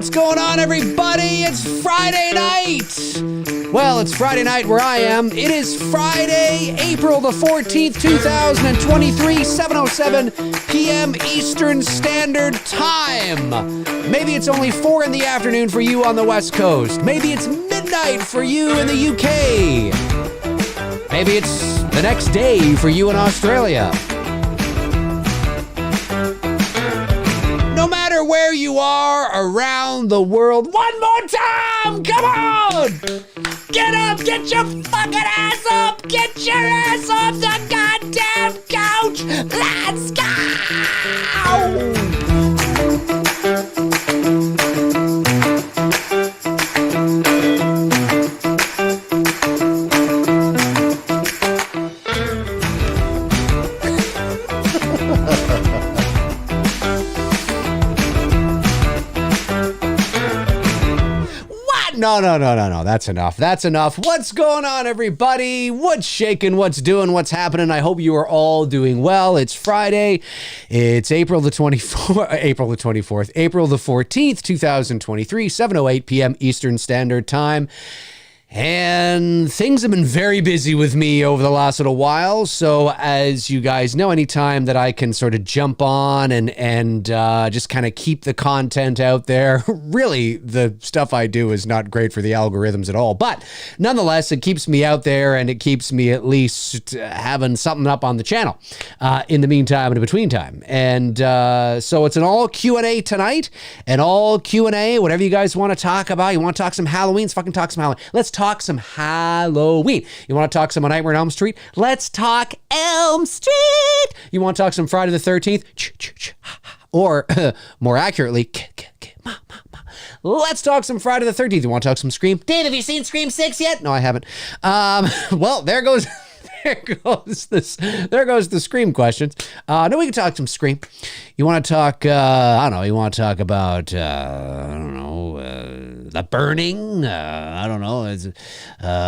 What's going on, everybody? It's Friday night. Well, it's Friday night where I am. It is Friday, April the 14th, 2023, 7:07 p.m. Eastern Standard Time. Maybe it's only 4 in the afternoon for you on the West Coast. Maybe it's midnight for you in the UK. Maybe it's the next day for you in Australia. No matter where you are around the world, one more time! Come on! Get up! Get your fucking ass up! Get your ass off the goddamn couch! Let's go! No. That's enough. What's going on, everybody? What's shaking? What's doing? What's happening? I hope you are all doing well. It's Friday. It's April the 14th, 2023, 7:08 p.m. Eastern Standard Time. And things have been very busy with me over the last little while. So as you guys know, anytime that I can sort of jump on and just kind of keep the content out there, really the stuff I do is not great for the algorithms at all. But nonetheless, it keeps me out there and it keeps me at least having something up on the channel in the meantime and in between time. And so it's an all Q&A tonight, an all Q&A, whatever you guys want to talk about. You want to talk some Halloween? Let's fucking talk some Halloween. Let's talk some Halloween. You want to talk some Nightmare on Elm Street? Let's talk Elm Street. You want to talk some Friday the 13th? Or more accurately, let's talk some Friday the 13th. You want to talk some Scream? Dave, have you seen Scream 6 yet? No, I haven't. Well, there goes the Scream questions. No, we can talk some Scream. You want to talk, I don't know, you want to talk about, The Burning? I don't know.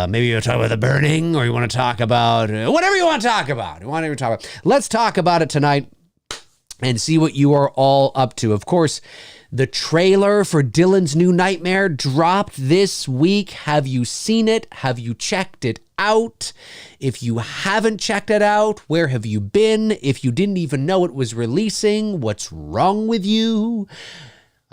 Maybe you'll talk about The Burning, or you want to talk about whatever you want to talk about. Let's talk about it tonight and see what you are all up to. Of course, the trailer for Dylan's new Nightmare dropped this week. Have you seen it? Have you checked it out? If you haven't checked it out, where have you been? If you didn't even know it was releasing, what's wrong with you?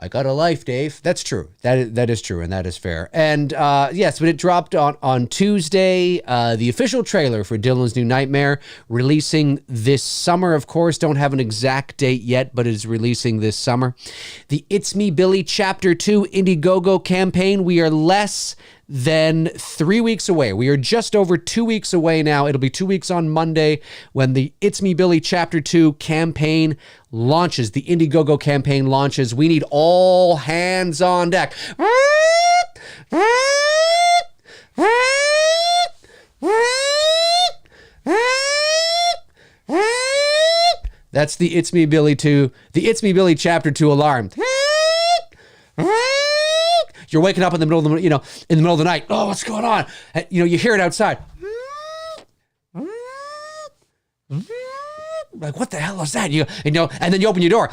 I got a life, Dave. That's true. That is true, and that is fair. And yes, but it dropped on Tuesday. The official trailer for Dylan's new Nightmare, releasing this summer. Of course, don't have an exact date yet, but it is releasing this summer. The It's Me Billy Chapter 2 Indiegogo campaign. We are less than 3 weeks away. We are just over 2 weeks away now. It'll be 2 weeks on Monday when the It's Me Billy Chapter 2 campaign launches. The Indiegogo campaign launches. We need all hands on deck. That's the It's Me Billy 2, the It's Me Billy Chapter 2 alarm. You're waking up in the middle of the, in the middle of the night. Oh, what's going on? You hear it outside. Like, what the hell is that? And then you open your door.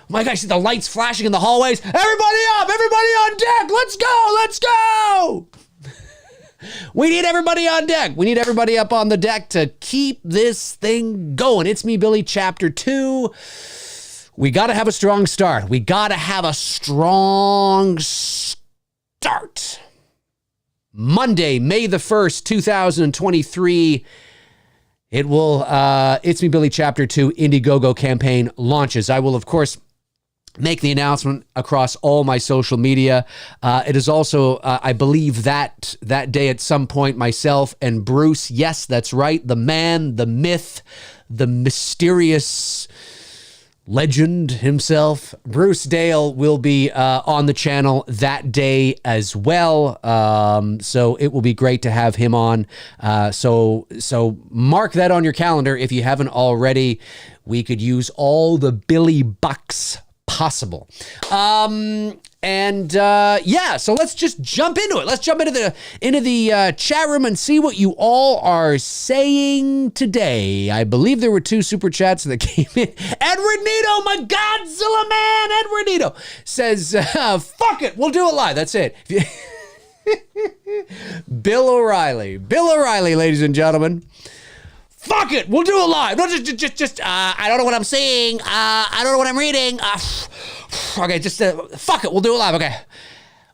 My gosh, see the lights flashing in the hallways. Everybody up, everybody on deck. Let's go. We need everybody on deck. We need everybody up on the deck to keep this thing going. It's Me Billy Chapter 2. We got to have a strong start. Monday, May the 1st, 2023. It will, It's Me Billy Chapter 2 Indiegogo campaign launches. I will, of course, make the announcement across all my social media. It is also, I believe that day at some point, myself and Bruce, yes, that's right, the man, the myth, the mysterious legend himself, Bruce Dale, will be on the channel that day as well. So it will be great to have him on. So mark that on your calendar if you haven't already. We could use all the Billy bucks possible. And yeah, so let's just jump into it. Let's jump into the chat room and see what you all are saying today. I believe there were 2 super chats that came in. Edward Nito, my Godzilla man, Edward Nito says, fuck it, we'll do it live. That's it. Bill O'Reilly, ladies and gentlemen. Fuck it, we'll do it live. No, just I don't know what I'm saying. I don't know what I'm reading. Okay, just fuck it, we'll do it live. Okay.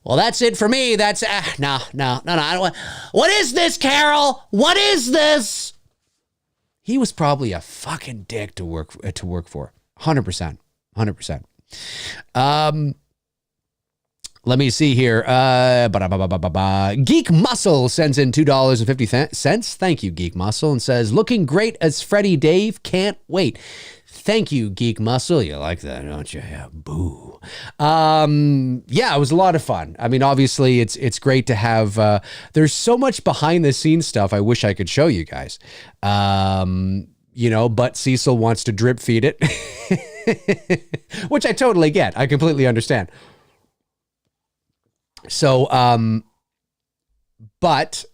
Well, that's it for me. That's no. I don't want. What is this, Carol? What is this? He was probably a fucking dick to work for. 100%. Let me see here. Geek Muscle sends in $2.50. Thank you, Geek Muscle, and says, looking great as Freddie Dave. Can't wait. Thank you, Geek Muscle. You like that, don't you? Yeah, boo. Yeah, it was a lot of fun. I mean, obviously, it's great to have. There's so much behind the scenes stuff I wish I could show you guys. But Cecil wants to drip feed it, which I totally get. I completely understand. So, but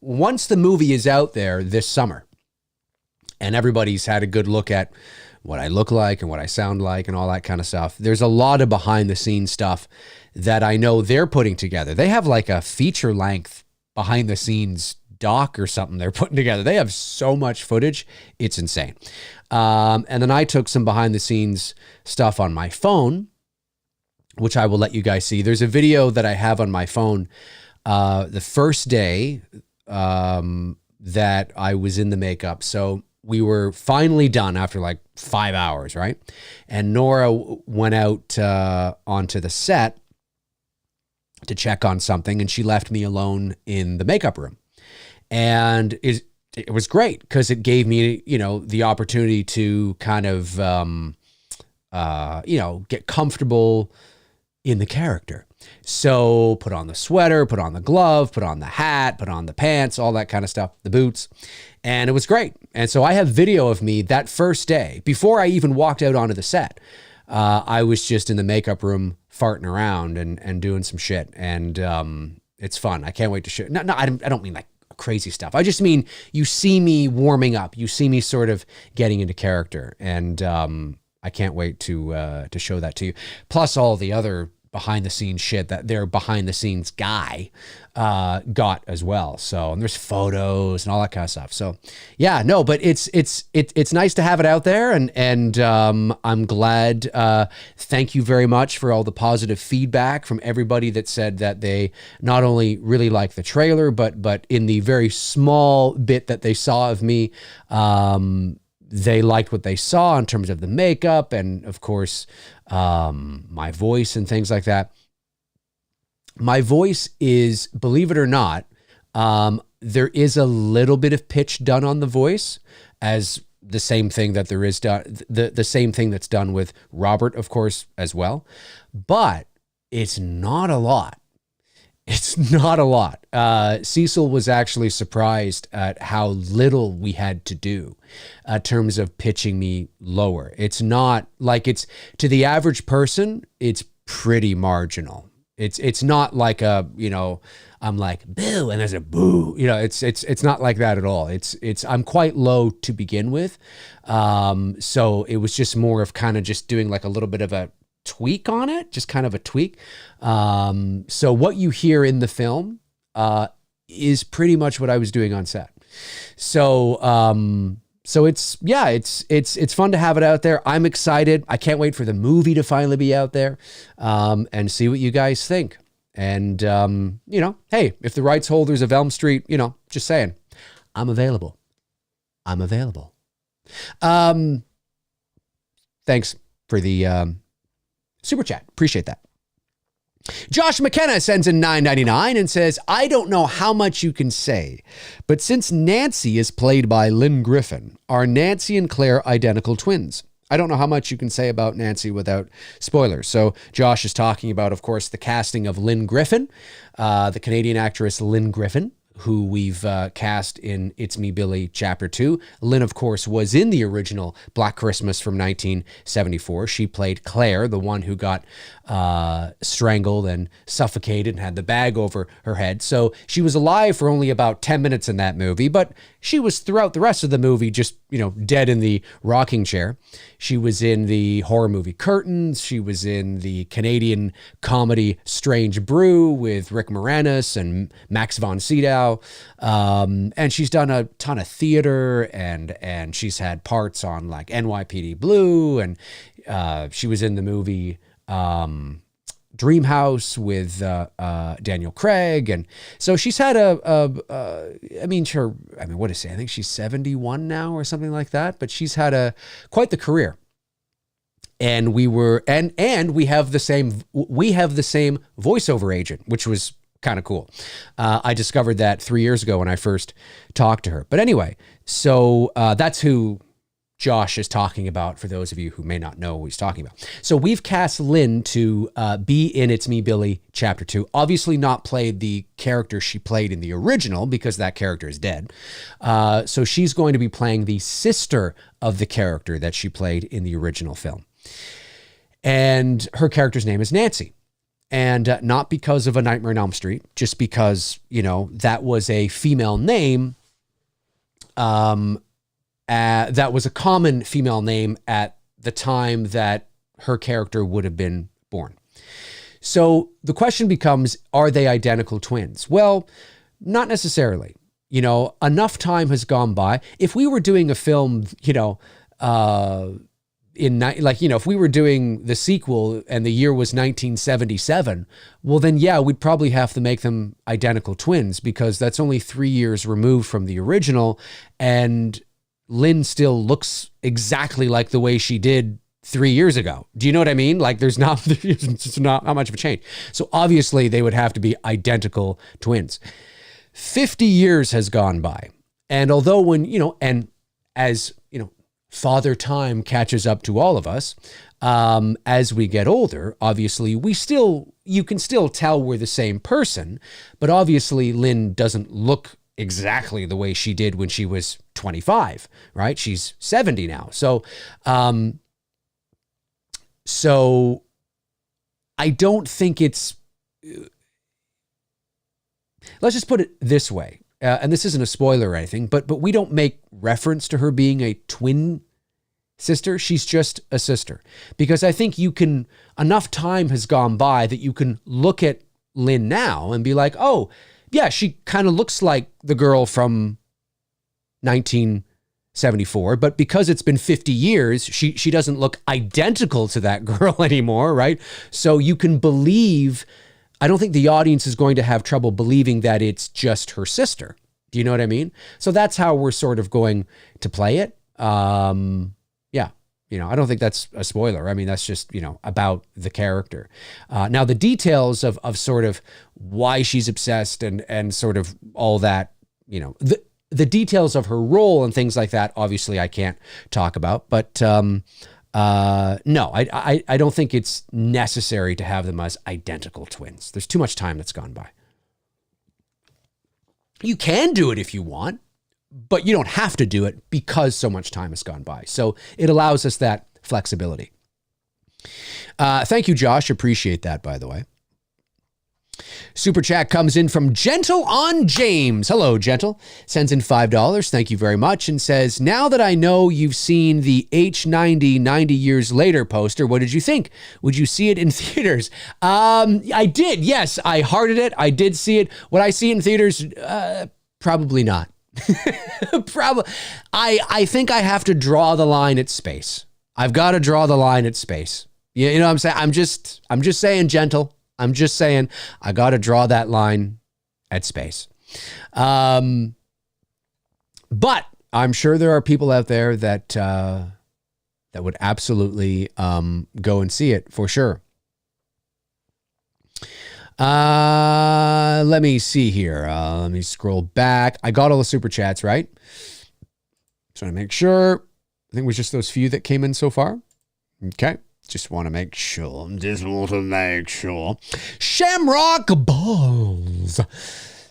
once the movie is out there this summer and everybody's had a good look at what I look like and what I sound like and all that kind of stuff, there's a lot of behind the scenes stuff that I know they're putting together. They have like a feature length behind the scenes doc or something they're putting together. They have so much footage. It's insane. And then I took some behind the scenes stuff on my phone, which I will let you guys see. There's a video that I have on my phone the first day that I was in the makeup. So we were finally done after like 5 hours, right? And Nora went out onto the set to check on something, and she left me alone in the makeup room. And it was great because it gave me, the opportunity to kind of, get comfortable in the character. So put on the sweater, put on the glove, put on the hat, put on the pants, all that kind of stuff, the boots. And it was great. And so I have video of me that first day, before I even walked out onto the set. I was just in the makeup room farting around and doing some shit. And it's fun. I can't wait to show. No, I don't mean like crazy stuff. I just mean you see me warming up. You see me sort of getting into character. And I can't wait to show that to you. Plus all the other behind the scenes shit that their behind the scenes guy got as well. So, and there's photos and all that kind of stuff. So yeah, no, but it's nice to have it out there, and I'm glad. Thank you very much for all the positive feedback from everybody that said that they not only really like the trailer, but in the very small bit that they saw of me, they liked what they saw in terms of the makeup and, of course, my voice and things like that. My voice is, believe it or not, there is a little bit of pitch done on the voice, as the same thing that there is done, the same thing that's done with Robert, of course, as well. But it's not a lot. It's not a lot. Cecil was actually surprised at how little we had to do in terms of pitching me lower. It's not like it's to the average person, it's pretty marginal. It's not like a, I'm like boo and there's a boo. It's not like that at all. I'm quite low to begin with. So it was just more of kind of just doing like a little bit of a tweak on it, just kind of a tweak. So what you hear in the film is pretty much what I was doing on set. So it's fun to have it out there. I'm excited. I can't wait for the movie to finally be out there and see what you guys think. And hey, if the rights holders of Elm Street, just saying, I'm available. Thanks for the super chat. Appreciate that. Josh McKenna sends in $9.99 and says, I don't know how much you can say, but since Nancy is played by Lynn Griffin, are Nancy and Claire identical twins? I don't know how much you can say about Nancy without spoilers. So Josh is talking about, of course, the casting of Lynn Griffin, the Canadian actress Lynn Griffin, who we've cast in It's Me, Billy, Chapter 2. Lynn, of course, was in the original Black Christmas from 1974. She played Claire, the one who got strangled and suffocated and had the bag over her head. So she was alive for only about 10 minutes in that movie, but she was throughout the rest of the movie just, dead in the rocking chair. She was in the horror movie Curtains. She was in the Canadian comedy Strange Brew with Rick Moranis and Max von Sydow. And she's done a ton of theater and she's had parts on like NYPD Blue, and she was in the movie Dreamhouse with Daniel Craig. And so she's had what is it? I think she's 71 now or something like that, but she's had quite the career. And we have the same voiceover agent, which was kind of cool. I discovered that 3 years ago when I first talked to her. But anyway, so that's who Josh is talking about, for those of you who may not know what he's talking about. So we've cast Lynn to be in It's Me, Billy, Chapter 2. Obviously not played the character she played in the original because that character is dead. So she's going to be playing the sister of the character that she played in the original film. And her character's name is Nancy. And not because of A Nightmare on Elm Street, just because, that was a female name. That was a common female name at the time that her character would have been born. So the question becomes, are they identical twins? Well, not necessarily. Enough time has gone by. If we were doing a film, if we were doing the sequel and the year was 1977, well then, yeah, we'd probably have to make them identical twins because that's only 3 years removed from the original. And Lynn still looks exactly like the way she did 3 years ago. Do you know what I mean? Like there's not much of a change. So obviously they would have to be identical twins. 50 years has gone by. And although as Father Time catches up to all of us, as we get older, obviously you can still tell we're the same person, but obviously Lynn doesn't look exactly the way she did when she was 25, right? She's 70 now. So I don't think it's, let's just put it this way. And this isn't a spoiler or anything, but we don't make reference to her being a twin sister. She's just a sister, because I think enough time has gone by that you can look at Lynn now and be like, oh yeah, she kind of looks like the girl from 1974, but because it's been 50 years, she doesn't look identical to that girl anymore, right? So you can believe, I don't think the audience is going to have trouble believing that it's just her sister. Do you know what I mean? So that's how we're sort of going to play it. Yeah, I don't think that's a spoiler. I mean, that's just, about the character. Now, the details of sort of why she's obsessed and sort of all that, the details of her role and things like that, obviously I can't talk about. But no, I don't think it's necessary to have them as identical twins. There's too much time that's gone by. You can do it if you want, but you don't have to do it because so much time has gone by. So it allows us that flexibility. Thank you, Josh. Appreciate that, by the way. Super chat comes in from Gentle on James. Hello, Gentle. Sends in $5. Thank you very much. And says, now that I know you've seen the H90 90 years later poster, what did you think? Would you see it in theaters? I did. Yes, I hearted it. I did see it. Would I see it in theaters? Probably not. Probably. I think I have to draw the line at space. I've got to draw the line at space. You know what I'm saying? I'm just saying, Gentle. I'm just saying I got to draw that line at space. But I'm sure there are people out there that would absolutely go and see it for sure. Let me see here. Let me scroll back. I got all the super chats, right? Just want to make sure. I think it was just those few that came in so far. Okay. Just want to make sure. Shamrock Balls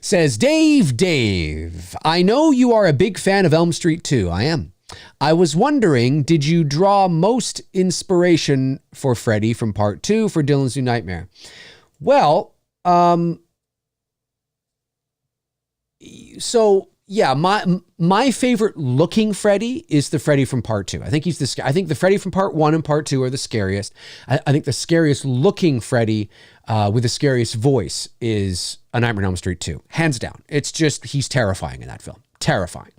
Says Dave, I know you are a big fan of Elm Street 2. I am. I was wondering, did you draw most inspiration for Freddy from part 2 for Dylan's New Nightmare? Well, so yeah, my favorite looking Freddy is the Freddy from part 2. I think I think the Freddy from part 1 and part 2 are the scariest. I think the scariest looking Freddy with the scariest voice is A Nightmare on Elm Street 2. Hands down. It's just, he's terrifying in that film. Terrifying.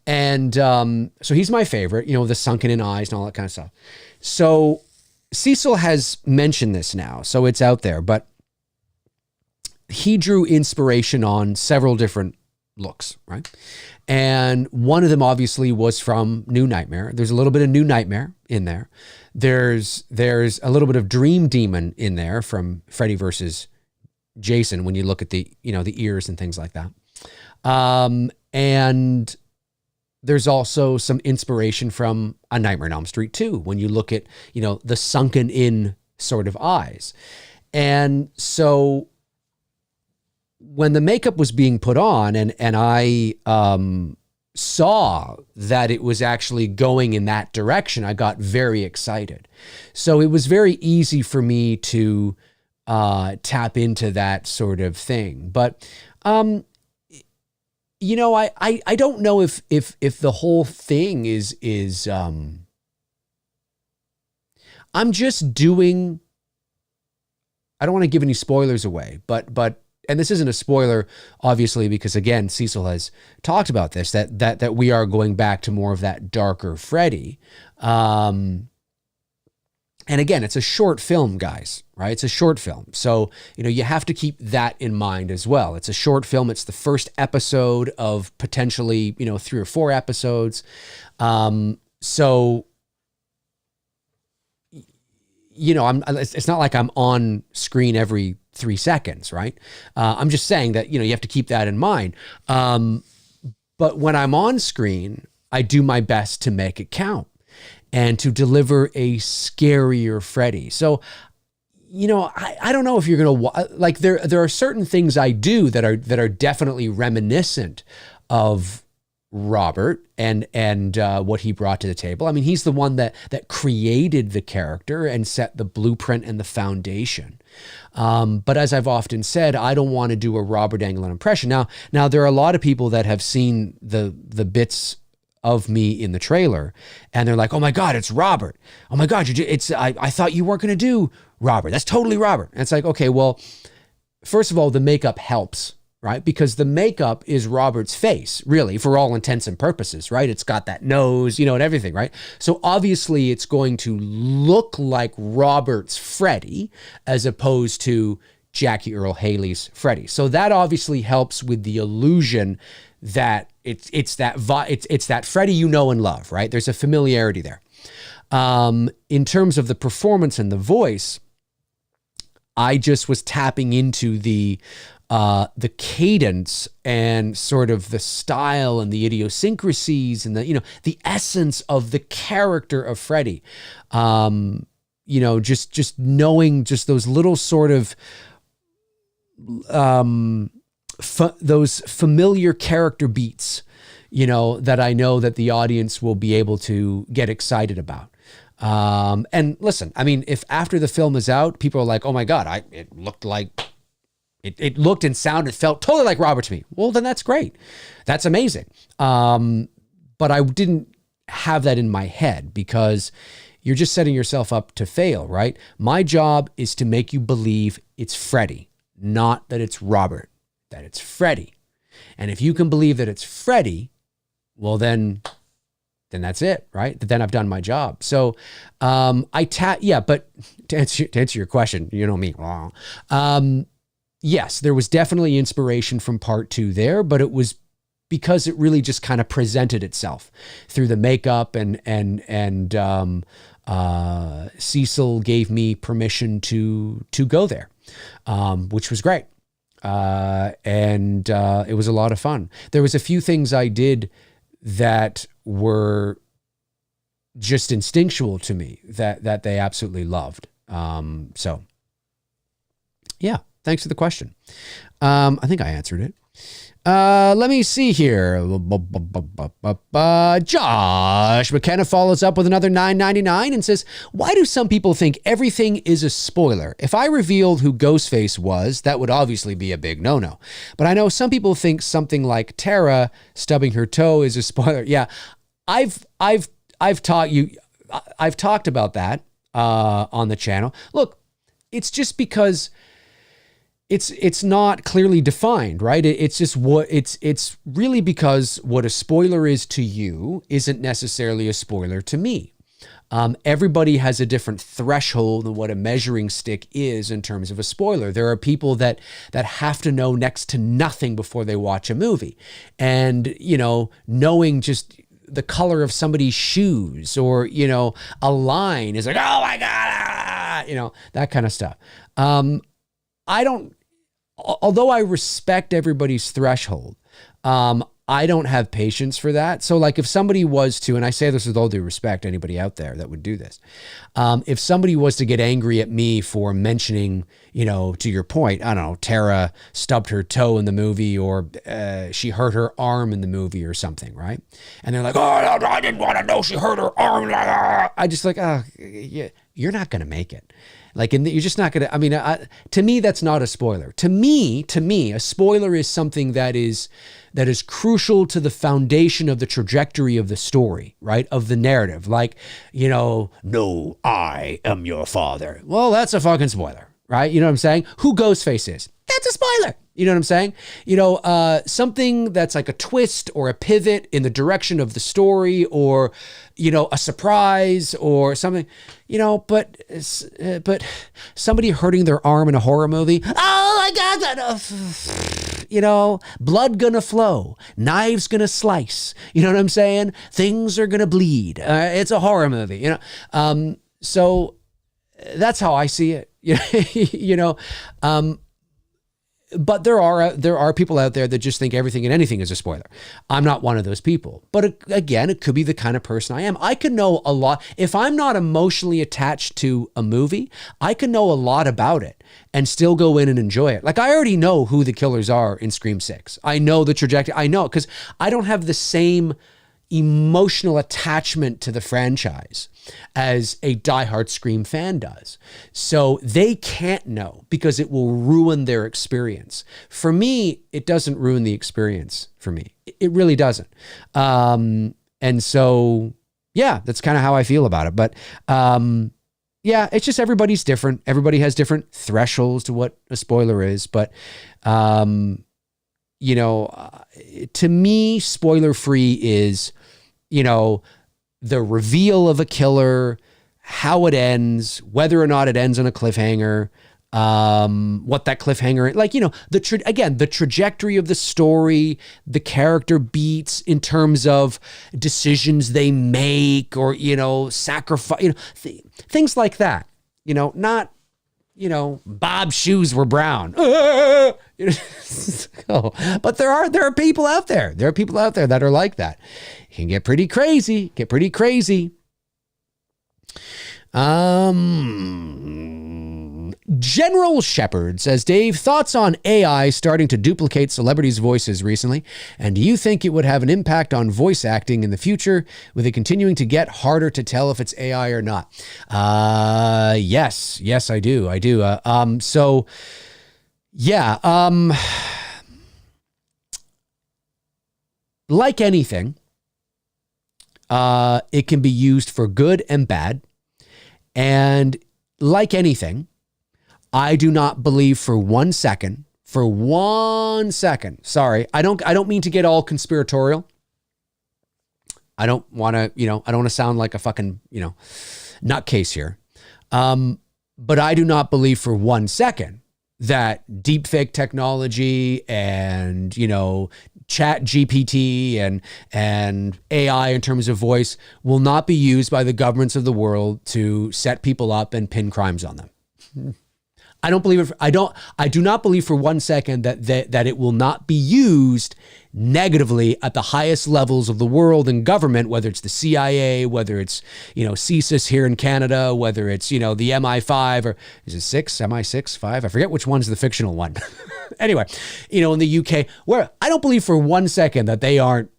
And so he's my favorite, you know, the sunken in eyes and all that kind of stuff. So Cecil has mentioned this now, so it's out there, but he drew inspiration on several different looks, right? And one of them obviously was from New Nightmare. There's a little bit of New Nightmare in there. There's a little bit of Dream Demon in there from Freddy versus Jason when you look at the, you know, the ears and things like that. And there's also some inspiration from A Nightmare on Elm Street 2 when you look at, you know, the sunken in sort of eyes. And so when the makeup was being put on and I saw that it was actually going in that direction, I got very excited. So it was very easy for me to tap into that sort of thing. But, you know, I don't know if the whole thing is I'm just doing, I don't want to give any spoilers away, but and this isn't a spoiler, obviously, because again, Cecil has talked about this, that we are going back to more of that darker Freddy. And again, it's a short film, guys, right? It's a short film. So, you know, you have to keep that in mind as well. It's a short film. It's the first episode of potentially, you know, 3 or 4 episodes. So, you know, it's not like I'm on screen every 3 seconds, right? I'm just saying that, you know, you have to keep that in mind. But when I'm on screen, I do my best to make it count and to deliver a scarier Freddy. So, you know, I don't know if you're going to, like, there are certain things I do that are definitely reminiscent of Robert and what he brought to the table. I mean, he's the one that created the character and set the blueprint and the foundation. But as I've often said, I don't want to do a Robert Englund impression. Now there are a lot of people that have seen the bits of me in the trailer and they're like, oh my God, it's Robert. Oh my God, I thought you weren't going to do Robert. That's totally Robert. And it's like, okay, well, first of all, the makeup helps, right? Because the makeup is Robert's face, really, for all intents and purposes, right? It's got that nose, you know, and everything, right? So obviously it's going to look like Robert's Freddy as opposed to Jackie Earle Haley's Freddy. So that obviously helps with the illusion that it's that Freddy you know and love, right? There's a familiarity there. In terms of the performance and the voice, I just was tapping into the cadence and sort of the style and the idiosyncrasies and the, you know, the essence of the character of Freddy. You know, just knowing just those little sort of, those familiar character beats, you know, that I know that the audience will be able to get excited about. And listen, I mean, if after the film is out, people are like, oh my God, it looked like, it looked and sounded, felt totally like Robert to me. Well, then that's great. That's amazing. But I didn't have that in my head because you're just setting yourself up to fail, right? My job is to make you believe it's Freddy, not that it's Robert, that it's Freddy. And if you can believe that it's Freddy, well, then that's it, right? Then I've done my job. So but to answer your question, you know me, yes, there was definitely inspiration from part 2 there, but it was because it really just kind of presented itself through the makeup and Cecil gave me permission to go there, which was great. And it was a lot of fun. There was a few things I did that were just instinctual to me that they absolutely loved. So yeah, thanks for the question. I think I answered it. Let me see here. Josh McKenna follows up with another $9.99 and says, why do some people think everything is a spoiler? If I revealed who Ghostface was, that would obviously be a big no-no. But I know some people think something like Tara stubbing her toe is a spoiler. Yeah, I've talked about that on the channel. Look, it's just because it's not clearly defined, right? It's just it's really because what a spoiler is to you isn't necessarily a spoiler to me. Everybody has a different threshold of what a measuring stick is in terms of a spoiler. There are people that have to know next to nothing before they watch a movie. And, knowing just the color of somebody's shoes or, a line is like, oh my God, that kind of stuff. Although I respect everybody's threshold, I don't have patience for that. So like if somebody was to, and I say this with all due respect, anybody out there that would do this, if somebody was to get angry at me for mentioning, to your point, I don't know, Tara stubbed her toe in the movie or she hurt her arm in the movie or something, right? And they're like, oh, I didn't want to know she hurt her arm. I just like, yeah, you're not going to make it. Like, you're just not going to, to me, that's not a spoiler. To me, a spoiler is something that is crucial to the foundation of the trajectory of the story, right? Of the narrative. Like, no, I am your father. Well, that's a fucking spoiler, right? You know what I'm saying? Who Ghostface is. That's a spoiler. You know what I'm saying? Something that's like a twist or a pivot in the direction of the story or, a surprise or something, but somebody hurting their arm in a horror movie. Oh my God. Blood gonna flow, knives gonna slice. You know what I'm saying? Things are gonna bleed. It's a horror movie, so that's how I see it. But there are people out there that just think everything and anything is a spoiler. I'm not one of those people. But again, it could be the kind of person I am. I could know a lot. If I'm not emotionally attached to a movie, I can know a lot about it and still go in and enjoy it. Like I already know who the killers are in Scream 6. I know the trajectory. I know because I don't have the same emotional attachment to the franchise as a diehard Scream fan does. So they can't know because it will ruin their experience. For me, it doesn't ruin the experience for me. It really doesn't. And so, yeah, that's kind of how I feel about it. But yeah, it's just everybody's different. Everybody has different thresholds to what a spoiler is. But, to me, spoiler-free is, the reveal of a killer, how it ends, whether or not it ends on a cliffhanger, what that cliffhanger, the trajectory of the story, the character beats in terms of decisions they make or, sacrifice, things like that, not, Bob's shoes were brown. But there are people out there. There are people out there that are like that. It can get pretty crazy. General Shepherd says, Dave, thoughts on AI starting to duplicate celebrities' voices recently? And do you think it would have an impact on voice acting in the future with it continuing to get harder to tell if it's AI or not? Yes, I do. Like anything, it can be used for good and bad. And like anything, I do not believe for one second, sorry, I don't mean to get all conspiratorial. I don't want to sound like a fucking, nutcase here. But I do not believe for 1 second that deepfake technology and, chat GPT and AI in terms of voice will not be used by the governments of the world to set people up and pin crimes on them. I do not believe for one second that it will not be used negatively at the highest levels of the world and government, whether it's the CIA, whether it's, CSIS here in Canada, whether it's, the MI5 or is it MI6, 5? I forget which one's the fictional one. Anyway, in the UK, where I don't believe for one second that they aren't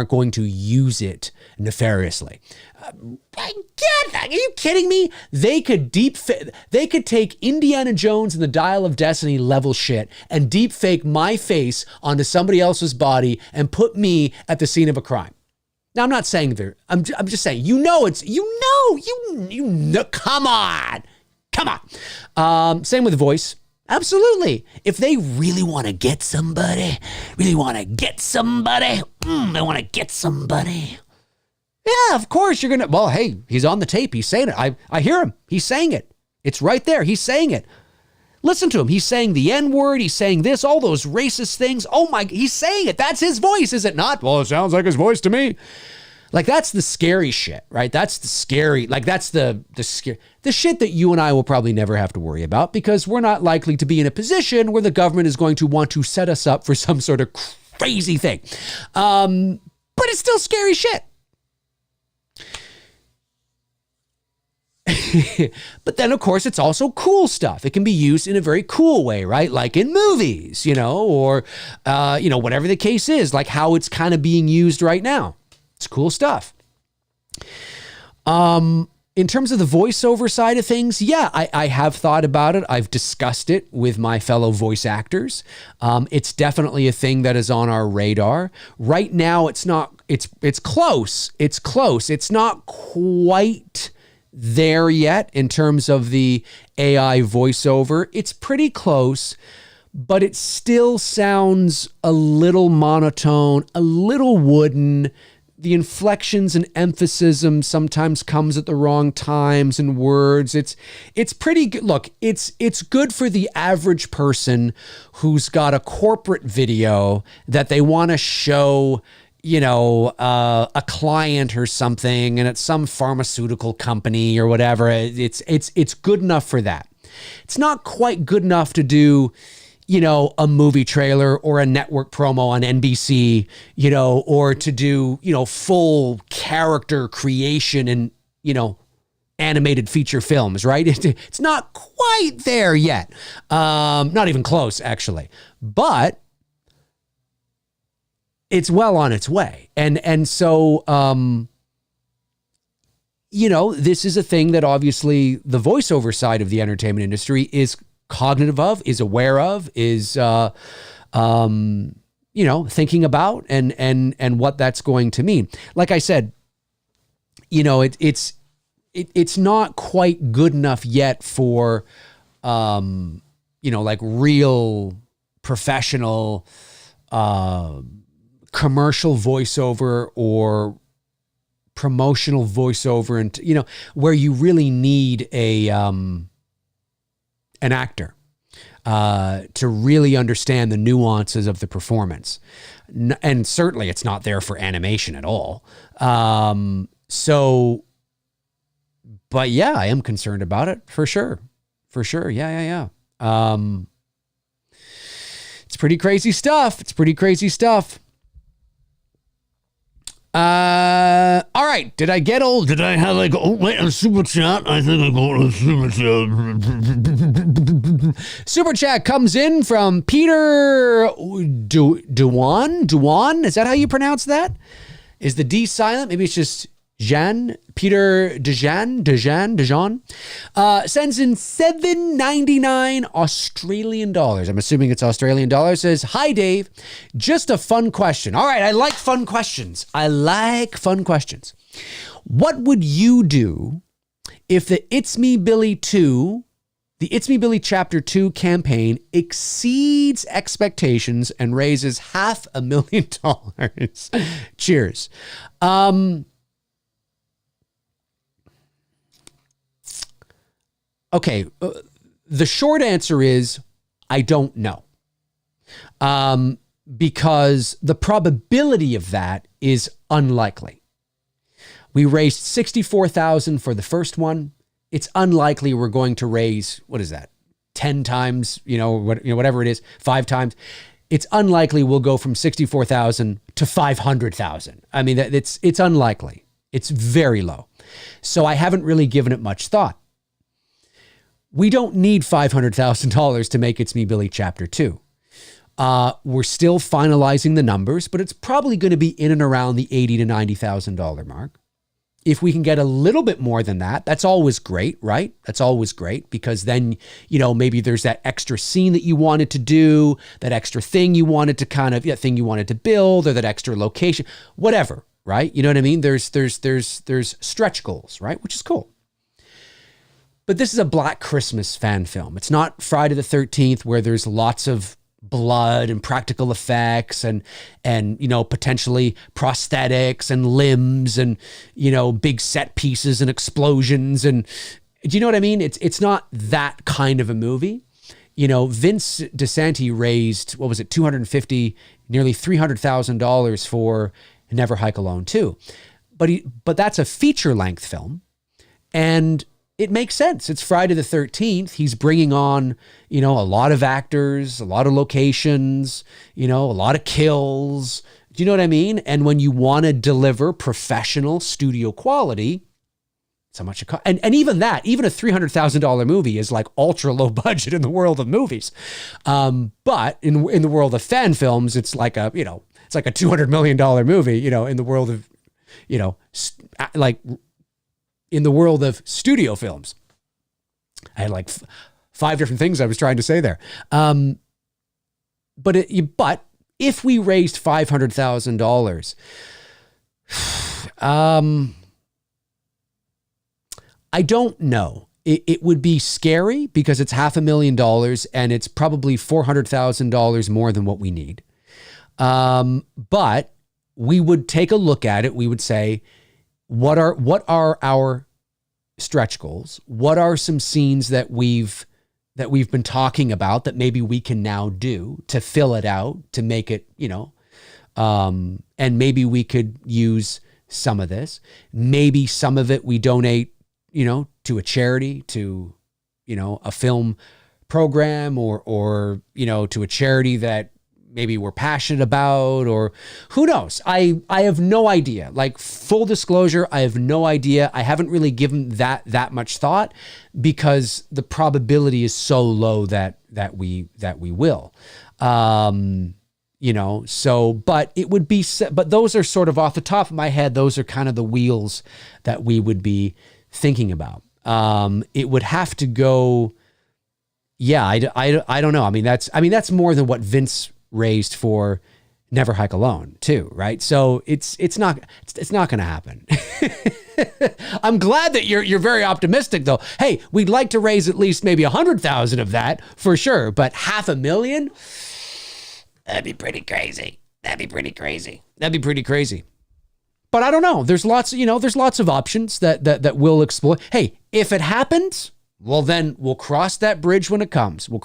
going to use it nefariously. Are you kidding me? They could take Indiana Jones and the Dial of Destiny level shit and deep fake my face onto somebody else's body and put me at the scene of a crime. Now, I'm not saying I'm just saying, come on. Same with voice. Absolutely. If they really want to get somebody, they want to get somebody. Yeah, of course you're going to, well, hey, he's on the tape. He's saying it. I hear him. He's saying it. It's right there. He's saying it. Listen to him. He's saying the N-word. He's saying this, all those racist things. Oh my, he's saying it. That's his voice, is it not? Well, it sounds like his voice to me. Like, that's the scary shit, right? That's the scary, like, that's the shit that you and I will probably never have to worry about, because we're not likely to be in a position where the government is going to want to set us up for some sort of crazy thing. But it's still scary shit. But then, of course, it's also cool stuff. It can be used in a very cool way, right? Like in movies, or, whatever the case is, like how it's kind of being used right now. It's cool stuff. In terms of the voiceover side of things, yeah, I have thought about it. I've discussed it with my fellow voice actors. It's definitely a thing that is on our radar. Right now, it's not, it's close. It's close. It's not quite there yet in terms of the AI voiceover. It's pretty close, but it still sounds a little monotone, a little wooden. The inflections and emphasis sometimes comes at the wrong times and words. It's pretty good. Look, it's good for the average person who's got a corporate video that they want to show, a client or something, and it's some pharmaceutical company or whatever. It's good enough for that. It's not quite good enough to do, a movie trailer or a network promo on NBC, or to do, full character creation and, animated feature films, right? It's not quite there yet. Not even close, actually. But it's well on its way. And so, this is a thing that obviously the voiceover side of the entertainment industry is cognitive of, is aware of, is, thinking about and what that's going to mean. Like I said, it's not quite good enough yet for, like real professional, commercial voiceover or promotional voiceover, and where you really need an actor to really understand the nuances of the performance. And certainly it's not there for animation at all. But yeah, I am concerned about it for sure. Yeah. It's pretty crazy stuff. All right. Did I have a super chat? I think I got a super chat. Super chat comes in from Peter Duan. Is that how you pronounce that? Is the D silent? Maybe it's just Jean. Peter Dejan sends in $7.99 Australian dollars. I'm assuming it's Australian dollars. Says, "Hi Dave, just a fun question." All right, I like fun questions. What would you do if the It's Me Billy Chapter 2 campaign exceeds expectations and raises $500,000? Cheers. Okay, the short answer is I don't know. Because the probability of that is unlikely. We raised $64,000 for the first one. It's unlikely we're going to raise, what is that, 10 times, whatever it is, 5 times, it's unlikely we'll go from 64,000 to 500,000. I mean, it's unlikely. It's very low. So I haven't really given it much thought. We don't need $500,000 to make It's Me, Billy Chapter 2. We're still finalizing the numbers, but it's probably going to be in and around the $80,000 to $90,000 mark. If we can get a little bit more than that, that's always great, right? That's always great, because then, maybe there's that extra scene that you wanted to do, that extra thing you wanted to thing you wanted to build, or that extra location, whatever, right? You know what I mean? There's stretch goals, right? Which is cool. But this is a Black Christmas fan film. It's not Friday the 13th, where there's lots of blood and practical effects and potentially prosthetics and limbs and big set pieces and explosions, and do you know what I mean? It's not that kind of a movie. Vince DeSanti raised, what was it, $250, nearly $300,000 for Never Hike Alone 2. But that's a feature length film, and it makes sense. It's Friday the 13th. He's bringing on, a lot of actors, a lot of locations, a lot of kills. Do you know what I mean? And when you want to deliver professional studio quality, so much it costs. And even that, even a $300,000 movie is like ultra low budget in the world of movies. But in the world of fan films, it's like a $200 million movie, in the world of, in the world of studio films. I had like 5 different things I was trying to say there. But if we raised $500,000, I don't know. It would be scary because it's $500,000 and it's probably $400,000 more than what we need. But we would take a look at it. We would say, what are our stretch goals? What are some scenes that we've been talking about that maybe we can now do to fill it out, to make it, and maybe we could use some of this. Maybe some of it we donate, to a charity, to, a film program or to a charity that maybe we're passionate about, or who knows? I have no idea. Like, full disclosure, I have no idea. I haven't really given that much thought because the probability is so low that we will. So, but it would be, but those are sort of off the top of my head. Those are kind of the wheels that we would be thinking about. It would have to go. Yeah. I don't know. I mean, that's more than what Vince raised for Never Hike Alone too, right? So it's not going to happen. I'm glad that you're very optimistic though. Hey, we'd like to raise at least maybe 100,000 of that for sure, but $500,000, that'd be pretty crazy. But I don't know. There's lots of options that we'll explore. Hey, if it happens, well, then we'll cross that bridge when it comes. We'll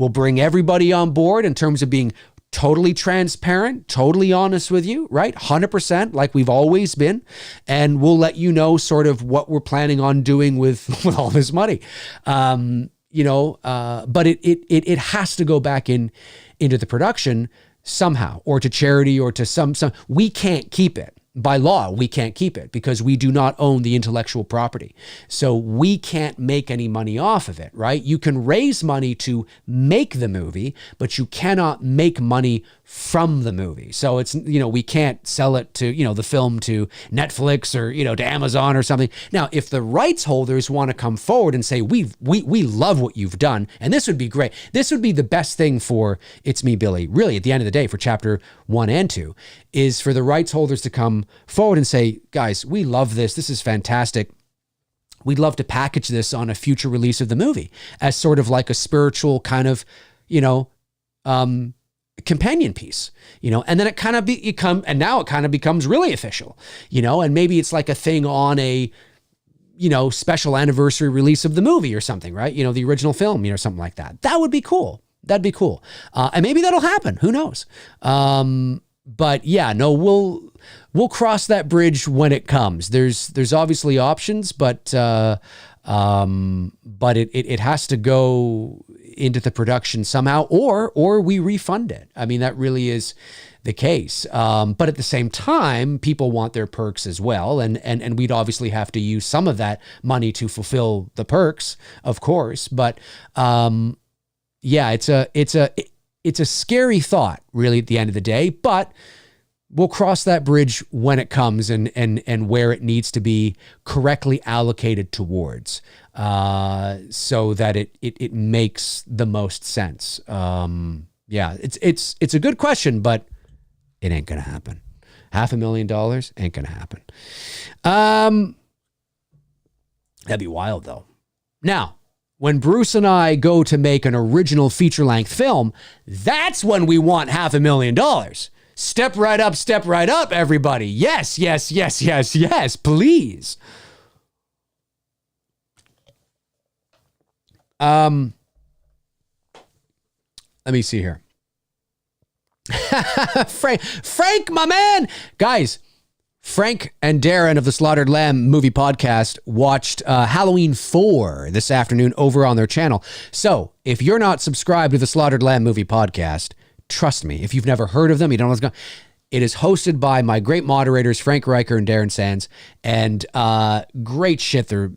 bring everybody on board in terms of being totally transparent, totally honest with you, right? 100%, like we've always been. And we'll let you know sort of what we're planning on doing with all this money. But it has to go back into the production somehow, or to charity, or to some. We can't keep it. By law, we can't keep it because we do not own the intellectual property. So we can't make any money off of it, right? You can raise money to make the movie, but you cannot make money from the movie. So it's, we can't sell it to, the film to Netflix or, to Amazon or something. Now, if the rights holders want to come forward and say, we love what you've done, and this would be great. This would be the best thing for It's Me, Billy, really, at the end of the day, for chapter 1 and 2, is for the rights holders to come forward and say, guys, we love this. This is fantastic. We'd love to package this on a future release of the movie as sort of like a spiritual kind of, companion piece, and then it kind of now it kind of becomes really official, and maybe it's like a thing on a, special anniversary release of the movie or something, right? The original film, something like that. That would be cool. That'd be cool. And maybe that'll happen. Who knows? But yeah, no, we'll cross that bridge when it comes. There's obviously options, but But it has to go into the production somehow, or we refund it. I mean, that really is the case. But at the same time, people want their perks as well. And we'd obviously have to use some of that money to fulfill the perks, of course. But yeah, it's a scary thought, really, at the end of the day. But we'll cross that bridge when it comes and where it needs to be correctly allocated towards, so that it makes the most sense. Yeah, it's a good question, but it ain't gonna happen. $500,000 ain't gonna happen. That'd be wild, though. Now, when Bruce and I go to make an original feature-length film, that's when we want $500,000. Step right up, everybody. Yes, please. Let me see here. Frank, my man. Guys, Frank and Darren of the Slaughtered Lamb Movie Podcast watched Halloween 4 this afternoon over on their channel. So if you're not subscribed to the Slaughtered Lamb Movie Podcast, trust me, if you've never heard of them, you don't know what's going on. It is hosted by my great moderators, Frank Riker and Darren Sands, and great shit. They're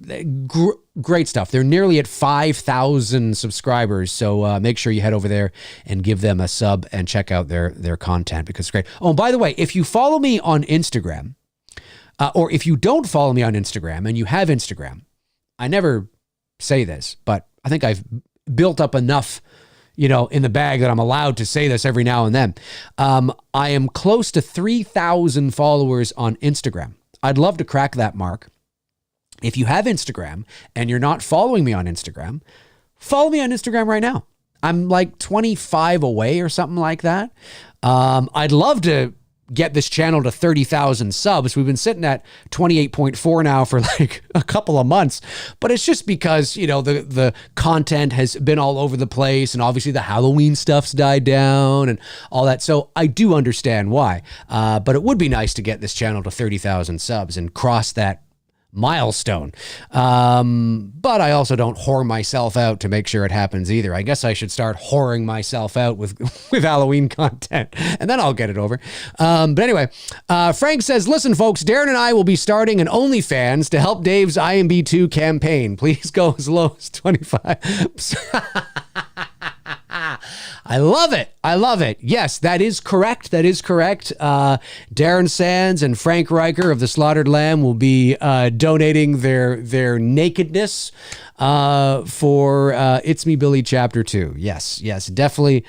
great stuff. They're nearly at 5,000 subscribers, so make sure you head over there and give them a sub and check out their content, because it's great. Oh, and by the way, if you follow me on Instagram, or if you don't follow me on Instagram and you have Instagram, I never say this, but I think I've built up enough in the bag that I'm allowed to say this every now and then. I am close to 3,000 followers on Instagram. I'd love to crack that mark. If you have Instagram and you're not following me on Instagram, follow me on Instagram right now. I'm like 25 away or something like that. I'd love to get this channel to 30,000 subs. We've been sitting at 28.4 now for like a couple of months, but it's just because, the content has been all over the place, and obviously the Halloween stuff's died down and all that. So I do understand why, but it would be nice to get this channel to 30,000 subs and cross that milestone. But I also don't whore myself out to make sure it happens either. I guess I should start whoring myself out with Halloween content, and then I'll get it over. But anyway, Frank says, listen, folks, Darren and I will be starting an OnlyFans to help Dave's IMDb Campaign. Please go as low as 25. I love it. I love it. Yes, that is correct. That is correct. Darren Sands and Frank Riker of the Slaughtered Lamb will be donating their nakedness for It's Me Billy Chapter 2. Yes, definitely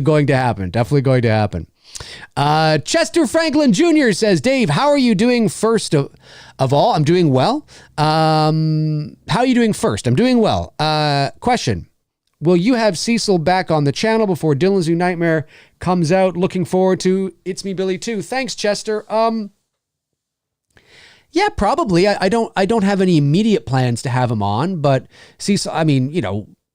going to happen. Definitely going to happen. Chester Franklin Jr. says, Dave, how are you doing first of all? I'm doing well. How are you doing first? I'm doing well. Question. Will you have Cecil back on the channel before Dylan's New Nightmare comes out? Looking forward to It's Me Billy 2. Thanks, Chester. Yeah, probably. I don't have any immediate plans to have him on, but Cecil, I mean,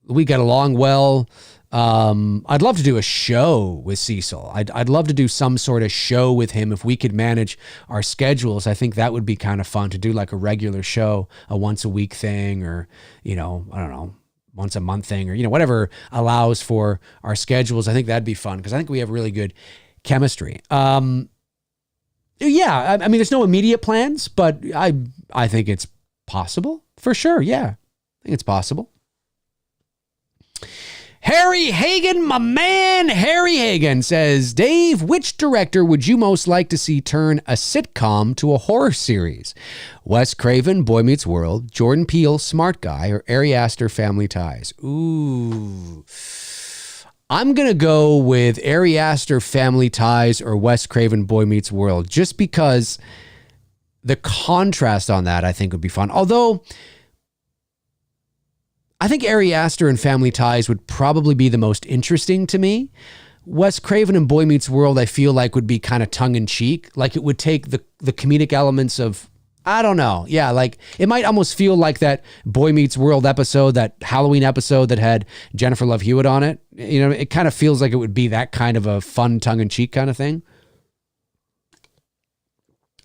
we get along well. I'd love to do a show with Cecil. I'd love to do some sort of show with him if we could manage our schedules. I think that would be kind of fun to do, like a regular show, a once a week thing, or, I don't know, once a month thing, or, whatever allows for our schedules. I think that'd be fun, because I think we have really good chemistry. Yeah, I mean, there's no immediate plans, but I think it's possible for sure. Yeah, I think it's possible. Harry Hagen, my man, Harry Hagen says, Dave, which director would you most like to see turn a sitcom to a horror series? Wes Craven, Boy Meets World, Jordan Peele, Smart Guy, or Ari Aster, Family Ties? Ooh. I'm going to go with Ari Aster, Family Ties, or Wes Craven, Boy Meets World, just because the contrast on that I think would be fun. Although I think Ari Aster and Family Ties would probably be the most interesting to me. Wes Craven and Boy Meets World, I feel like, would be kind of tongue-in-cheek. Like, it would take the comedic elements of, I don't know. Yeah, like, it might almost feel like that Boy Meets World episode, that Halloween episode that had Jennifer Love Hewitt on it. It kind of feels like it would be that kind of a fun tongue-in-cheek kind of thing.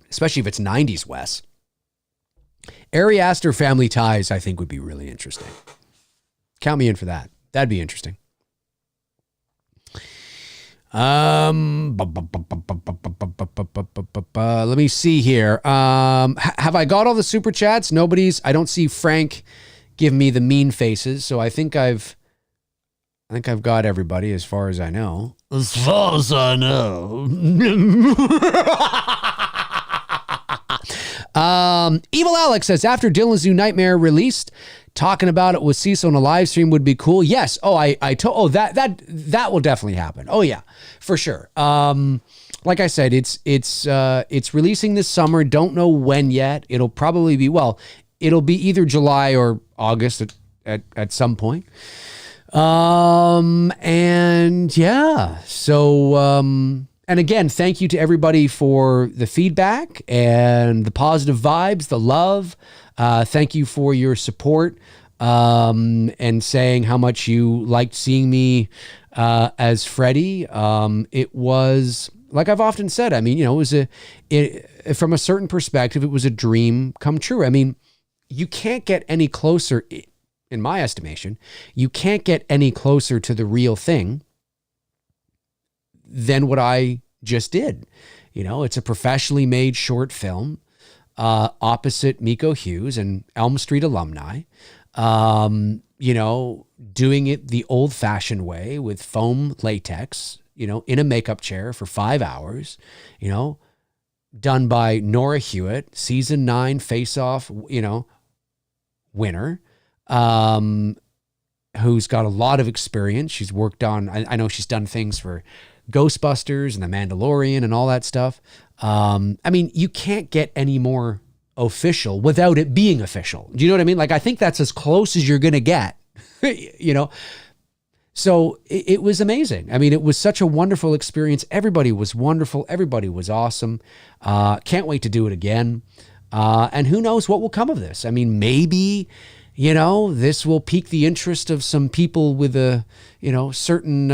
Especially if it's 90s Wes. Ari Aster Family Ties, I think, would be really interesting. Count me in for that. That'd be interesting. Let me see here. Have I got all the super chats? I don't see Frank give me the mean faces, so I think I've got everybody as far as I know. As far as I know. Evil Alex says, after Dylan's new Nightmare released, talking about it with Cecil on a live stream would be cool. Yes. Oh, that will definitely happen. Oh yeah, for sure. Like I said, it's releasing this summer. Don't know when yet. It'll probably be, it'll be either July or August at some point. And yeah, so, and again, thank you to everybody for the feedback and the positive vibes, the love. Thank you for your support, and saying how much you liked seeing me, as Freddy. It was, like I've often said, I mean, it was from a certain perspective, it was a dream come true. I mean, you can't get any closer, in my estimation, you can't get any closer to the real thing than what I just did. It's a professionally made short film, opposite Miko Hughes and Elm Street alumni, doing it the old fashioned way with foam latex, in a makeup chair for 5 hours, done by Nora Hewitt, season 9 Face Off, winner, who's got a lot of experience. She's worked on, I know she's done things for Ghostbusters and The Mandalorian and all that stuff. I mean, you can't get any more official without it being official. Do you know what I mean? Like, I think that's as close as you're going to get, So it was amazing. I mean, it was such a wonderful experience. Everybody was wonderful. Everybody was awesome. Can't wait to do it again. And who knows what will come of this? I mean, maybe, this will pique the interest of some people with a, certain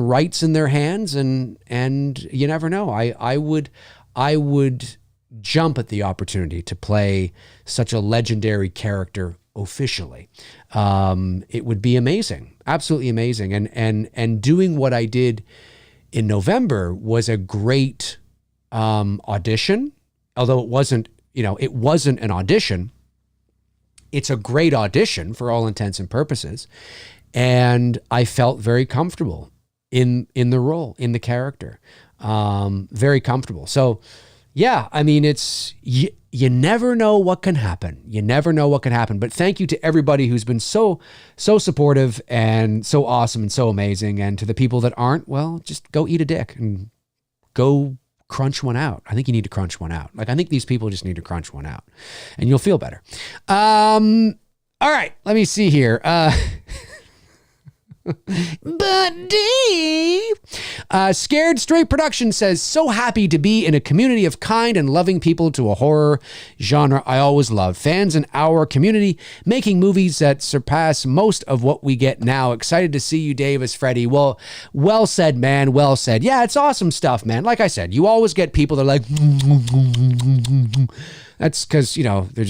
rights in their hands, and you never know. I would jump at the opportunity to play such a legendary character officially. It would be amazing, absolutely amazing. And doing what I did in November was a great audition, although it wasn't an audition. It's a great audition for all intents and purposes. And I felt very comfortable in the role, in the character, very comfortable. So yeah, I mean, you never know what can happen. You never know what can happen. But thank you to everybody who's been so supportive and so awesome and so amazing. And to the people that aren't, well, just go eat a dick and go crunch one out. I think you need to crunch one out. Like, I think these people just need to crunch one out and you'll feel better. All right, let me see here. But Dave, Scared Straight Production says, so happy to be in a community of kind and loving people to a horror genre I always loved. Fans in our community making movies that surpass most of what we get now. Excited to see you, Dave, as Freddy. Well said, man. Well said. Yeah, it's awesome stuff, man. Like I said, you always get people that are like, that's because, they're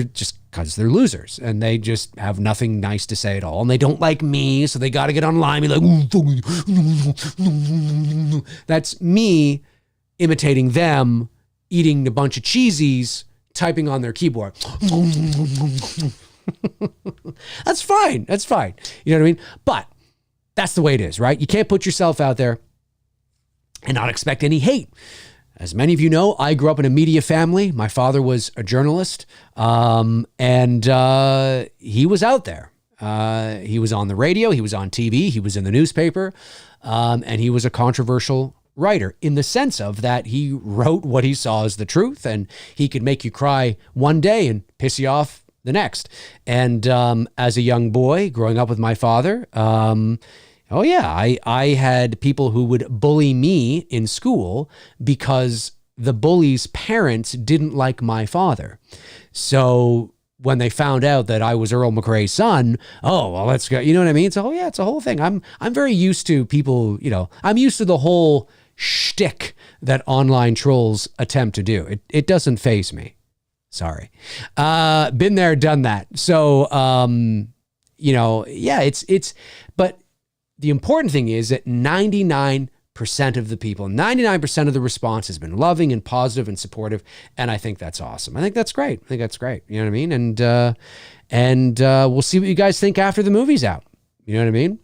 just because they're losers and they just have nothing nice to say at all. And they don't like me, so they got to get online and be like, that's me imitating them, eating a bunch of cheesies, typing on their keyboard. That's fine. That's fine. You know what I mean? But that's the way it is, right? You can't put yourself out there and not expect any hate. As many of you know, I grew up in a media family. My father was a journalist, and he was out there. He was on the radio, he was on TV, he was in the newspaper, and he was a controversial writer in the sense of that he wrote what he saw as the truth, and he could make you cry one day and piss you off the next. And as a young boy growing up with my father, oh yeah, I had people who would bully me in school because the bully's parents didn't like my father. So when they found out that I was Earl McRae's son, oh, well, let's go. You know what I mean? So, yeah, it's a whole thing. I'm very used to people, I'm used to the whole shtick that online trolls attempt to do. It doesn't faze me. Sorry. Been there, done that. So, yeah, but the important thing is that 99% of the people, 99% of the response has been loving and positive and supportive. And I think that's awesome. I think that's great. You know what I mean? And we'll see what you guys think after the movie's out. You know what I mean?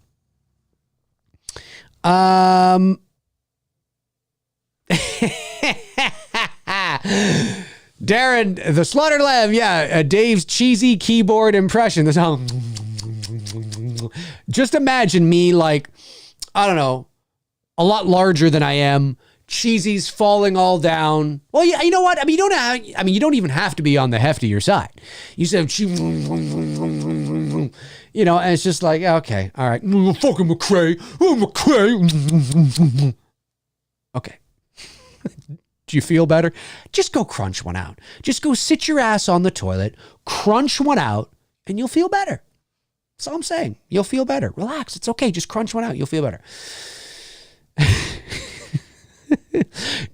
Darren, the Slaughter Lamb, Dave's cheesy keyboard impression. The sound. Just imagine me like, I don't know, a lot larger than I am. Cheesy's falling all down. Well, yeah, you know what? I mean, you don't even have to be on the heftier side. You said, and it's just like, okay, all right. Fucking McCrae. Oh, McCrae. Okay. Do you feel better? Just go crunch one out. Just go sit your ass on the toilet, crunch one out, and you'll feel better. That's all I'm saying. You'll feel better. Relax. It's okay. Just crunch one out. You'll feel better.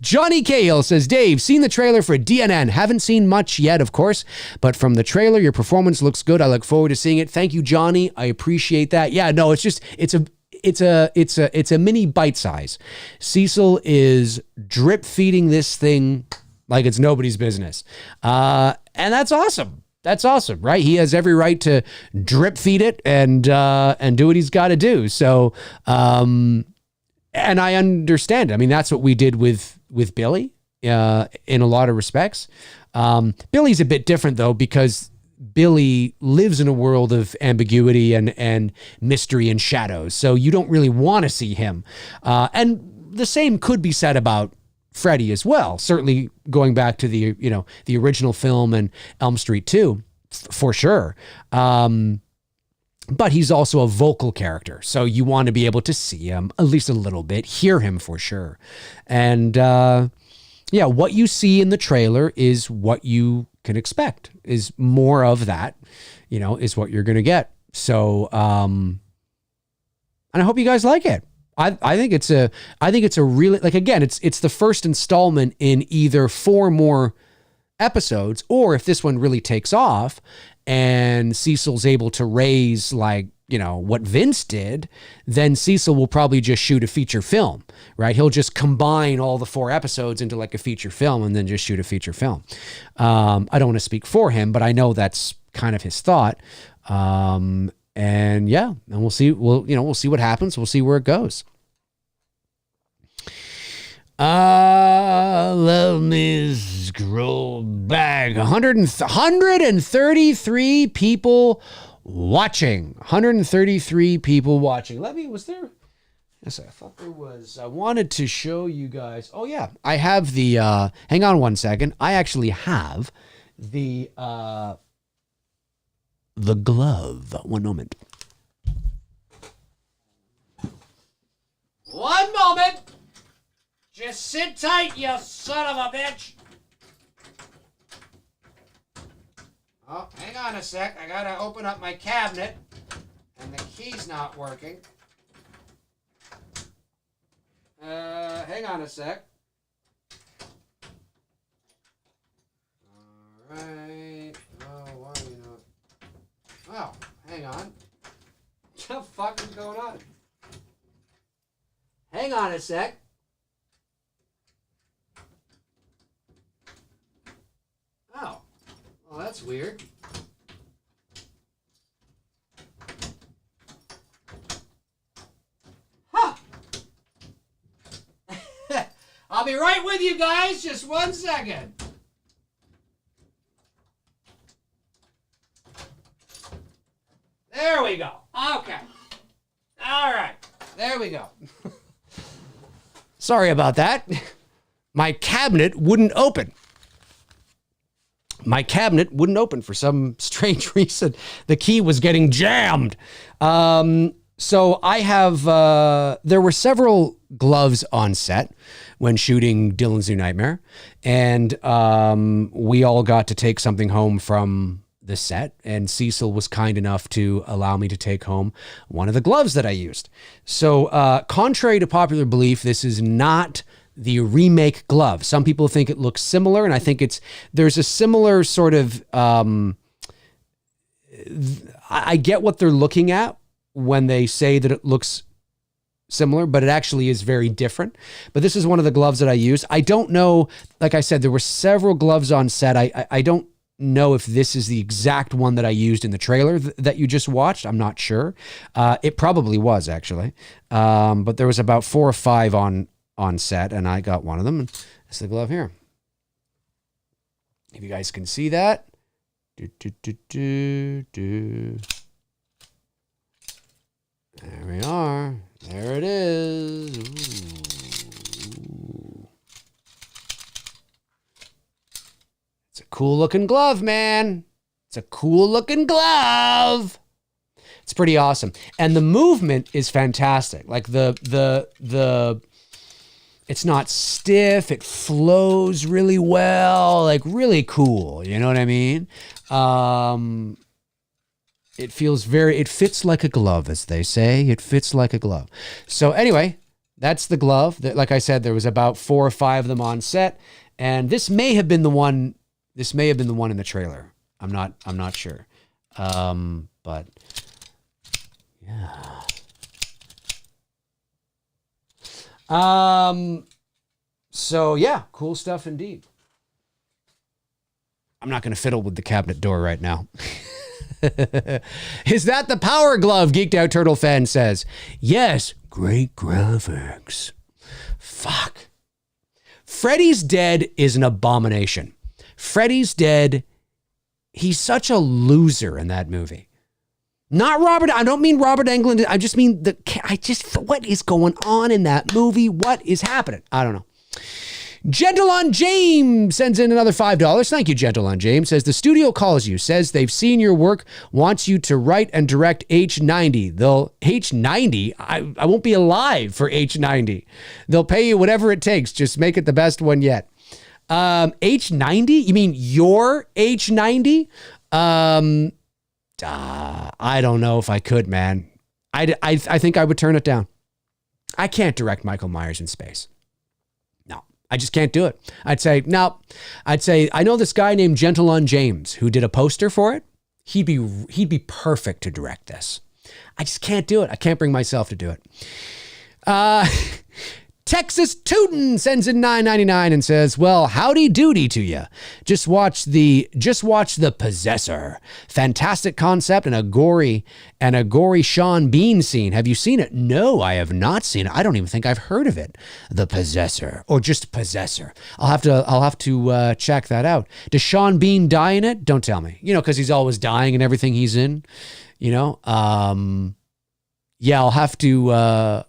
Johnny Cahill says, Dave, seen the trailer for DNN. Haven't seen much yet, of course, but from the trailer, your performance looks good. I look forward to seeing it. Thank you, Johnny. I appreciate that. Yeah, no, it's a mini bite size. Cecil is drip feeding this thing like it's nobody's business. And that's awesome. That's awesome, right? He has every right to drip feed it and do what he's got to do. So, and I understand. I mean, that's what we did with Billy in a lot of respects. Billy's a bit different though, because Billy lives in a world of ambiguity and mystery and shadows. So you don't really want to see him. And the same could be said about Freddy as well. Certainly going back to the original film and Elm Street 2, for sure. But he's also a vocal character. So you want to be able to see him at least a little bit, hear him for sure. And what you see in the trailer is what you can expect, is more of that, is what you're going to get. So, and I hope you guys like it. I think it's a really, like, again, it's the first installment in either 4 more episodes, or if this one really takes off and Cecil's able to raise what Vince did, then Cecil will probably just shoot a feature film, right? He'll just combine all the 4 episodes into like a feature film and then just shoot a feature film. I don't want to speak for him, but I know that's kind of his thought. And we'll see. We'll see what happens. We'll see where it goes. Let me scroll back. 133 people watching. 133 people watching. Yes, I thought there was. I wanted to show you guys. Oh yeah, I have the. Hang on one second. I actually have the glove. One moment. One moment. Just sit tight, you son of a bitch. Oh, hang on a sec. I gotta open up my cabinet, and the key's not working. Hang on a sec. All right. Oh, why are you not? Oh, hang on. What the fuck is going on? Hang on a sec. Oh, well, that's weird. Huh. I'll be right with you guys. Just 1 second. There we go. Okay. All right. There we go. Sorry about that. My cabinet wouldn't open. My cabinet wouldn't open for some strange reason. The key was getting jammed. So I have, there were several gloves on set when shooting Dylan's New Nightmare. And we all got to take something home from the set. And Cecil was kind enough to allow me to take home one of the gloves that I used. So contrary to popular belief, this is not the remake glove. Some people think it looks similar, and I think there's a similar sort of, I get what they're looking at when they say that it looks similar, but it actually is very different. But this is one of the gloves that I use. I don't know, like I said, there were several gloves on set. I don't know if this is the exact one that I used in the trailer that you just watched. I'm not sure. It probably was, actually. But there was about 4 or 5 on set, and I got one of them. And it's the glove here. If you guys can see that. There we are. There it is. Ooh. It's a cool looking glove, man. It's a cool looking glove. It's pretty awesome. And the movement is fantastic. Like it's not stiff. It flows really well. Like really cool. You know what I mean? It fits like a glove, as they say. It fits like a glove. So anyway, that's the glove. Like I said, there was about 4 or 5 of them on set, and this may have been the one. This may have been the one in the trailer. I'm not sure. But yeah. So yeah, cool stuff indeed. I'm not going to fiddle with the cabinet door right now. Is that the Power Glove? Geeked Out Turtle Fan says. Yes, great graphics. Fuck. Freddy's Dead is an abomination. Freddy's Dead, he's such a loser in that movie. Not Robert, I don't mean Robert Englund. I just mean what is going on in that movie? What is happening? I don't know. Gentle on James sends in another $5. Thank you, Gentle on James. Says the studio calls you, says they've seen your work, wants you to write and direct H90. They'll H90. I won't be alive for H90. They'll pay you whatever it takes. Just make it the best one yet. H90? You mean your H90? I don't know if I could, man. I think I would turn it down. I can't direct Michael Myers in space. I just can't do it. I'd say, no. I'd say, I know this guy named Gentle on James who did a poster for it. He'd be perfect to direct this. I just can't do it. I can't bring myself to do it. Texas Tootin sends in $9.99 and says, well, howdy doody to you. Just watch the Possessor. Fantastic concept and a gory Sean Bean scene. Have you seen it? No, I have not seen it. I don't even think I've heard of it. The Possessor, or just Possessor. I'll have to check that out. Does Sean Bean die in it? Don't tell me. You know, because he's always dying in everything he's in. You know, yeah, I'll have to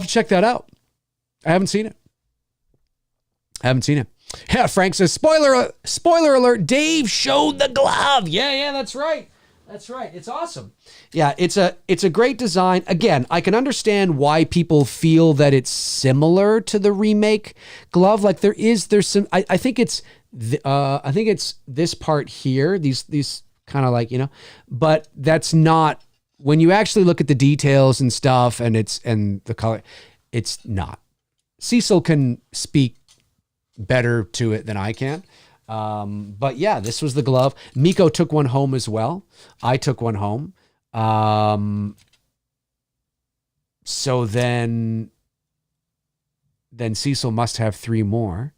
check that out. I haven't seen it. Yeah, Frank says, spoiler alert, Dave showed the glove. Yeah, that's right. It's awesome. Yeah, it's a great design. Again, I can understand why people feel that it's similar to the remake glove. Like there's some, I think it's this part here, these kind of like, you know, but that's not, when you actually look at the details and stuff and the color, it's not. Cecil can speak better to it than I can. But yeah, this was the glove. Miko took one home as well. I took one home. So then Cecil must have 3 more.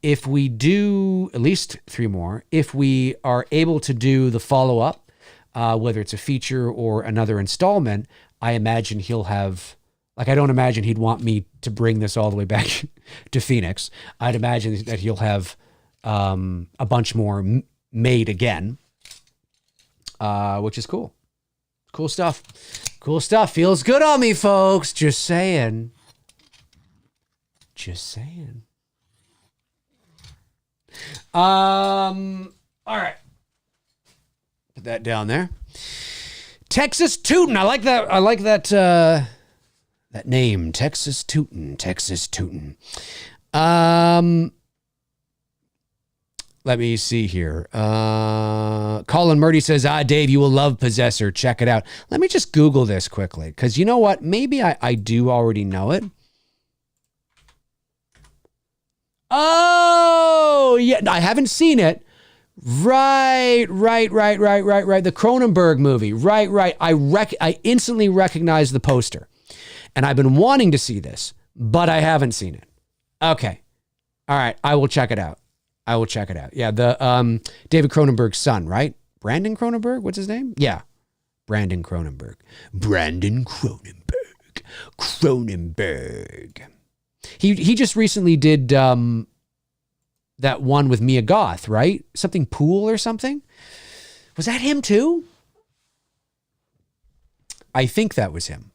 If we do at least 3 more, if we are able to do the follow-up, whether it's a feature or another installment, I imagine he'll have, like, I don't imagine he'd want me to bring this all the way back to Phoenix. I'd imagine that he'll have a bunch more made again, which is cool. Cool stuff. Feels good on me, folks. Just saying. All right. Put that down there. Texas Tootin'. I like that that name. Texas Tootin'. Let's Let me see here. Colin Murdy says, Dave, you will love Possessor. Check it out. Let me just Google this quickly, because you know what? Maybe I do already know it. Oh, yeah. I haven't seen it. Right. The Cronenberg movie. Right. I instantly recognize the poster. And I've been wanting to see this, but I haven't seen it. Okay. All right. I will check it out. Yeah, the David Cronenberg's son, right? Brandon Cronenberg? What's his name? Yeah. Brandon Cronenberg. Cronenberg. He just recently did that one with Mia Goth, right? Something Pool or something? Was that him too? I think that was him.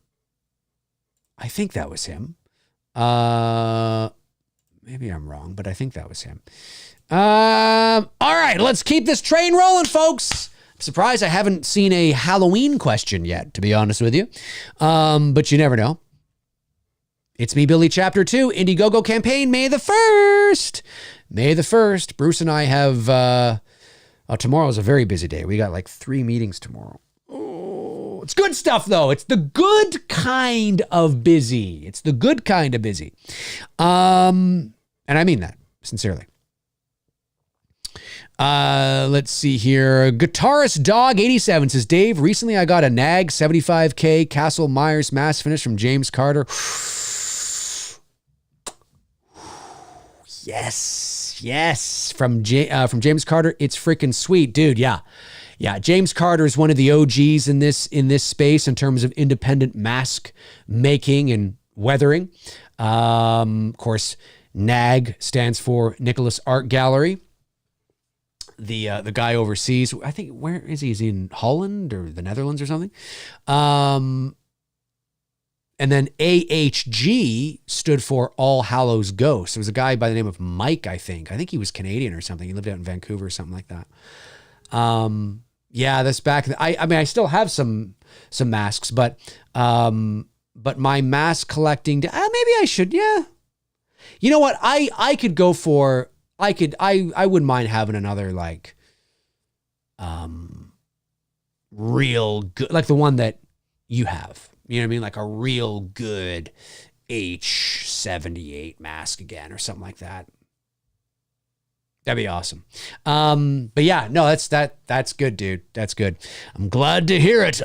Maybe I'm wrong, but I think that was him. All right, let's keep this train rolling, folks. I'm surprised I haven't seen a Halloween question yet, to be honest with you. But you never know. It's Me, Billy, Chapter 2, Indiegogo campaign, May the 1st. May the 1st. Bruce and I have, tomorrow's a very busy day. We got like 3 meetings tomorrow. Oh, it's good stuff, though. It's the good kind of busy. And I mean that sincerely. Let's see here. Guitarist Dog 87 says, Dave, recently I got a NAG 75K Castle Myers mass finish from James Carter. Yes. From James Carter. It's freaking sweet, dude. Yeah. James Carter is one of the OGs in this space in terms of independent mask making and weathering. Of course, NAG stands for Nicholas Art Gallery. The guy overseas, I think, where is he? Is he in Holland or the Netherlands or something? And then AHG stood for All Hallows Ghost. There was a guy by the name of Mike, I think. I think he was Canadian or something. He lived out in Vancouver or something like that. Yeah, that's back. I mean, I still have some masks, but my mask collecting, maybe I should, yeah. You know what? I could go for, I wouldn't mind having another like, real good, like the one that you have, you know what I mean? Like a real good H78 mask again or something like that. That'd be awesome. But yeah, no, that's good, dude. That's good. I'm glad to hear it.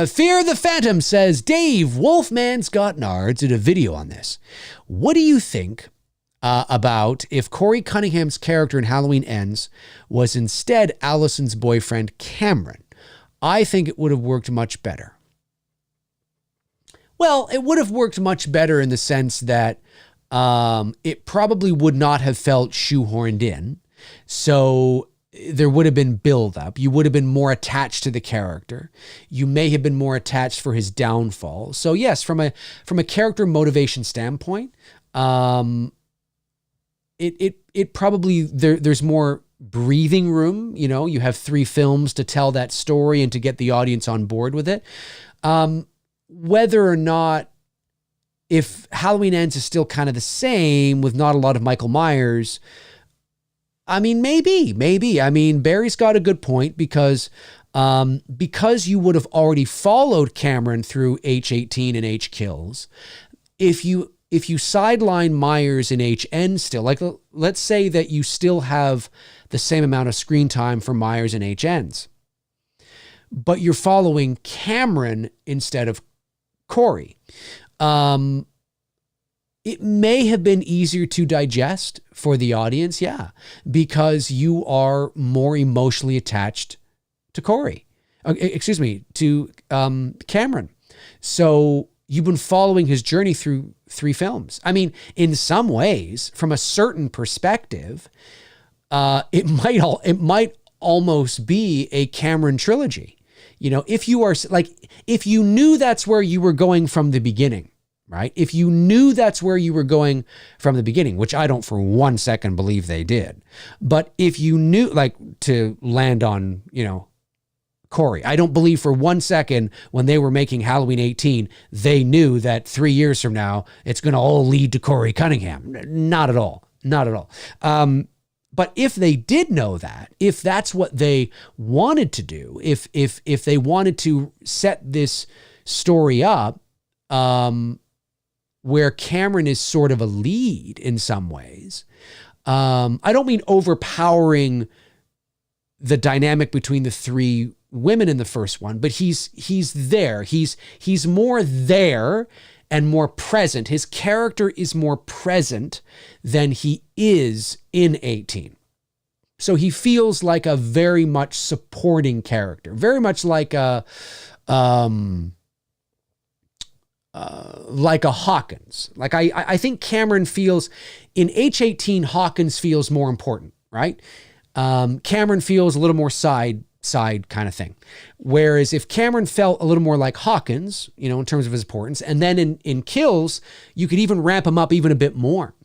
Fear the Phantom says, Dave, Wolfman Scott Nards did a video on this. What do you think about if Corey Cunningham's character in Halloween Ends was instead Allison's boyfriend, Cameron? I think it would have worked much better. Well, it would have worked much better in the sense that it probably would not have felt shoehorned in. So there would have been buildup. You would have been more attached to the character. You may have been more attached for his downfall. So yes, from a character motivation standpoint, it probably there's more breathing room. You know, you have 3 films to tell that story and to get the audience on board with it. Whether or not, if Halloween Ends is still kind of the same with not a lot of Michael Myers, I mean, maybe. I mean, Barry's got a good point because you would have already followed Cameron through H18 and H kills. If you sideline Myers in HN still, like let's say that you still have the same amount of screen time for Myers and HNs, but you're following Cameron instead of Corey. It may have been easier to digest for the audience, yeah, because you are more emotionally attached to Corey. To Cameron. So you've been following his journey through 3 films. I mean, in some ways, from a certain perspective, it might almost be a Cameron trilogy. You know, if you knew that's where you were going from the beginning, right? If you knew that's where you were going from the beginning, which I don't for 1 second believe they did. But if you knew, like, to land on, you know, Corey, I don't believe for 1 second when they were making Halloween 18, they knew that 3 years from now, it's going to all lead to Corey Cunningham. Not at all. Not at all. But if they did know that, if that's what they wanted to do, if they wanted to set this story up, where Cameron is sort of a lead in some ways, I don't mean overpowering the dynamic between the three women in the first one, but he's there. He's more there and more present. His character is more present than he is in 18. So he feels like a very much supporting character, very much like a Hawkins. Like I think Cameron feels in H18, Hawkins feels more important, right? Cameron feels a little more side kind of thing. Whereas if Cameron felt a little more like Hawkins, in terms of his importance, and then in Kills, you could even ramp him up even a bit more.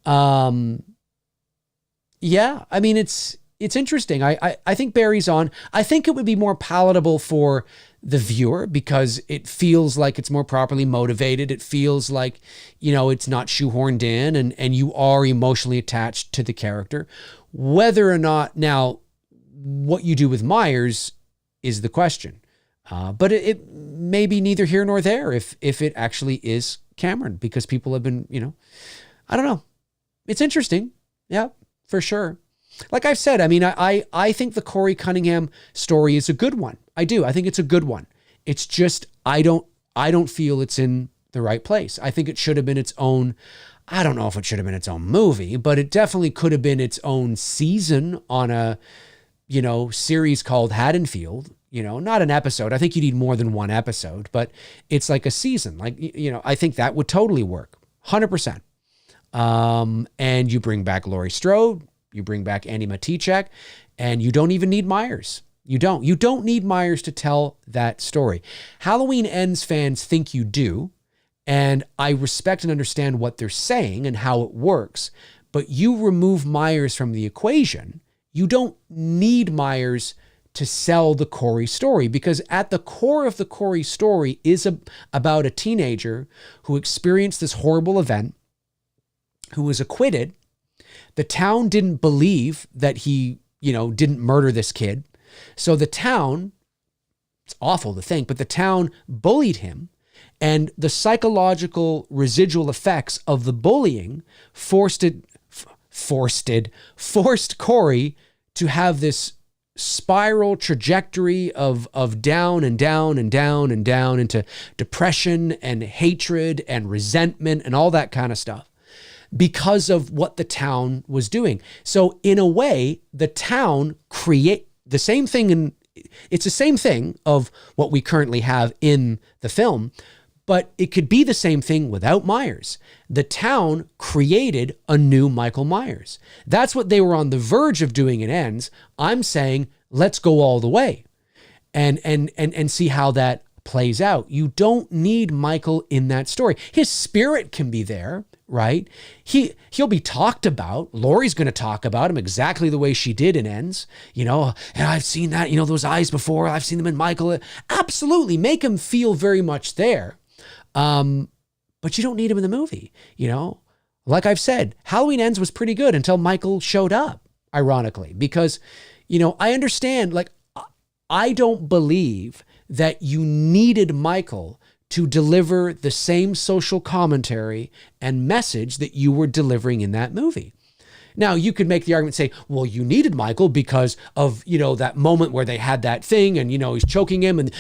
Yeah, I mean, it's interesting. I think Barry's on. I think it would be more palatable for the viewer because it feels like it's more properly motivated. It feels like, it's not shoehorned in and you are emotionally attached to the character. Whether or not now what you do with Myers is the question. But it may be neither here nor there if it actually is Cameron, because people have been, I don't know. It's interesting. Yeah, for sure. Like I've said, I mean, I think the Corey Cunningham story is a good one. I do. I think it's a good one. It's just, I don't feel it's in the right place. I think it should have been its own, I don't know if it should have been its own movie, but it definitely could have been its own season on a, series called Haddonfield, not an episode. I think you need more than one episode, but it's like a season. Like, I think that would totally work. 100%. And you bring back Laurie Strode, you bring back Andy Matichak, and you don't even need Myers. You don't need Myers to tell that story. Halloween Ends fans think you do, and I respect and understand what they're saying and how it works, but you remove Myers from the equation. You don't need Myers to sell the Corey story, because at the core of the Corey story is about a teenager who experienced this horrible event, who was acquitted. The town didn't believe that he, didn't murder this kid. So the town, it's awful to think, but the town bullied him, and the psychological residual effects of the bullying forced Corey to have this spiral trajectory of down and down and down and down into depression and hatred and resentment and all that kind of stuff because of what the town was doing. So in a way, the town create the same thing, it's the same thing of what we currently have in the film, but it could be the same thing without Myers. The town created a new Michael Myers. That's what they were on the verge of doing in Ends. I'm saying, let's go all the way and see how that plays out. You don't need Michael in that story. His spirit can be there, right? He'll be talked about. Laurie's going to talk about him exactly the way she did in Ends. And I've seen that, those eyes before. I've seen them in Michael. Absolutely. Make him feel very much there. But you don't need him in the movie. Like I've said, Halloween Ends was pretty good until Michael showed up, ironically, because, I understand, like, I don't believe that you needed Michael to deliver the same social commentary and message that you were delivering in that movie. Now, you could make the argument, say, well, you needed Michael because of, that moment where they had that thing and, he's choking him and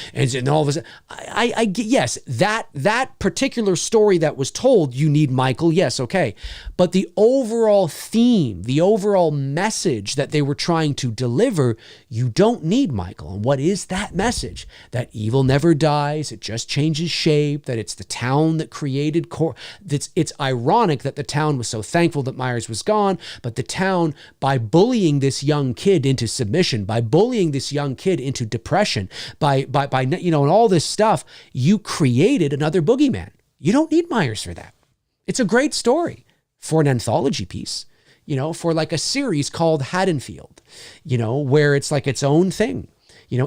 all of a sudden, I yes, that particular story that was told, you need Michael. Yes. Okay. But the overall theme, the overall message that they were trying to deliver, you don't need Michael. And what is that message? That evil never dies. It just changes shape, that it's the town that created it's ironic that the town was so thankful that Myers was gone. But the town, by bullying this young kid into submission, by bullying this young kid into depression, by and all this stuff, you created another boogeyman. You don't need Myers for that. It's a great story for an anthology piece, for like a series called Haddonfield, where it's like its own thing.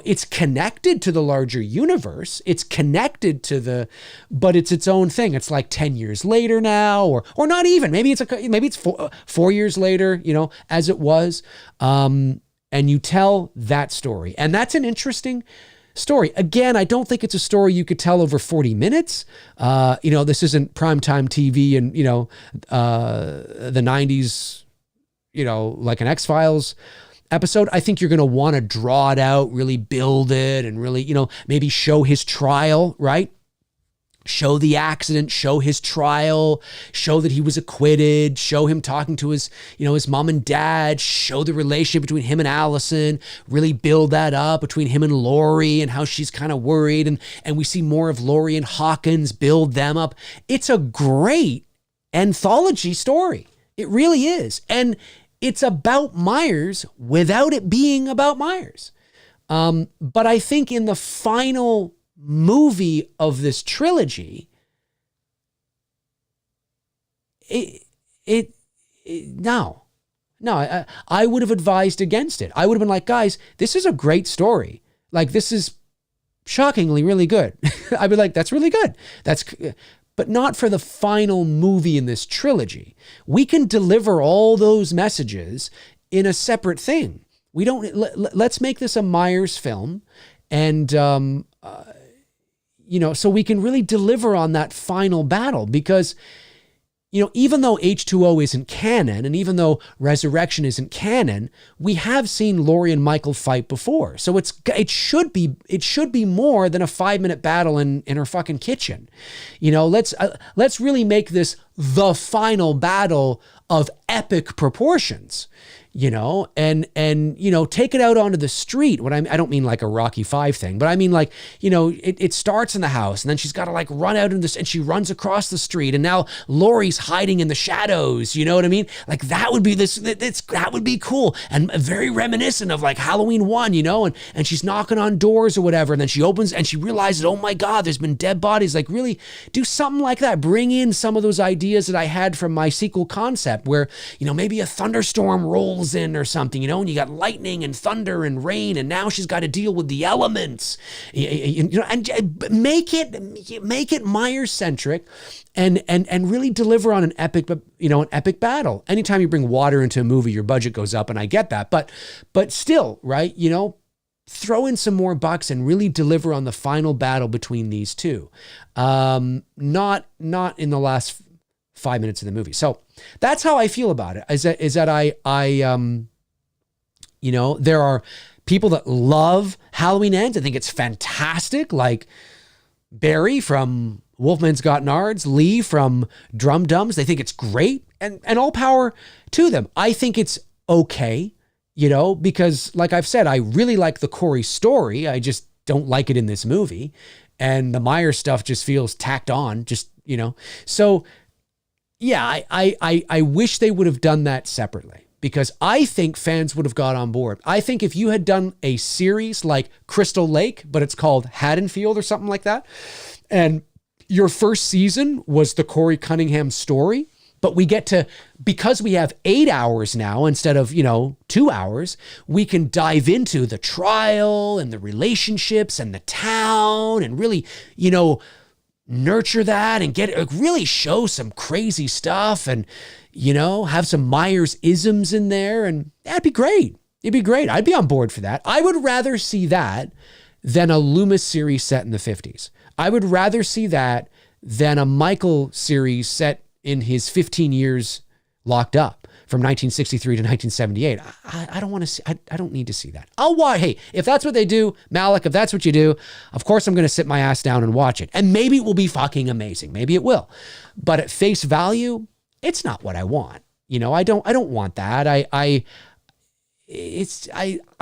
It's connected to the larger universe. It's connected to but it's its own thing. It's like 10 years later now, or not even. Maybe it's 4 years later, as it was. And you tell that story. And that's an interesting story. Again, I don't think it's a story you could tell over 40 minutes. This isn't primetime TV and, the 90s, like an X-Files episode. I think you're going to want to draw it out, really build it, and really, maybe show his trial, right? Show the accident, show his trial, show that he was acquitted, show him talking to his mom and dad, show the relationship between him and Allison, really build that up between him and Lori and how she's kind of worried. And we see more of Lori and Hawkins, build them up. It's a great anthology story. It really is. And it's about Myers without it being about Myers. But I think in the final movie of this trilogy, no, I would have advised against it. I would have been like, guys, this is a great story. Like, this is shockingly really good. I'd be like, that's really good. But not for the final movie in this trilogy. We can deliver all those messages in a separate thing. Let's make this a Myers film, and so we can really deliver on that final battle, because, even though H2O isn't canon, and even though Resurrection isn't canon, we have seen Lori and Michael fight before. So it should be more than a 5-minute battle in her fucking kitchen. Let's really make this the final battle of epic proportions. Take it out onto the street. I don't mean like a Rocky V thing, but I mean like, it starts in the house, and then she's got to like run out in this, and she runs across the street, and now Lori's hiding in the shadows. You know what I mean? Like, that would be that would be cool, and very reminiscent of like Halloween 1, and she's knocking on doors or whatever, and then she opens and she realizes, oh my God, there's been dead bodies. Like, really do something like that. Bring in some of those ideas that I had from my sequel concept, where, maybe a thunderstorm rolls in or something, and you got lightning and thunder and rain, and now she's got to deal with the elements, and make it Myers centric, and really deliver on an epic battle. Anytime you bring water into a movie, your budget goes up, and I get that, but still, right? Throw in some more bucks and really deliver on the final battle between these two. Not in the last 5 minutes of the movie. So that's how I feel about it. Is that I there are people that love Halloween Ends. I think it's fantastic. Like Barry from Wolfman's Got Nards, Lee from Drum Dums. They think it's great, and all power to them. I think it's okay, because like I've said, I really like the Corey story. I just don't like it in this movie. And the Myers stuff just feels tacked on, So yeah, I wish they would have done that separately, because I think fans would have got on board. I think if you had done a series like Crystal Lake, but it's called Haddonfield or something like that, and your first season was the Corey Cunningham story, but because we have 8 hours now instead of, 2 hours, we can dive into the trial and the relationships and the town and really, nurture that and really show some crazy stuff, and, have some Myers isms in there, and that'd be great. It'd be great. I'd be on board for that. I would rather see that than a Loomis series set in the 50s. I would rather see that than a Michael series set in his 15 years locked up from 1963 to 1978. I don't want to see, I don't need to see that. I'll watch. Hey, if that's what they do, Malik, if that's what you do, of course I'm going to sit my ass down and watch it. And maybe it will be fucking amazing. Maybe it will. But at face value, it's not what I want. I don't want that. I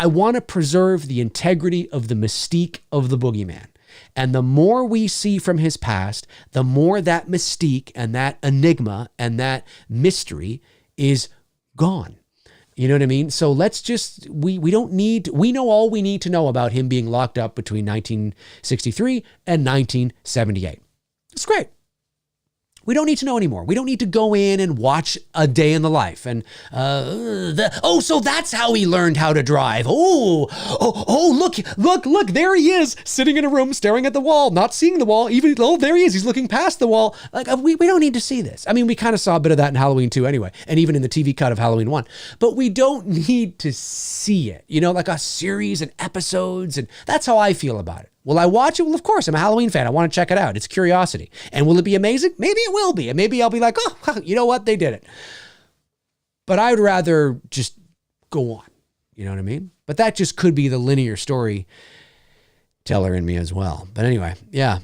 want to preserve the integrity of the mystique of the boogeyman. And the more we see from his past, the more that mystique and that enigma and that mystery is gone. You know what I mean? So let's just, we know all we need to know about him being locked up between 1963 and 1978. It's great. We don't need to know anymore. We don't need to go in and watch a day in the life. And, so that's how he learned how to drive. Look, there he is, sitting in a room, staring at the wall, not seeing the wall. There he is, he's looking past the wall. Like, we don't need to see this. I mean, we kind of saw a bit of that in Halloween 2 anyway, and even in the TV cut of Halloween 1. But we don't need to see it, like a series and episodes, and that's how I feel about it. Will I watch it? Well, of course, I'm a Halloween fan. I want to check it out. It's curiosity. And will it be amazing? Maybe it will be. And maybe I'll be like, oh, you know what? They did it. But I would rather just go on. You know what I mean? But that just could be the linear storyteller in me as well. But anyway, yeah.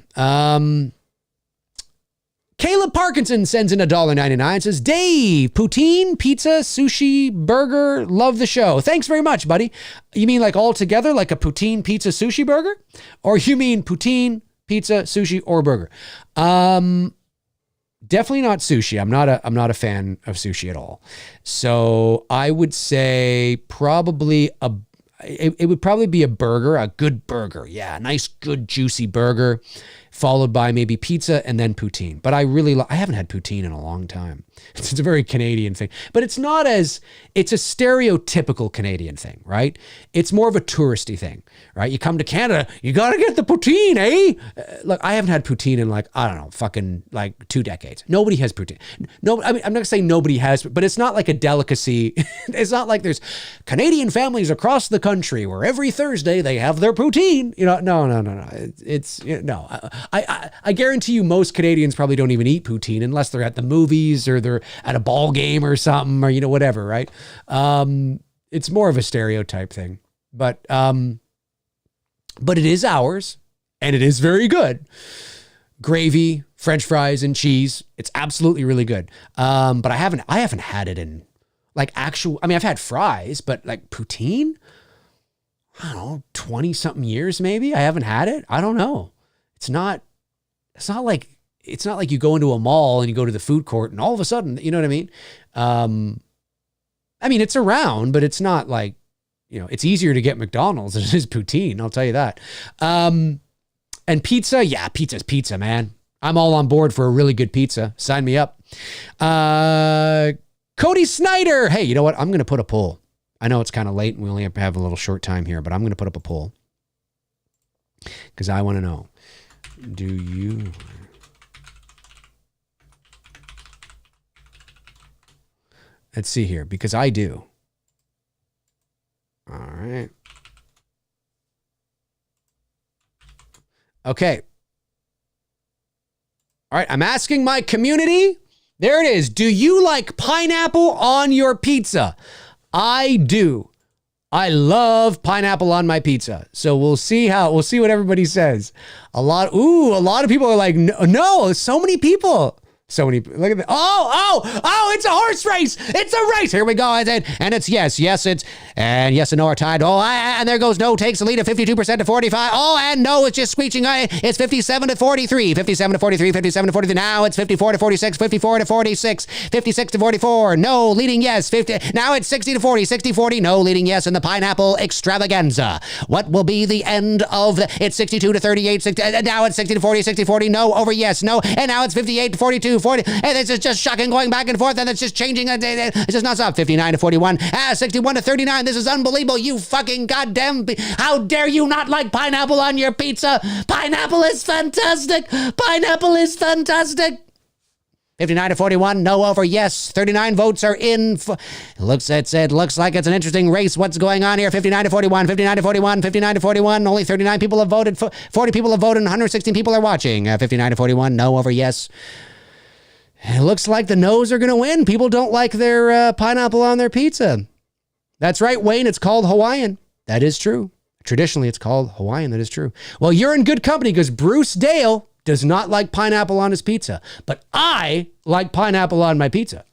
Caleb Parkinson sends in $1.99, says, Dave, poutine, pizza, sushi, burger, love the show. Thanks very much, buddy. You mean like all together, like a poutine, pizza, sushi, burger? Or you mean poutine, pizza, sushi, or burger? Definitely not sushi. I'm not a fan of sushi at all. So I would say probably it would probably be a burger, a good burger. Yeah, a nice, good, juicy burger, followed by maybe pizza and then poutine. But I haven't had poutine in a long time. It's a very Canadian thing, but it's a stereotypical Canadian thing, right? It's more of a touristy thing, right? You come to Canada, you got to get the poutine, eh? Look, I haven't had poutine in fucking 2 decades. Nobody has poutine. No, I mean, I'm not saying nobody has, but it's not like a delicacy. It's not like there's Canadian families across the country where every Thursday they have their poutine. No. I guarantee you most Canadians probably don't even eat poutine unless they're at the movies or they're at a ball game or something or, whatever, right? It's more of a stereotype thing, but it is ours and it is very good. Gravy, French fries and cheese. It's absolutely really good. But I haven't had it in I've had fries, but like poutine, I don't know, 20 something years, maybe. I haven't had it. I don't know. It's not like you go into a mall and you go to the food court and all of a sudden, you know what I mean? I mean, it's around, but it's not like, it's easier to get McDonald's than it is poutine. I'll tell you that. And pizza. Yeah, pizza's pizza, man. I'm all on board for a really good pizza. Sign me up. Cody Snyder. Hey, you know what? I'm going to put a poll. I know it's kind of late and we only have a little short time here, but I'm going to put up a poll because I want to know. Do you... Let's see here, because I do. All right. Okay. All right, I'm asking my community. There it is. Do you like pineapple on your pizza? I do. I love pineapple on my pizza. So we'll see what everybody says. A lot of people are like, no, so many people. Look at that. Oh, it's a horse race. It's a race. Here we go. And it's yes, and yes and no are tied. And there goes no, takes the lead of 52% to 45. And no, it's just screeching. It's 57 to 43, 57 to 43, 57 to 43. Now it's 54 to 46, 54 to 46, 56 to 44. No, leading yes, 50. Now it's 60 to 40, 60 40. No, leading yes in the pineapple extravaganza. What will be the end of it's 62 to 38, 60. Now it's 60 to 40, 60 40. No, over yes, no. And now it's 58 to 42. 40, and it's just shocking, going back and forth, and it's just changing. It's just not stop. 59 to 41, 61 to 39. This is unbelievable. You fucking goddamn! How dare you not like pineapple on your pizza? Pineapple is fantastic. Pineapple is fantastic. 59 to 41, no over yes. 39 votes are in. Looks like it's an interesting race. What's going on here? 59 to 41, 59 to 41, 59 to 41. Only 39 people have voted. 40 people have voted, and 116 people are watching. 59 to 41, no over yes. It looks like the no's are going to win. People don't like their pineapple on their pizza. That's right, Wayne. It's called Hawaiian. That is true. Traditionally, it's called Hawaiian. That is true. Well, you're in good company because Bruce Dale does not like pineapple on his pizza, but I like pineapple on my pizza.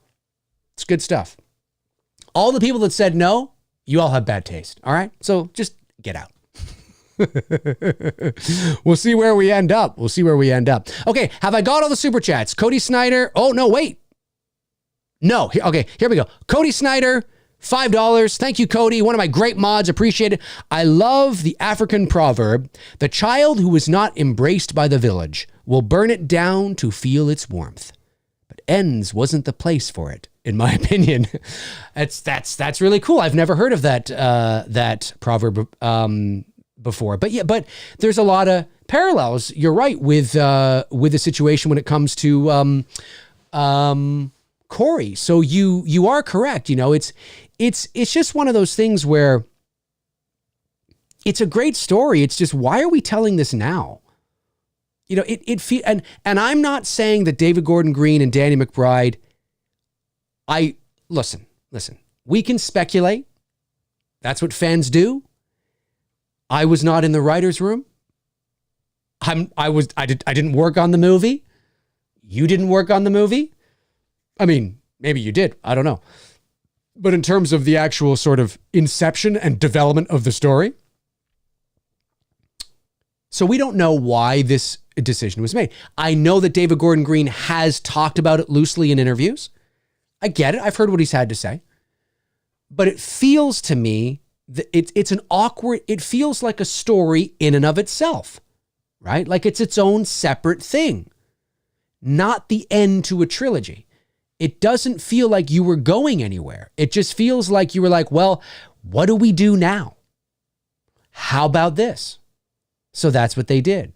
It's good stuff. All the people that said no, you all have bad taste. All right? So just get out. We'll see where we end up. Okay, have I got all the super chats? Cody Snyder. Oh, no, wait. No. Okay, here we go. Cody Snyder, $5. Thank you, Cody. One of my great mods. Appreciate it. I love the African proverb, the child who is not embraced by the village will burn it down to feel its warmth. ends wasn't the place for it, in my opinion. That's really cool. I've never heard of that proverb before. But there's a lot of parallels. You're right with the situation when it comes to Corey. So you are correct. It's just one of those things where it's a great story. It's just, why are we telling this now? And I'm not saying that David Gordon Green and Danny McBride, listen, we can speculate. That's what fans do. I was not in the writer's room. I didn't work on the movie. You didn't work on the movie. I mean, maybe you did. I don't know. But in terms of the actual sort of inception and development of the story, so we don't know why this decision was made. I know that David Gordon Green has talked about it loosely in interviews. I get it. I've heard what he's had to say. But it feels to me that it feels like a story in and of itself, right? Like it's its own separate thing, not the end to a trilogy. It doesn't feel like you were going anywhere. It just feels like you were like, well, what do we do now? How about this? So that's what they did.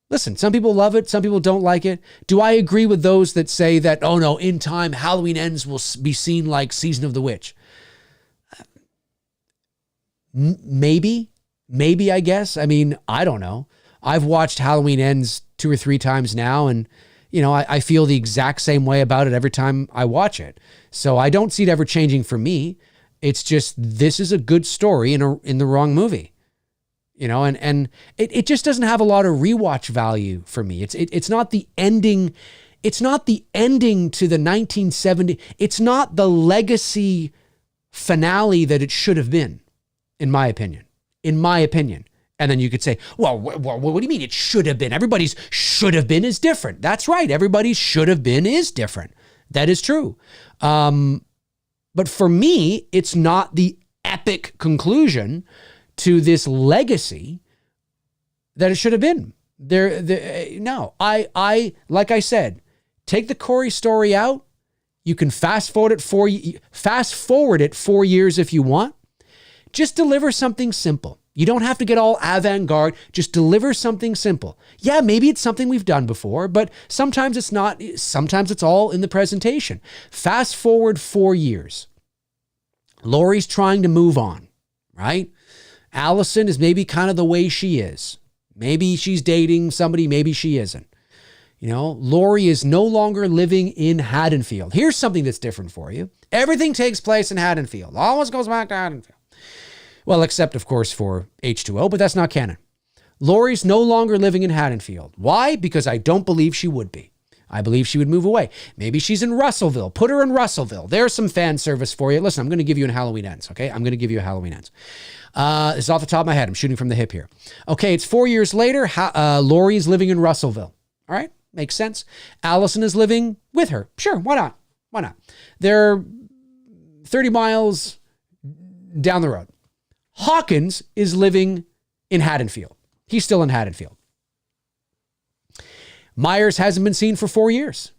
Listen, some people love it. Some people don't like it. Do I agree with those that say that, oh no, in time, Halloween Ends will be seen like Season of the Witch? Maybe, I guess. I mean, I don't know. I've watched Halloween Ends 2 or 3 times now, and I feel the exact same way about it every time I watch it. So I don't see it ever changing for me. It's just, this is a good story in the wrong movie. And it just doesn't have a lot of rewatch value for me. It's not the ending. It's not the ending to the 1970. It's not the legacy finale that it should have been, in my opinion. And then you could say, well, what do you mean it should have been? Everybody's should have been is different. That's right. Everybody's should have been is different. That is true. But for me, it's not the epic conclusion to this legacy that it should have been. No, I like I said, take the Corey story out. You can fast forward it 4 years if you want. Just deliver something simple. You don't have to get all avant-garde. Just deliver something simple. Yeah, maybe it's something we've done before, but sometimes it's not. Sometimes it's all in the presentation. Fast forward 4 years. Laurie's trying to move on, right? Allison is maybe kind of the way she is. Maybe she's dating somebody, maybe she isn't. Laurie is no longer living in Haddonfield. Here's something that's different for you. Everything takes place in Haddonfield. Always goes back to Haddonfield. Well, except, of course, for H2O, but that's not canon. Laurie's no longer living in Haddonfield. Why? Because I don't believe she would be. I believe she would move away. Maybe she's in Russellville. Put her in Russellville. There's some fan service for you. Listen, I'm going to give you a Halloween Ends, okay? I'm going to give you a Halloween Ends. This is off the top of my head. I'm shooting from the hip here. Okay, it's 4 years later. Laurie's living in Russellville. All right, makes sense. Allison is living with her. Sure, why not? Why not? They're 30 miles down the road. Hawkins is living in Haddonfield. He's still in Haddonfield. Myers hasn't been seen for 4 years.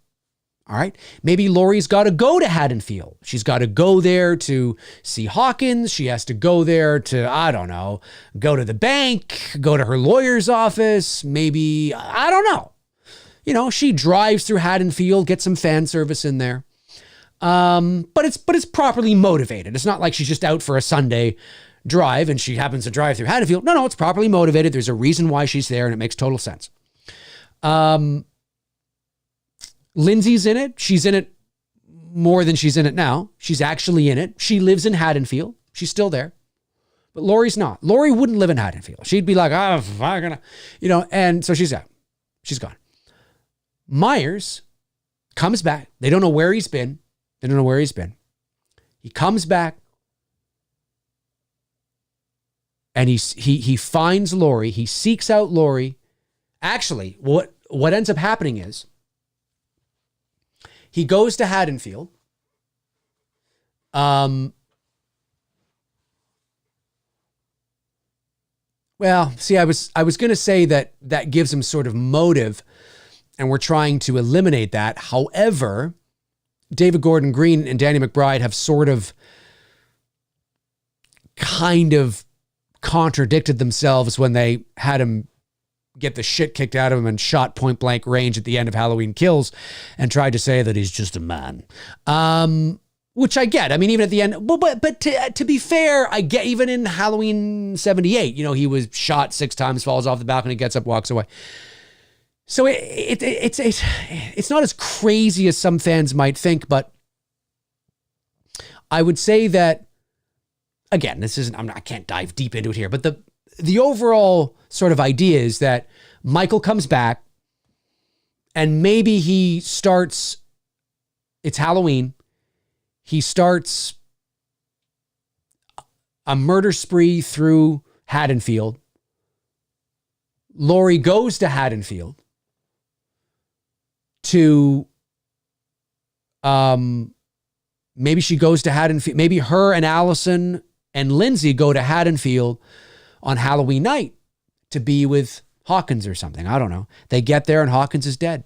All right. Maybe Laurie's got to go to Haddonfield. She's got to go there to see Hawkins. She has to go there to, I don't know, go to the bank, go to her lawyer's office. Maybe, I don't know. She drives through Haddonfield, gets some fan service in there. But it's properly motivated. It's not like she's just out for a Sunday drive and she happens to drive through Haddonfield. No, it's properly motivated. There's a reason why she's there and it makes total sense. Lindsay's in it. She's in it more than she's in it now. She's actually in it. She lives in Haddonfield. She's still there. But Laurie's not. Laurie wouldn't live in Haddonfield. She'd be like, I'm gonna, and so she's out. She's gone. Myers comes back. They don't know where he's been. He comes back and he finds Laurie. He seeks out Laurie. Actually, what ends up happening is he goes to Haddonfield. Well, see, I was going to say that gives him sort of motive, and we're trying to eliminate that. However, David Gordon Green and Danny McBride have sort of kind of contradicted themselves when they had him get the shit kicked out of him and shot point blank range at the end of Halloween Kills and tried to say that he's just a man. Which I get. I mean, even at the end, but to be fair, I get even in Halloween 78, he was shot 6 times, falls off the balcony, gets up, walks away. So it's not as crazy as some fans might think, but I would say that, again, this isn't, I can't dive deep into it here, but the overall sort of idea is that Michael comes back and maybe he starts, it's Halloween, he starts a murder spree through Haddonfield. Laurie goes to Haddonfield to, maybe she goes to Haddonfield, maybe her and Allison and Lindsay go to Haddonfield on Halloween night to be with Hawkins or something. I don't know. They get there and Hawkins is dead.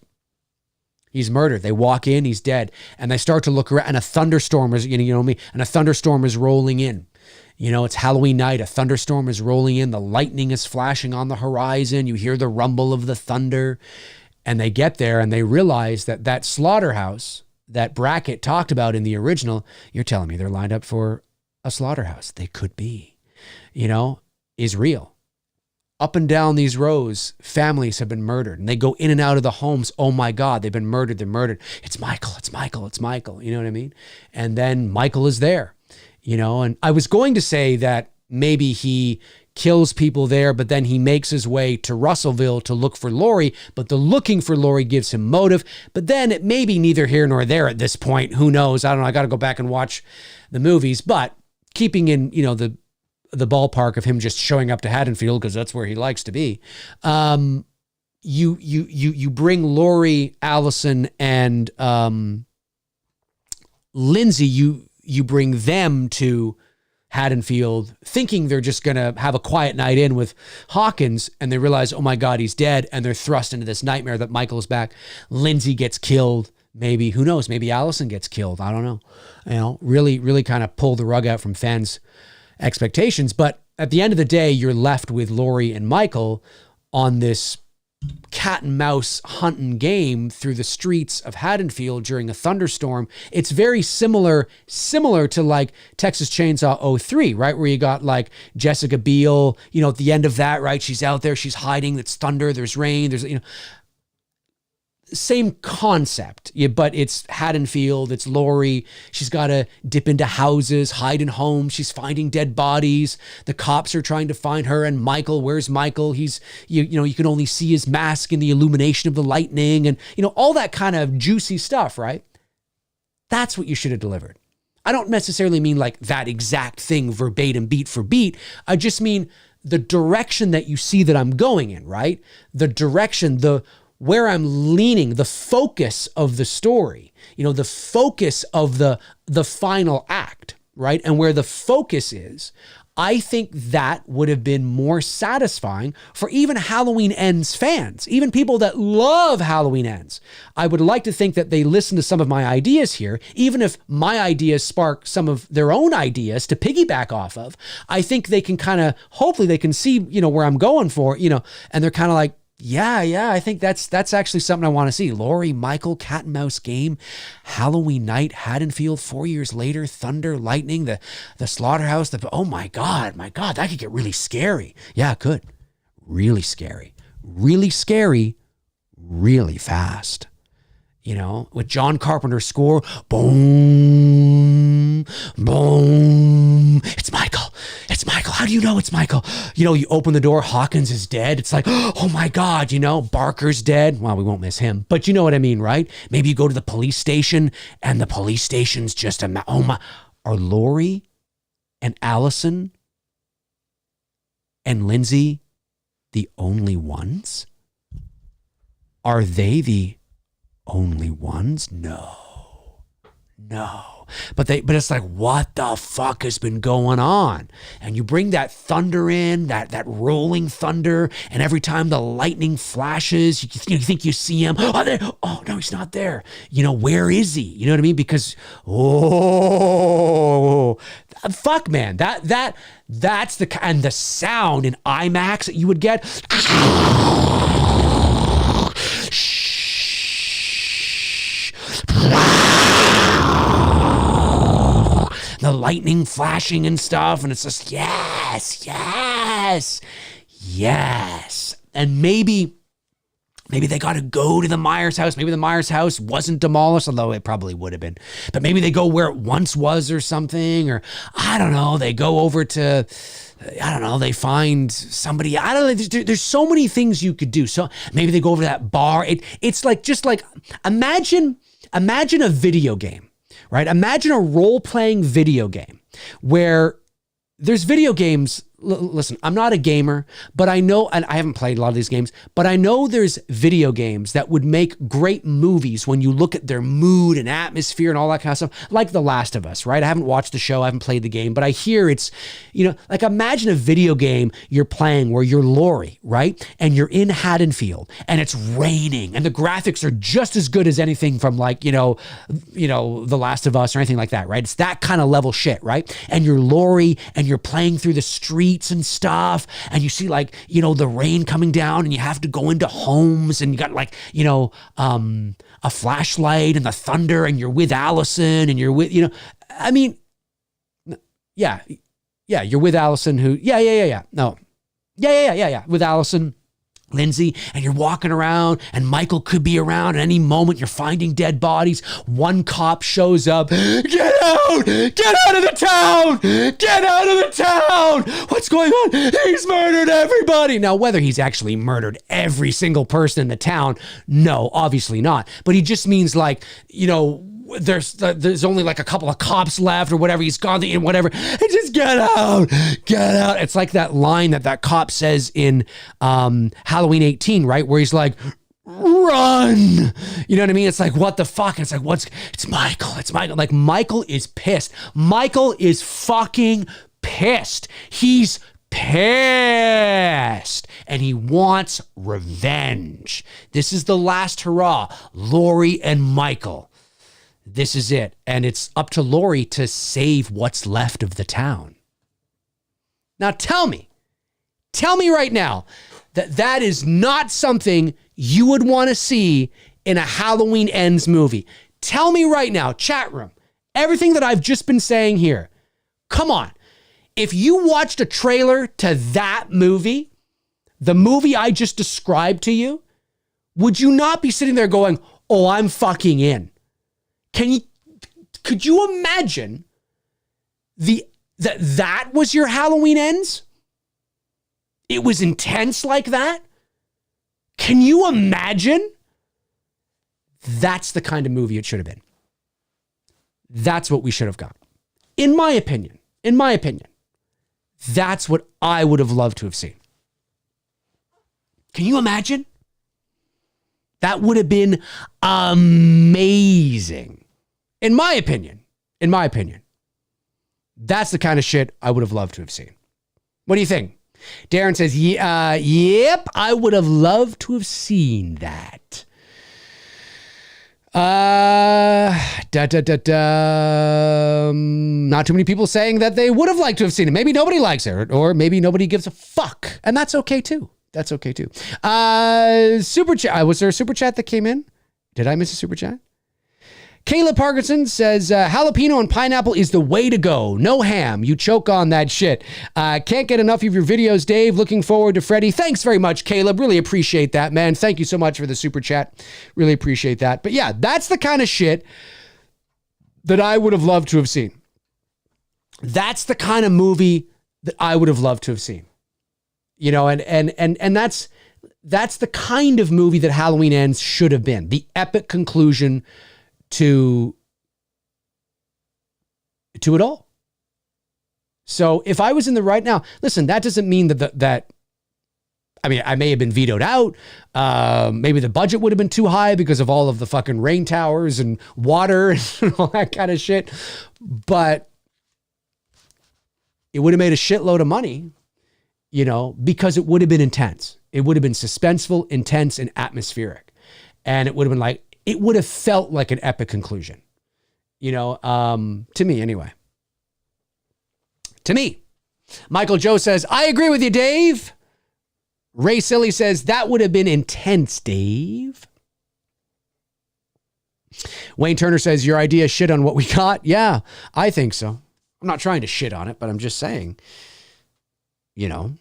He's murdered. They walk in, he's dead. And they start to look around and a thunderstorm is, and a thunderstorm is rolling in. It's Halloween night. A thunderstorm is rolling in. The lightning is flashing on the horizon. You hear the rumble of the thunder. And they get there and they realize that slaughterhouse that Brackett talked about in the original, you're telling me they're lined up for a slaughterhouse. They could be, is real. Up and down these rows, families have been murdered and they go in and out of the homes. Oh my God, they've been murdered. They're murdered. It's Michael. It's Michael. It's Michael. You know what I mean? And then Michael is there, and I was going to say that maybe he kills people there, but then he makes his way to Russellville to look for Laurie, but the looking for Laurie gives him motive. But then it may be neither here nor there at this point. Who knows? I don't know. I got to go back and watch the movies, but keeping in, the ballpark of him just showing up to Haddonfield because that's where he likes to be. You bring Laurie, Allison, and Lindsay. You bring them to Haddonfield, thinking they're just gonna have a quiet night in with Hawkins, and they realize, oh my God, he's dead, and they're thrust into this nightmare that Michael is back. Lindsay gets killed. Maybe, who knows? Maybe Allison gets killed. I don't know. Really, really kind of pull the rug out from fans' expectations. But at the end of the day, you're left with Laurie and Michael on this cat and mouse hunting game through the streets of Haddonfield during a thunderstorm. It's very similar to like Texas Chainsaw 03, right? Where you got like Jessica Biel, at the end of that, right? She's out there, she's hiding, it's thunder, there's rain, there's, same concept, but it's Haddonfield, it's Laurie. She's got to dip into houses, hide in homes. She's finding dead bodies. The cops are trying to find her. And Michael, where's Michael? He's, you can only see his mask in the illumination of the lightning and, all that kind of juicy stuff, right? That's what you should have delivered. I don't necessarily mean like that exact thing verbatim, beat for beat. I just mean the direction that you see that I'm going in, right? The direction, where I'm leaning, the focus of the story, the focus of the final act, right? And where the focus is, I think that would have been more satisfying for even Halloween Ends fans, even people that love Halloween Ends. I would like to think that they listen to some of my ideas here, even if my ideas spark some of their own ideas to piggyback off of. I think they can hopefully they can see, where I'm going for, and they're kind of like, yeah, I think that's actually something I want to see. Laurie, Michael, cat and mouse game, Halloween night, Haddonfield, 4 years later, thunder, lightning, the slaughterhouse. Oh my God, that could get really scary. Yeah, it could. Really scary, really fast. With John Carpenter's score, boom, boom. It's Michael. How do you know it's Michael? You open the door, Hawkins is dead. It's like, oh my God, Barker's dead. Well, we won't miss him, but you know what I mean, right? Maybe you go to the police station and the police station's just oh my, are Laurie and Allison and Lindsay the only ones? Are they the only ones? No. No. But it's like, what the fuck has been going on? And you bring that thunder in, that rolling thunder, and every time the lightning flashes, you think you see him. Oh, no, he's not there. Where is he? You know what I mean? Because, fuck, man. That's and the sound in IMAX that you would get. The lightning flashing and stuff, and it's just yes. And maybe they got to go to the Myers house. Maybe the Myers house wasn't demolished, although it probably would have been. But maybe they go where it once was or something, or I don't know. They go over to, I don't know, they find somebody. I don't know. There's so many things you could do. So maybe they go over to that bar. It's like, just like, imagine a video game. Right? Imagine a role-playing video game where there's video games. Listen, I'm not a gamer, but I know, and I haven't played a lot of these games, but I know there's video games that would make great movies when you look at their mood and atmosphere and all that kind of stuff, like The Last of Us, right? I haven't watched the show, I haven't played the game, but I hear it's, like imagine a video game you're playing where you're Laurie, right? And you're in Haddonfield and it's raining and the graphics are just as good as anything from like, The Last of Us or anything like that, right? It's that kind of level shit, right? And you're Laurie and you're playing through the streets and stuff, and you see like, the rain coming down and you have to go into homes and you got like, a flashlight and the thunder and you're with Allison and you're with, you're with Allison with Allison, Lindsay, and you're walking around and Michael could be around at any moment. You're finding dead bodies. One cop shows up. Get out of the town. Get out of the town. What's going on? He's murdered everybody. Now, whether he's actually murdered every single person in the town, no, obviously not. But he just means like, there's only like a couple of cops left or whatever. He's gone and whatever. And just get out. It's like that line that cop says in Halloween 18, right? Where he's like, run. You know what I mean? It's like, what the fuck? And it's like, it's Michael. Like Michael is pissed. Michael is fucking pissed. He's pissed and he wants revenge. This is the last hurrah. Laurie and Michael. This is it. And it's up to Laurie to save what's left of the town. Now tell me right now that is not something you would want to see in a Halloween Ends movie. Tell me right now, chat room, everything that I've just been saying here. Come on. If you watched a trailer to that movie, the movie I just described to you, would you not be sitting there going, oh, I'm fucking in? Could you imagine that was your Halloween Ends? It was intense like that? Can you imagine? That's the kind of movie it should have been. That's what we should have got. In my opinion, that's what I would have loved to have seen. Can you imagine? That would have been amazing. In my opinion, that's the kind of shit I would have loved to have seen. What do you think? Darren says, yep, I would have loved to have seen that. Not too many people saying that they would have liked to have seen it. Maybe nobody likes it, or maybe nobody gives a fuck. And that's okay too. Super chat. Was there a super chat that came in? Did I miss a super chat? Caleb Parkinson says, jalapeno and pineapple is the way to go. No ham. You choke on that shit. Can't get enough of your videos, Dave. Looking forward to Freddy. Thanks very much, Caleb. Really appreciate that, man. Thank you so much for the super chat. Really appreciate that. But yeah, that's the kind of shit that I would have loved to have seen. That's the kind of movie that I would have loved to have seen. You know, and that's the kind of movie that Halloween Ends should have been. The epic conclusion to it all. So if I was in the right now, listen, that doesn't mean that I mean, I may have been vetoed out. Maybe the budget would have been too high because of all of the fucking rain towers and water and all that kind of shit. But it would have made a shitload of money, you know, because it would have been intense. It would have been suspenseful, intense, and atmospheric. And it would have been like, it would have felt like an epic conclusion, you know, to me anyway. To me. Michael Joe says, I agree with you, Dave. Ray Silly says, that would have been intense, Dave. Wayne Turner says, your idea shit on what we got. Yeah, I think so. I'm not trying to shit on it, but I'm just saying, you know,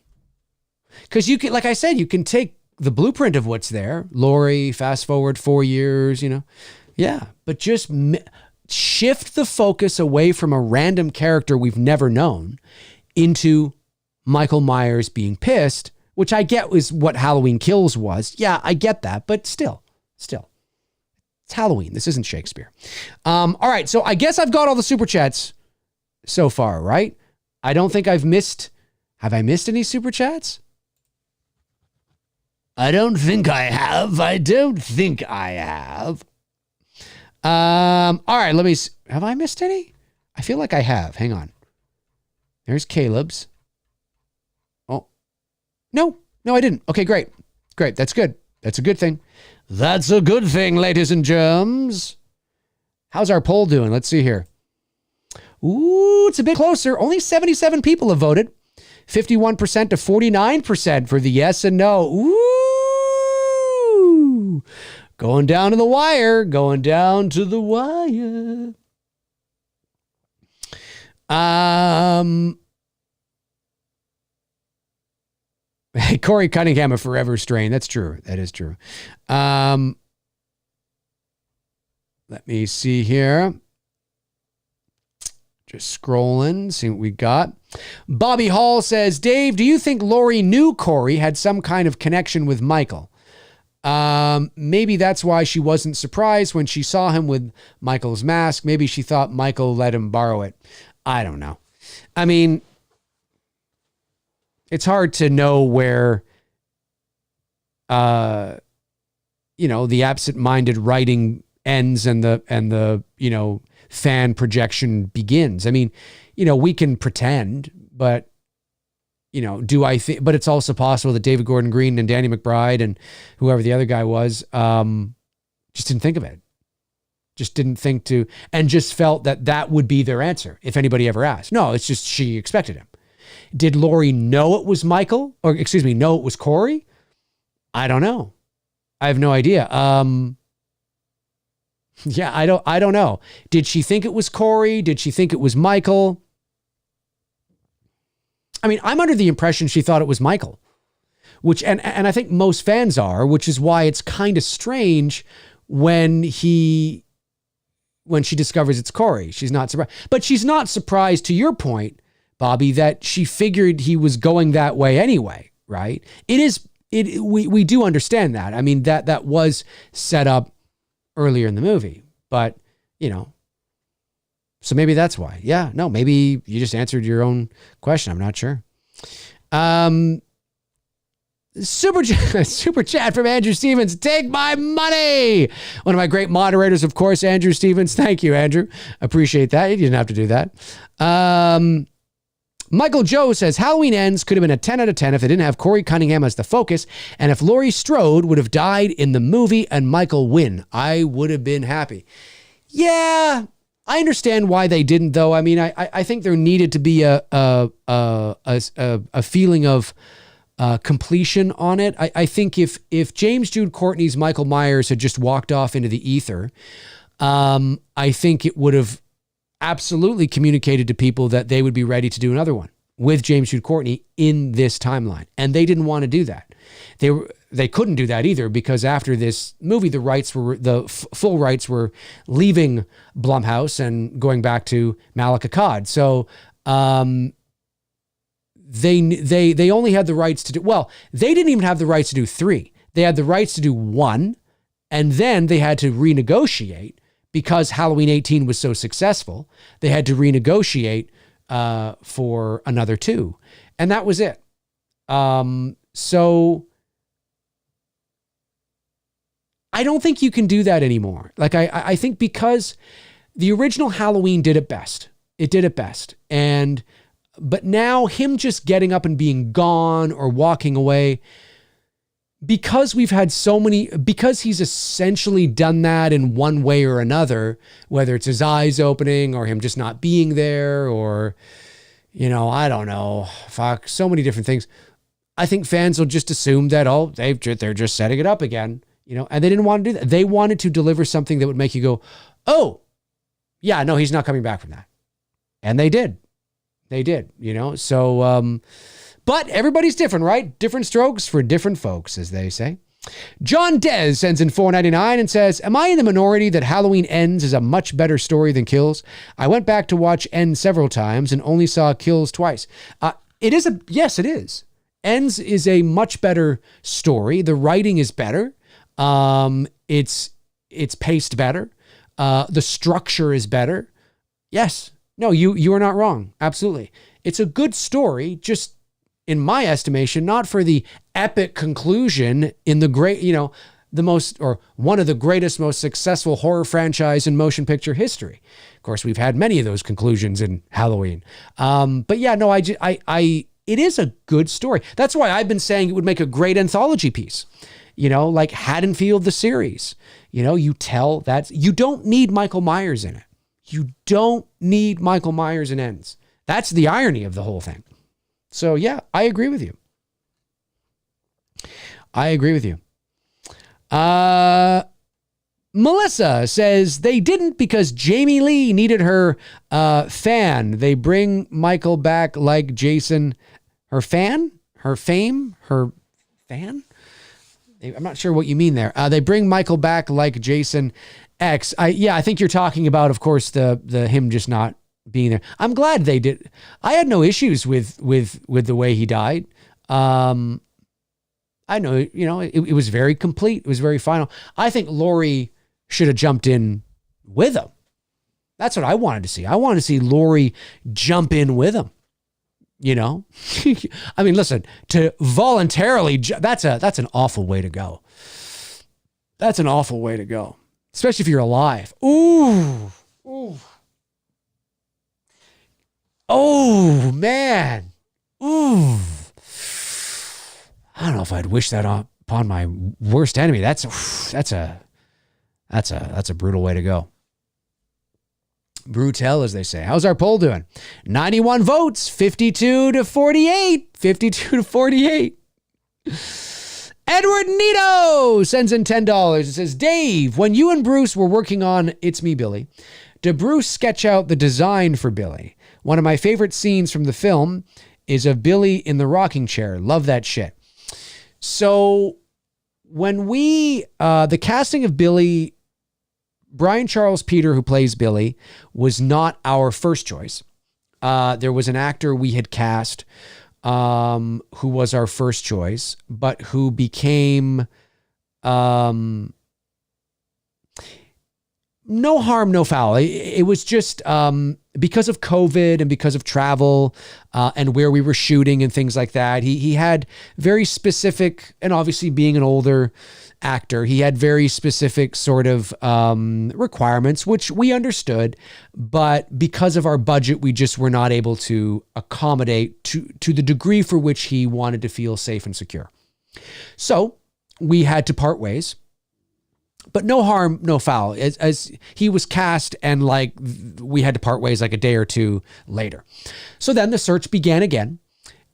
because you can, like I said, you can take the blueprint of what's there. Lori, fast forward 4 years, you know. Yeah, but just shift the focus away from a random character we've never known into Michael Myers being pissed, which I get is what Halloween Kills was. Yeah, I get that, but still. It's Halloween. This isn't Shakespeare. All right, so I guess I've got all the super chats so far, right? I don't think I've missed. Have I missed any super chats? I don't think I have. All right, let me. Have I missed any? I feel like I have. Hang on. There's Caleb's. Oh, no, I didn't. Okay, great. That's good. That's a good thing. That's a good thing, ladies and germs. How's our poll doing? Let's see here. Ooh, it's a bit closer. Only 77 people have voted. 51% to 49% for the yes and no. Ooh. Going down to the wire. Hey, Corey Cunningham, a forever strain. That's true. That is true. Let me see here. Just scrolling, see what we got. Bobby Hall says, Dave, do you think Lori knew Corey had some kind of connection with Michael? Maybe that's why she wasn't surprised when she saw him with Michael's mask. Maybe she thought Michael let him borrow it. I don't know. I mean, it's hard to know where, the absent-minded writing ends and the fan projection begins. I mean, we can pretend, but do I think? But it's also possible that David Gordon Green and Danny McBride and whoever the other guy was, just didn't think of it. Just didn't think to, and just felt that would be their answer if anybody ever asked. No, it's just she expected him. Did Lori know it was Michael? Or know it was Corey? I don't know. I have no idea. Yeah, I don't know. Did she think it was Corey? Did she think it was Michael? I mean, I'm under the impression she thought it was Michael, which, and I think most fans are, which is why it's kind of strange when she discovers it's Corey. She's not surprised, but she's not surprised, to your point, Bobby, that she figured he was going that way anyway, right? We do understand that. I mean, that was set up earlier in the movie, but so maybe that's why. Yeah, no, maybe you just answered your own question. I'm not sure. Super chat from Andrew Stevens. Take my money. One of my great moderators, of course, Andrew Stevens. Thank you, Andrew. Appreciate that. You didn't have to do that. Michael Joe says, Halloween Ends could have been a 10 out of 10 if they didn't have Corey Cunningham as the focus, and if Laurie Strode would have died in the movie and Michael win, I would have been happy. Yeah, I understand why they didn't, though. I mean, I think there needed to be a feeling of completion on it. I think if James Jude Courtney's Michael Myers had just walked off into the ether, I think it would have absolutely communicated to people that they would be ready to do another one with James Jude Courtney in this timeline. And they didn't want to do that. They couldn't do that either, because after this movie, the full rights were leaving Blumhouse and going back to Malek Akkad. So, they only had the rights to do, well, they didn't even have the rights to do 3. They had the rights to do 1, and then they had to renegotiate. Because Halloween 18 was so successful, they had to renegotiate for another 2. And that was it. So I don't think you can do that anymore. Like, I think because the original Halloween did it best. It did it best. But now him just getting up and being gone or walking away, because we've had so many, because he's essentially done that in one way or another, whether it's his eyes opening or him just not being there or, I don't know, fuck, so many different things. I think fans will just assume that, they're just setting it up again, and they didn't want to do that. They wanted to deliver something that would make you go, oh, yeah, no, he's not coming back from that. And they did. They did, so, but everybody's different, right? Different strokes for different folks, as they say. John Dez sends in $4.99 and says, am I in the minority that Halloween Ends is a much better story than Kills? I went back to watch Ends several times and only saw Kills twice. Yes, it is. Ends is a much better story. The writing is better. It's paced better. The structure is better. Yes. No, you are not wrong. Absolutely. It's a good story, just in my estimation, not for the epic conclusion in the great, the most, or one of the greatest, most successful horror franchise in motion picture history. Of course, we've had many of those conclusions in Halloween. But yeah, no, it is a good story. That's why I've been saying it would make a great anthology piece, like Haddonfield, the series. You tell that you don't need Michael Myers in it. You don't need Michael Myers in Ends. That's the irony of the whole thing. So yeah, I agree with you. Melissa says they didn't because Jamie Lee needed her fan. They bring Michael back like Jason. Her fan? Her fame? Her fan? I'm not sure what you mean there. They bring Michael back like Jason X. I think you're talking about, of course, the him just not being there. I'm glad they did. I had no issues with the way he died. I know, it was very complete. It was very final. I think Laurie should have jumped in with him. That's what I wanted to see. I wanted to see Laurie jump in with him. I mean, listen, to voluntarily, that's an awful way to go. That's an awful way to go. Especially if you're alive. Ooh. Oh, man. Ooh. I don't know if I'd wish that upon my worst enemy. That's a brutal way to go. Brutal, as they say. How's our poll doing? 91 votes, 52 to 48. 52 to 48. Edward Nito sends in $10. It says, Dave, when you and Bruce were working on It's Me, Billy, did Bruce sketch out the design for Billy? One of my favorite scenes from the film is of Billy in the rocking chair. Love that shit. So when the casting of Billy, Brian Charles Peter, who plays Billy, was not our first choice. There was an actor we had cast who was our first choice, but who became no harm, no foul. It was just because of COVID and because of travel and where we were shooting and things like that. He had very specific, and obviously being an older actor, he had very specific sort of requirements, which we understood, but because of our budget, we just were not able to accommodate to the degree for which he wanted to feel safe and secure. So we had to part ways, but no harm, no foul, as he was cast and we had to part ways like a day or two later. So then the search began again,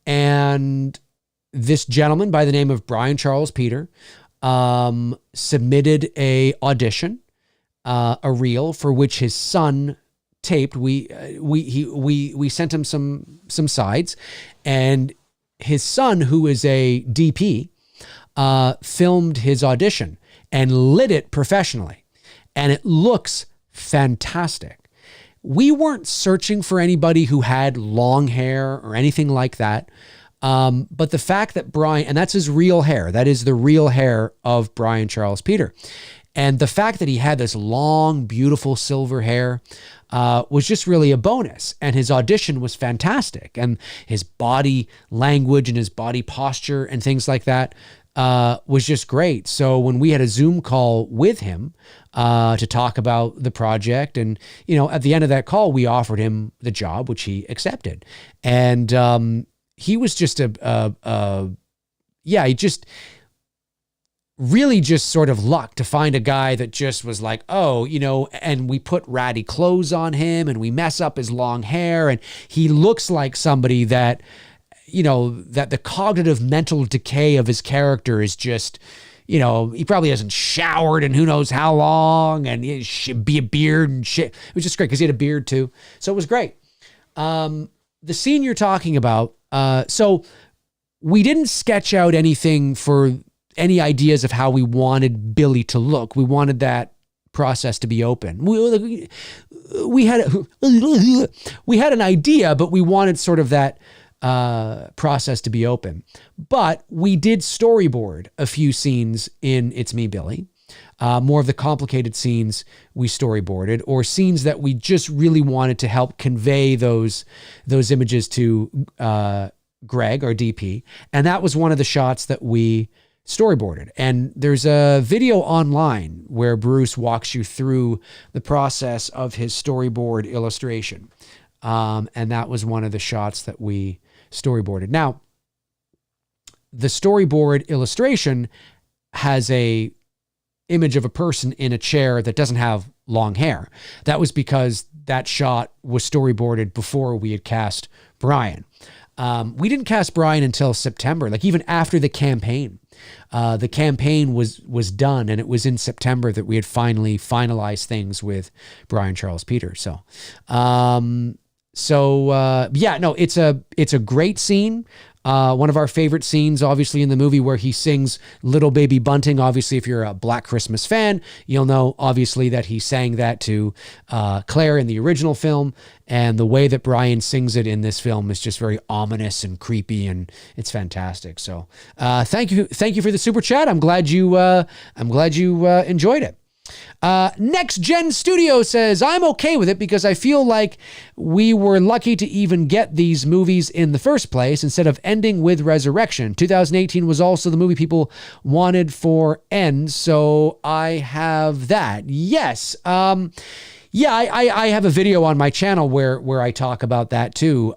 and this gentleman by the name of Brian Charles Peter submitted a audition, a reel for which his son taped. We sent him some sides, and his son, who is a DP, filmed his audition and lit it professionally, and it looks fantastic. We weren't searching for anybody who had long hair or anything like that. But the fact that Brian, and that's his real hair, that is the real hair of Brian Charles Peter. And the fact that he had this long, beautiful silver hair was just really a bonus. And his audition was fantastic. And his body language and his body posture and things like that was just great. So when we had a Zoom call with him to talk about the project, and, you know, at the end of that call, we offered him the job, which he accepted. And he was just he just really just sort of luck to find a guy that just was like, oh, you know, and we put ratty clothes on him and we mess up his long hair, and he looks like somebody that, you know, that the cognitive mental decay of his character is just, you know, he probably hasn't showered in who knows how long, and he should be a beard and shit. It was just great because he had a beard too. So it was great. The scene you're talking about, so we didn't sketch out anything for any ideas of how we wanted Billy to look. We wanted that process to be open. We had an idea, but we wanted sort of that process to be open. But we did storyboard a few scenes in It's Me, Billy. More of the complicated scenes we storyboarded, or scenes that we just really wanted to help convey those images to Greg, our DP. And that was one of the shots that we storyboarded. And there's a video online where Bruce walks you through the process of his storyboard illustration. And that was one of the shots that we storyboarded. Now, the storyboard illustration has a image of a person in a chair that doesn't have long hair. That was because that shot was storyboarded before we had cast Brian. We didn't cast Brian until September, like even after the campaign. The campaign was done, and it was in September that we had finally finalized things with Brian Charles Peters. It's a great scene. One of our favorite scenes, obviously, in the movie, where he sings Little Baby Bunting. Obviously, if you're a Black Christmas fan, you'll know, obviously, that he sang that to Claire in the original film. And the way that Brian sings it in this film is just very ominous and creepy, and it's fantastic. So thank you for the super chat. I'm glad you enjoyed it. Next Gen Studio says, I'm okay with it because I feel like we were lucky to even get these movies in the first place instead of ending with Resurrection. 2018 was also the movie people wanted for End, so I have that. Yes. I have a video on my channel where I talk about that too.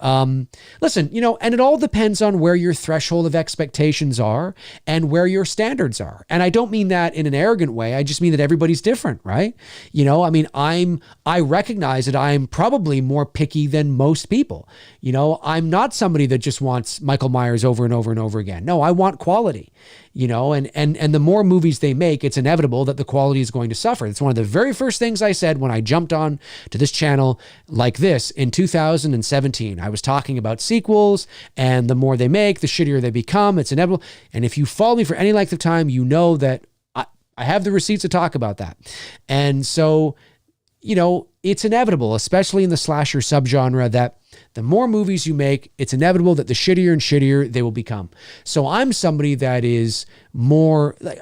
Listen, you know, and it all depends on where your threshold of expectations are and where your standards are. And I don't mean that in an arrogant way. I just mean that everybody's different, right? You know, I mean, I recognize that I'm probably more picky than most people. You know, I'm not somebody that just wants Michael Myers over and over and over again. No, I want quality. You know, and the more movies they make, it's inevitable that the quality is going to suffer. It's one of the very first things I said when I jumped on to this channel like this in 2017. I was talking about sequels, and the more they make, the shittier they become. It's inevitable. And if you follow me for any length of time, you know that I have the receipts to talk about that. And so, you know, it's inevitable, especially in the slasher subgenre, that the more movies you make, it's inevitable that the shittier and shittier they will become. So I'm somebody that is more like,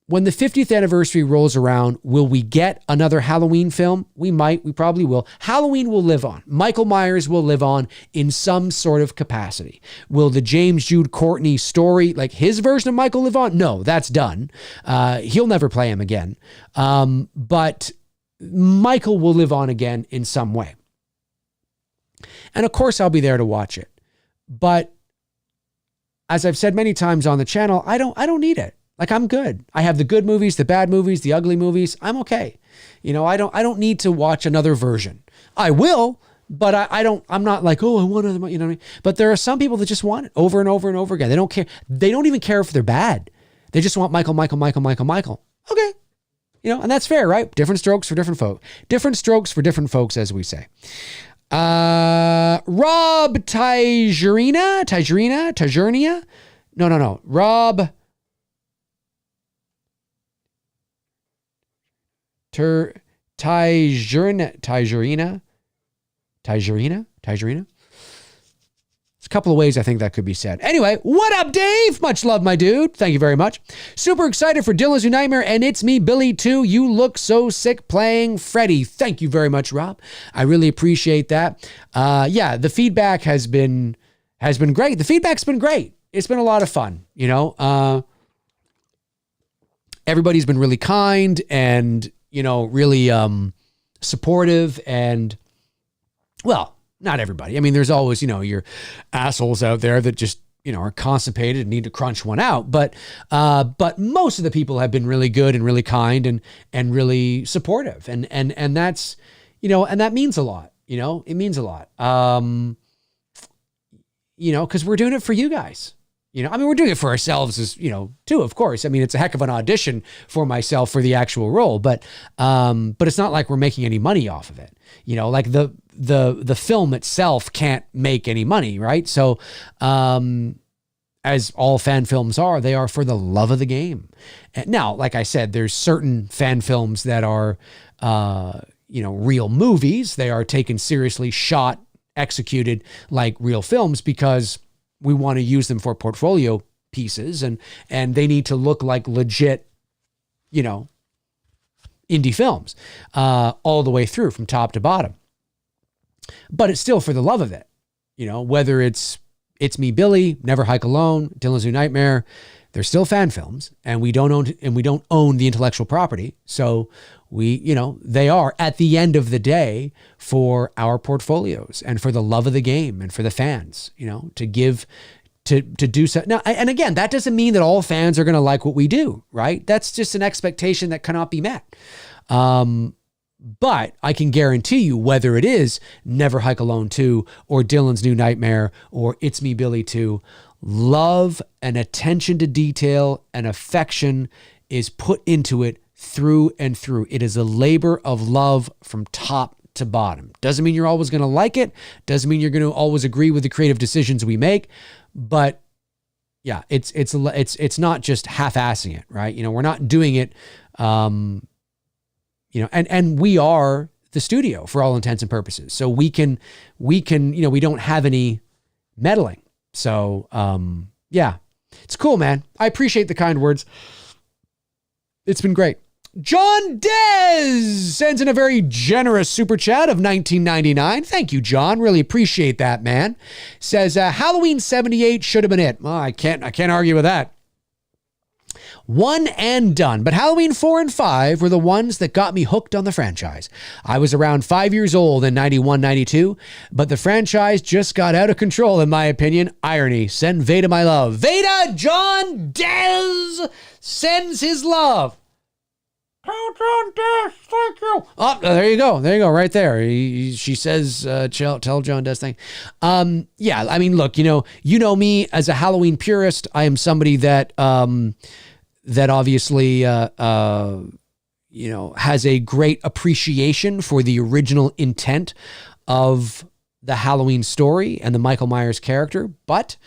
when the 50th anniversary rolls around, will we get another Halloween film? We might, we probably will. Halloween will live on. Michael Myers will live on in some sort of capacity. Will the James Jude Courtney story, like his version of Michael, live on? No, that's done. He'll never play him again. But Michael will live on again in some way. And of course, I'll be there to watch it. But as I've said many times on the channel, I don't need it. Like, I'm good. I have the good movies, the bad movies, the ugly movies. I'm okay. You know, I don't need to watch another version. I will, but I'm not like, oh, I want another, you know what I mean? But there are some people that just want it over and over and over again. They don't care. They don't even care if they're bad. They just want Michael. Okay. You know, and that's fair, right? Different strokes for different folk. Different strokes for different folks, as we say. Rob Tajernia? No. Rob Tajerina. a couple of ways I think that could be said. Anyway, what up, Dave? Much love, my dude. Thank you very much. Super excited for Dylan's New Nightmare, and it's me, Billy, too. You look so sick playing Freddy. Thank you very much, Rob. I really appreciate that. Yeah, the feedback has been great. The feedback's been great. It's been a lot of fun, you know. Everybody's been really kind and, you know, really supportive and, well, not everybody. I mean, there's always, you know, your assholes out there that just, you know, are constipated and need to crunch one out. But most of the people have been really good and really kind and really supportive. And that's, you know, and that means a lot, you know, it means a lot. You know, because we're doing it for you guys. You know, I mean, we're doing it for ourselves as, you know, too, of course. I mean, it's a heck of an audition for myself for the actual role, but it's not like we're making any money off of it. You know, like the film itself can't make any money, right? So, as all fan films are, they are for the love of the game. And now, like I said, there's certain fan films that are, you know, real movies. They are taken seriously, shot, executed like real films because we want to use them for portfolio pieces and they need to look like legit, you know, indie films, all the way through from top to bottom. But it's still for the love of it, you know, whether it's Me, Billy, Never Hike Alone, Dylan's New Nightmare, they're still fan films and we don't own the intellectual property. So we, you know, they are at the end of the day for our portfolios and for the love of the game and for the fans, you know, to do so. Now, and again, that doesn't mean that all fans are going to like what we do, right? That's just an expectation that cannot be met. But I can guarantee you, whether it is Never Hike Alone 2 or Dylan's New Nightmare or It's Me, Billy 2, love and attention to detail and affection is put into it through and through. It is a labor of love from top to bottom. Doesn't mean you're always going to like it. Doesn't mean you're going to always agree with the creative decisions we make. But yeah, it's not just half-assing it, right? You know, we're not doing it, you know, and we are the studio for all intents and purposes. So we can, you know, we don't have any meddling. So, yeah, it's cool, man. I appreciate the kind words. It's been great. John Dez sends in a very generous super chat of $19.99. Thank you, John. Really appreciate that, man. Says, Halloween 78 should have been it. Well, I can't argue with that. One and done. But Halloween 4 and 5 were the ones that got me hooked on the franchise. I was around 5 years old in 91, 92, but the franchise just got out of control, in my opinion. Irony. Send Veda my love. Veda, John Dez sends his love. Tell John Dez, thank you. Oh, there you go. There you go. Right there. She says, tell John Dez thank you. Yeah, I mean, look, you know me as a Halloween purist. I am somebody that obviously, you know, has a great appreciation for the original intent of the Halloween story and the Michael Myers character. But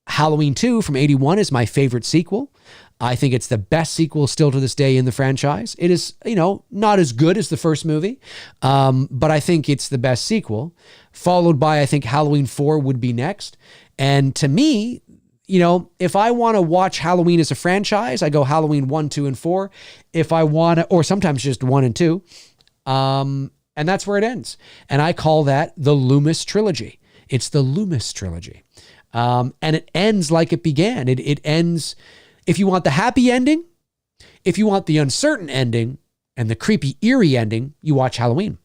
Halloween 2 from 81 is my favorite sequel. I think it's the best sequel still to this day in the franchise. It is, you know, not as good as the first movie, but I think it's the best sequel, followed by, I think Halloween 4 would be next. And to me, you know, if I want to watch Halloween as a franchise, I go Halloween 1, 2, and 4. If I want to, or sometimes just 1 and 2, and that's where it ends. And I call that the Loomis trilogy. It's the Loomis trilogy. And it ends like it began. It ends... If you want the happy ending, if you want the uncertain ending and the creepy, eerie ending, you watch Halloween.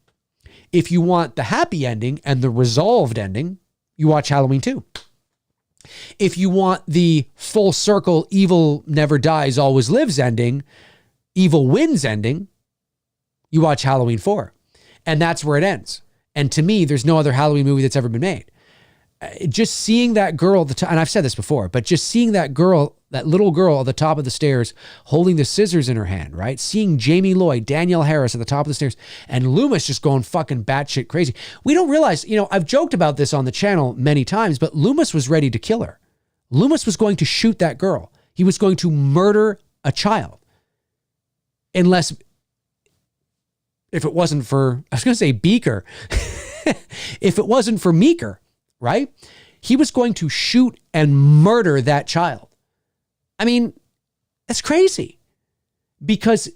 If you want the happy ending and the resolved ending, you watch Halloween 2. If you want the full circle, evil never dies, always lives ending, evil wins ending, you watch Halloween 4. And that's where it ends. And to me, there's no other Halloween movie that's ever been made. Just seeing that girl at the top, and I've said this before, but just seeing that girl, that little girl at the top of the stairs holding the scissors in her hand, right? Seeing Jamie Lloyd, Danielle Harris at the top of the stairs, and Loomis just going fucking batshit crazy. We don't realize, you know, I've joked about this on the channel many times, but Loomis was ready to kill her. Loomis was going to shoot that girl. He was going to murder a child. Unless, if it wasn't for, I was going to say Beaker, if it wasn't for Meeker, right? He was going to shoot and murder that child. I mean, that's crazy, because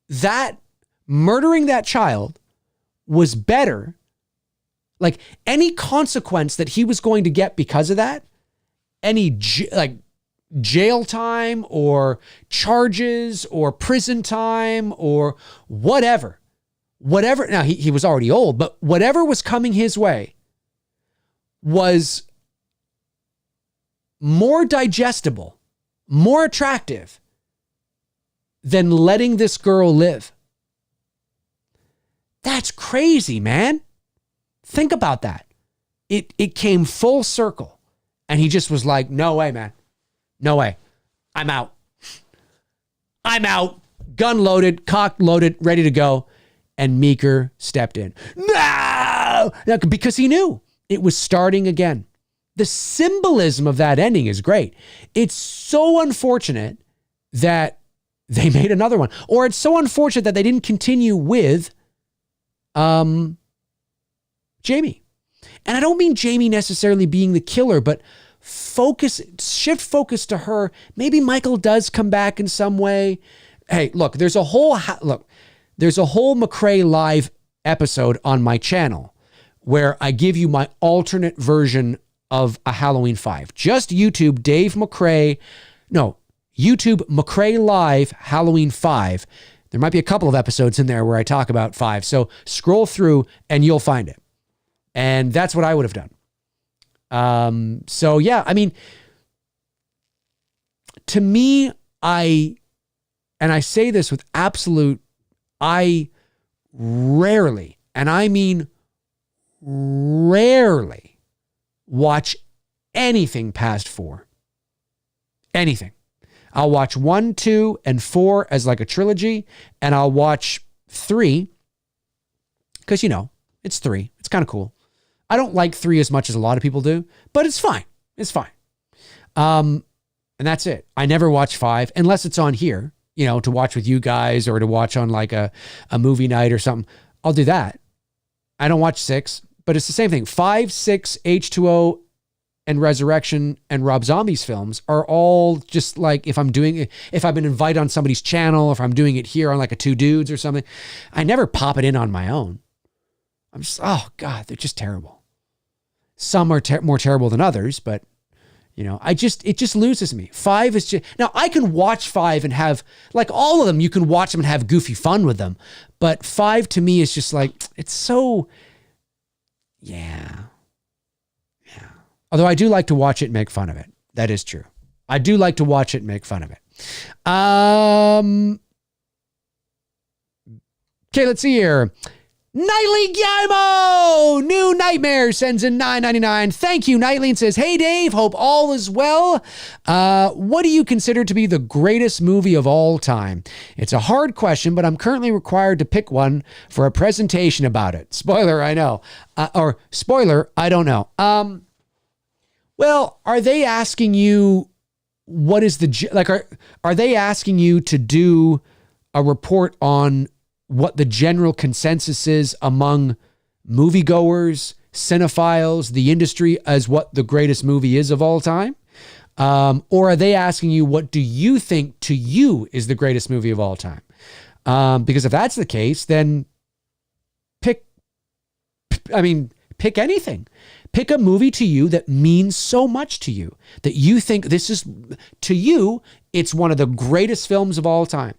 that murdering that child was better. Like, any consequence that he was going to get because of that, any jail time or charges or prison time or whatever. Now he was already old, but whatever was coming his way was more digestible, more attractive than letting this girl live. That's crazy, man. Think about that. It came full circle, and he just was like, no way, man. No way. I'm out. Gun loaded, cock loaded, ready to go. And Meeker stepped in. No! Because he knew it was starting again. The symbolism of that ending is great. It's so unfortunate that they made another one. Or it's so unfortunate that they didn't continue with Jamie. And I don't mean Jamie necessarily being the killer, but shift focus to her. Maybe Michael does come back in some way. Hey, look, there's a whole McCrae Live episode on my channel where I give you my alternate version of a Halloween 5. Just YouTube McCrae Live Halloween 5. There might be a couple of episodes in there where I talk about 5. So scroll through and you'll find it. And that's what I would have done. So yeah, I mean, to me, I say this with absolute, I rarely, and I mean rarely, watch anything past 4. Anything. I'll watch 1, 2, and 4 as like a trilogy, and I'll watch 3 because, it's 3. It's kind of cool. I don't like 3 as much as a lot of people do, but it's fine. It's fine. And that's it. I never watch 5 unless it's on here, to watch with you guys or to watch on like a movie night or something. I'll do that. I don't watch 6, but it's the same thing. 5, 6, H2O, and Resurrection and Rob Zombie's films are all just like, if I've been invited on somebody's channel, if I'm doing it here on like a Two Dudes or something, I never pop it in on my own. I'm just, oh God, they're just terrible. Some are more terrible than others, but it just loses me. 5 is just, now I can watch 5 and have, like all of them, you can watch them and have goofy fun with them. But 5 to me is just like, it's so, yeah. Although I do like to watch it and make fun of it. That is true. I do like to watch it and make fun of it. Okay, let's see here. Nightly Guillermo, New Nightmare, sends in $9.99. Thank you, Nightly, and says, hey, Dave, hope all is well. What do you consider to be the greatest movie of all time? It's a hard question, but I'm currently required to pick one for a presentation about it. Spoiler, I know. Or spoiler, I don't know. Well, are they asking you what is are they asking you to do a report on what the general consensus is among moviegoers, cinephiles, the industry as what the greatest movie is of all time? Or are they asking you, what do you think to you is the greatest movie of all time? Because if that's the case, then pick anything. Pick a movie to you that means so much to you, that you think this is, to you, it's one of the greatest films of all time.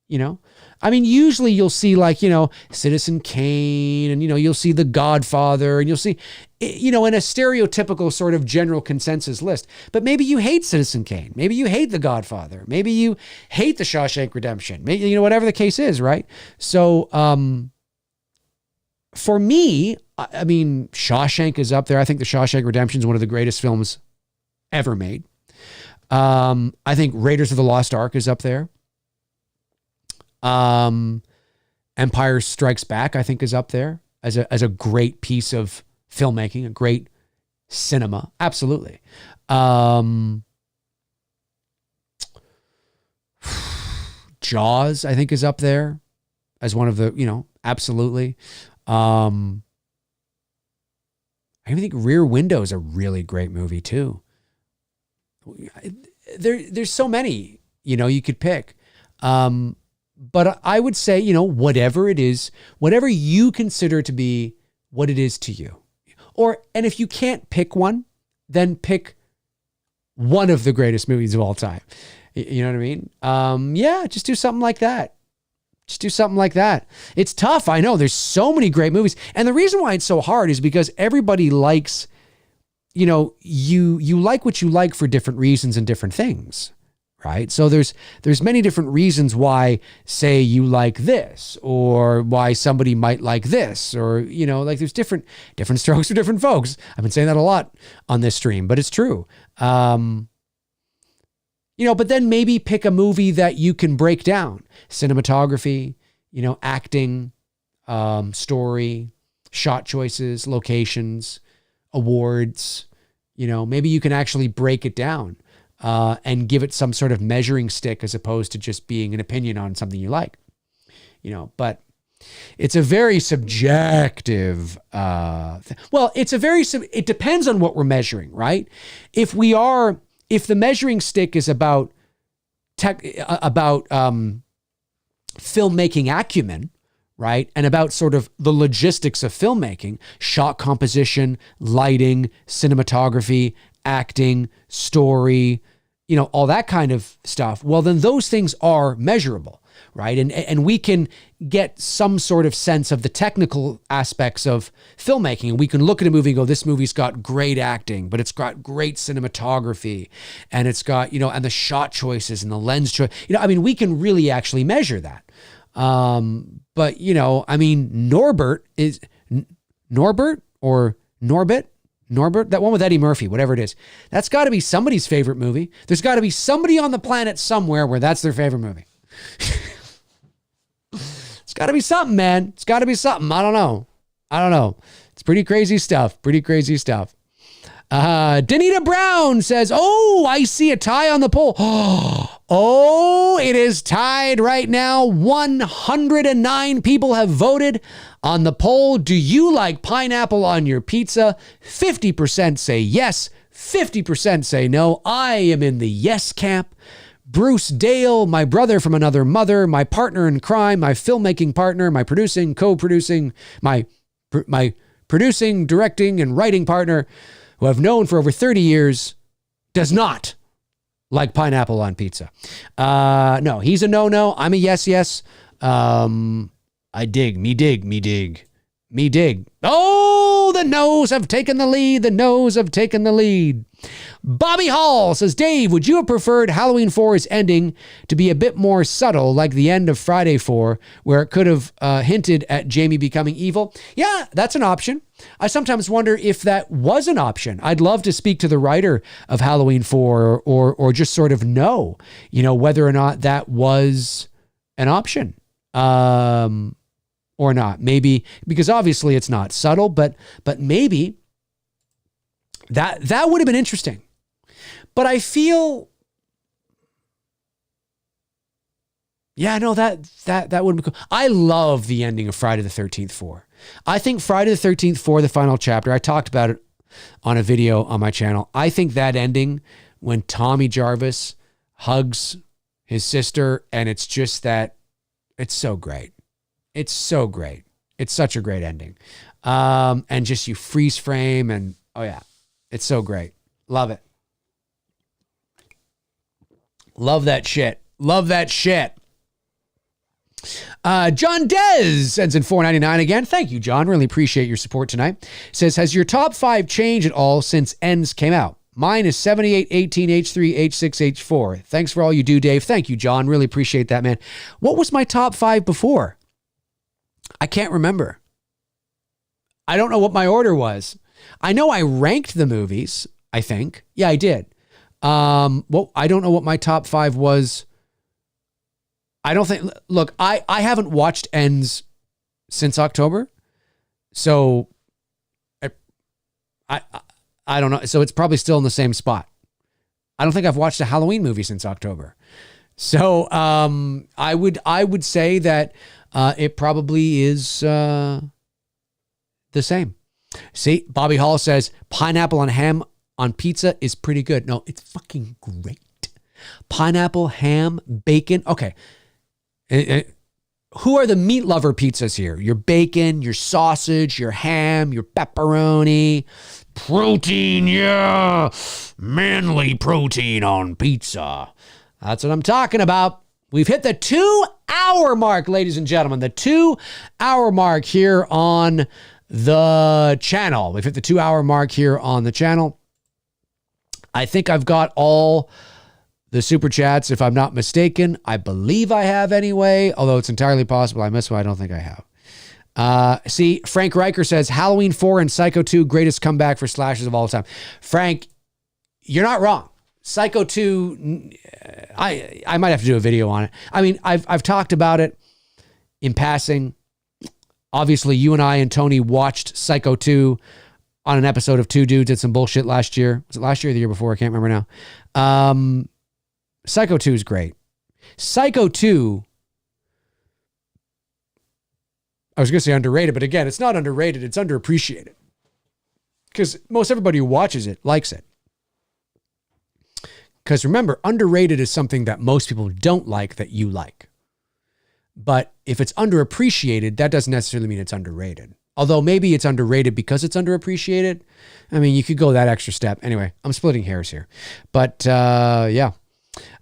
Usually you'll see Citizen Kane and, you'll see The Godfather and you'll see, in a stereotypical sort of general consensus list. But maybe you hate Citizen Kane. Maybe you hate The Godfather. Maybe you hate The Shawshank Redemption. Maybe, whatever the case is, right? So, for me, Shawshank is up there. I think The Shawshank Redemption is one of the greatest films ever made. I think Raiders of the Lost Ark is up there. Empire Strikes Back, I think, is up there as a great piece of filmmaking, a great cinema. Absolutely. Jaws, I think, is up there as one of the, absolutely. I even think Rear Window is a really great movie too. There's so many, you could pick. But I would say, whatever it is, whatever you consider to be what it is to you. And if you can't pick one, then pick one of the greatest movies of all time. You know what I mean? Yeah, just do something like that. Just do something like that. It's tough. I know there's so many great movies. And the reason why it's so hard is because everybody likes, you like what you like for different reasons and different things, right? So there's many different reasons why, say, you like this, or why somebody might like this, or, there's different strokes for different folks. I've been saying that a lot on this stream, but it's true. But then maybe pick a movie that you can break down. Cinematography, acting, story, shot choices, locations, awards. Maybe you can actually break it down and give it some sort of measuring stick as opposed to just being an opinion on something you like. But it's a very subjective, it depends on what we're measuring, right? If the measuring stick is about filmmaking acumen, right? And about sort of the logistics of filmmaking, shot composition, lighting, cinematography, acting, story, all that kind of stuff. Well, then those things are measurable, right? And we can get some sort of sense of the technical aspects of filmmaking. And we can look at a movie and go, this movie's got great acting, but it's got great cinematography, and it's got, and the shot choices and the lens choice. We can really actually measure that. But Norbit, that one with Eddie Murphy, whatever it is, that's got to be somebody's favorite movie. There's got to be somebody on the planet somewhere where that's their favorite movie. It's got to be something, man. It's got to be something. I don't know. It's pretty crazy stuff. Danita Brown says, oh, I see a tie on the poll. Oh, it is tied right now. 109 people have voted on the poll. Do you like pineapple on your pizza? 50% say yes. 50% say no. I am in the yes camp. Bruce Dale, my brother from another mother, my partner in crime, my filmmaking partner, my producing, co-producing, my producing, directing, and writing partner, who I've known for over 30 years, does not like pineapple on pizza. No, he's a no-no. I'm a yes. I dig. Oh, the no's have taken the lead. Bobby Hall says, Dave, would you have preferred Halloween 4's ending to be a bit more subtle, like the end of Friday 4, where it could have hinted at Jamie becoming evil? Yeah, that's an option. I sometimes wonder if that was an option. I'd love to speak to the writer of Halloween 4 or just sort of know, whether or not that was an option. Or not. Maybe, because obviously it's not subtle, but maybe that would have been interesting. But I feel, that would have been cool. I love the ending of Friday the 13th 4. I think Friday the 13th 4, the final chapter, I talked about it on a video on my channel. I think that ending, when Tommy Jarvis hugs his sister, and it's just that, it's so great. It's so great. It's such a great ending. And just you freeze frame, and oh yeah, it's so great. Love it. Love that shit. John Dez sends in $4.99 again. Thank you, John. Really appreciate your support tonight. Says, has your top 5 changed at all since Ends came out? Mine is 78, 18, H3, H6, H4. Thanks for all you do, Dave. Thank you, John. Really appreciate that, man. What was my top 5 before? I can't remember. I don't know what my order was. I know I ranked the movies, I think. Yeah, I did. Well, I don't know what my top 5 was. I don't think, look, I haven't watched Ends since October. So I don't know. So it's probably still in the same spot. I don't think I've watched a Halloween movie since October. So I would say that it probably is the same. See, Bobby Hall says pineapple on ham on pizza is pretty good. No, it's fucking great. Pineapple, ham, bacon. Okay. Who are the meat lover pizzas here? Your bacon, your sausage, your ham, your pepperoni. Protein, yeah. Manly protein on pizza. That's what I'm talking about. We've hit the 2-hour mark, ladies and gentlemen. The 2-hour mark here on the channel. We've hit the 2-hour mark here on the channel. I think I've got all the super chats, if I'm not mistaken. I believe I have anyway, although it's entirely possible I missed one. I don't think I have. See, Frank Riker says Halloween 4 and Psycho 2, greatest comeback for slashers of all time. Frank, you're not wrong. Psycho 2, I might have to do a video on it. I mean, I've talked about it in passing. Obviously, you and I and Tony watched Psycho 2 on an episode of Two Dudes Did Some Bullshit last year. Was it last year or the year before? I can't remember now. Psycho 2 is great. Psycho 2, I was going to say underrated, but again, it's not underrated. It's underappreciated. Because most everybody who watches it likes it. Because remember, underrated is something that most people don't like that you like. But if it's underappreciated, that doesn't necessarily mean it's underrated. Although maybe it's underrated because it's underappreciated. I mean, you could go that extra step. Anyway, I'm splitting hairs here. But yeah.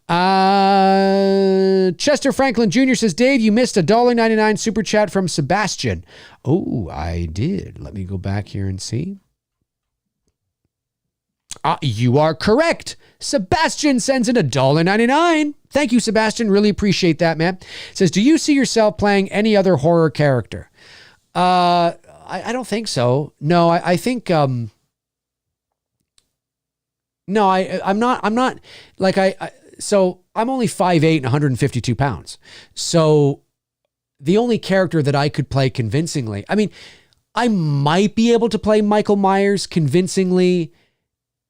Chester Franklin Jr. says, Dave, you missed a $1.99 super chat from Sebastian. Oh, I did. Let me go back here and see. You are correct. Sebastian sends in $1.99. Thank you, Sebastian. Really appreciate that, man. Says, do you see yourself playing any other horror character? I don't think so. No, I think, no, I'm not like so I'm only 5'8" and 152 pounds. So the only character that I could play convincingly, I mean, I might be able to play Michael Myers convincingly.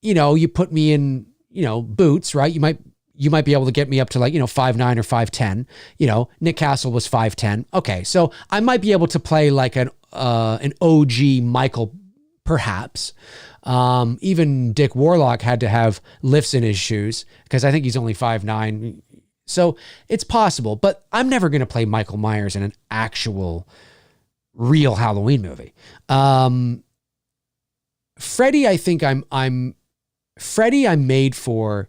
You know, you put me in, boots, right? You might be able to get me up to 5'9" or 5'10. Nick Castle was 5'10". Okay. So I might be able to play like an OG Michael, perhaps. Even Dick Warlock had to have lifts in his shoes because I think he's only 5'9". So it's possible, but I'm never going to play Michael Myers in an actual real Halloween movie. Freddy, I think I'm made for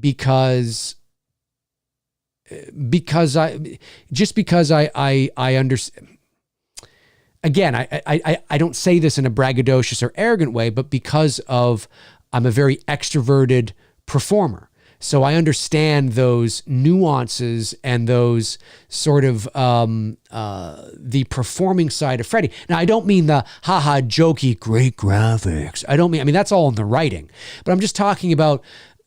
because I understand. Again, I don't say this in a braggadocious or arrogant way, but because I'm a very extroverted performer. So I understand those nuances and those sort of the performing side of Freddy. Now, I don't mean the haha jokey great graphics. I mean that's all in the writing. But I'm just talking about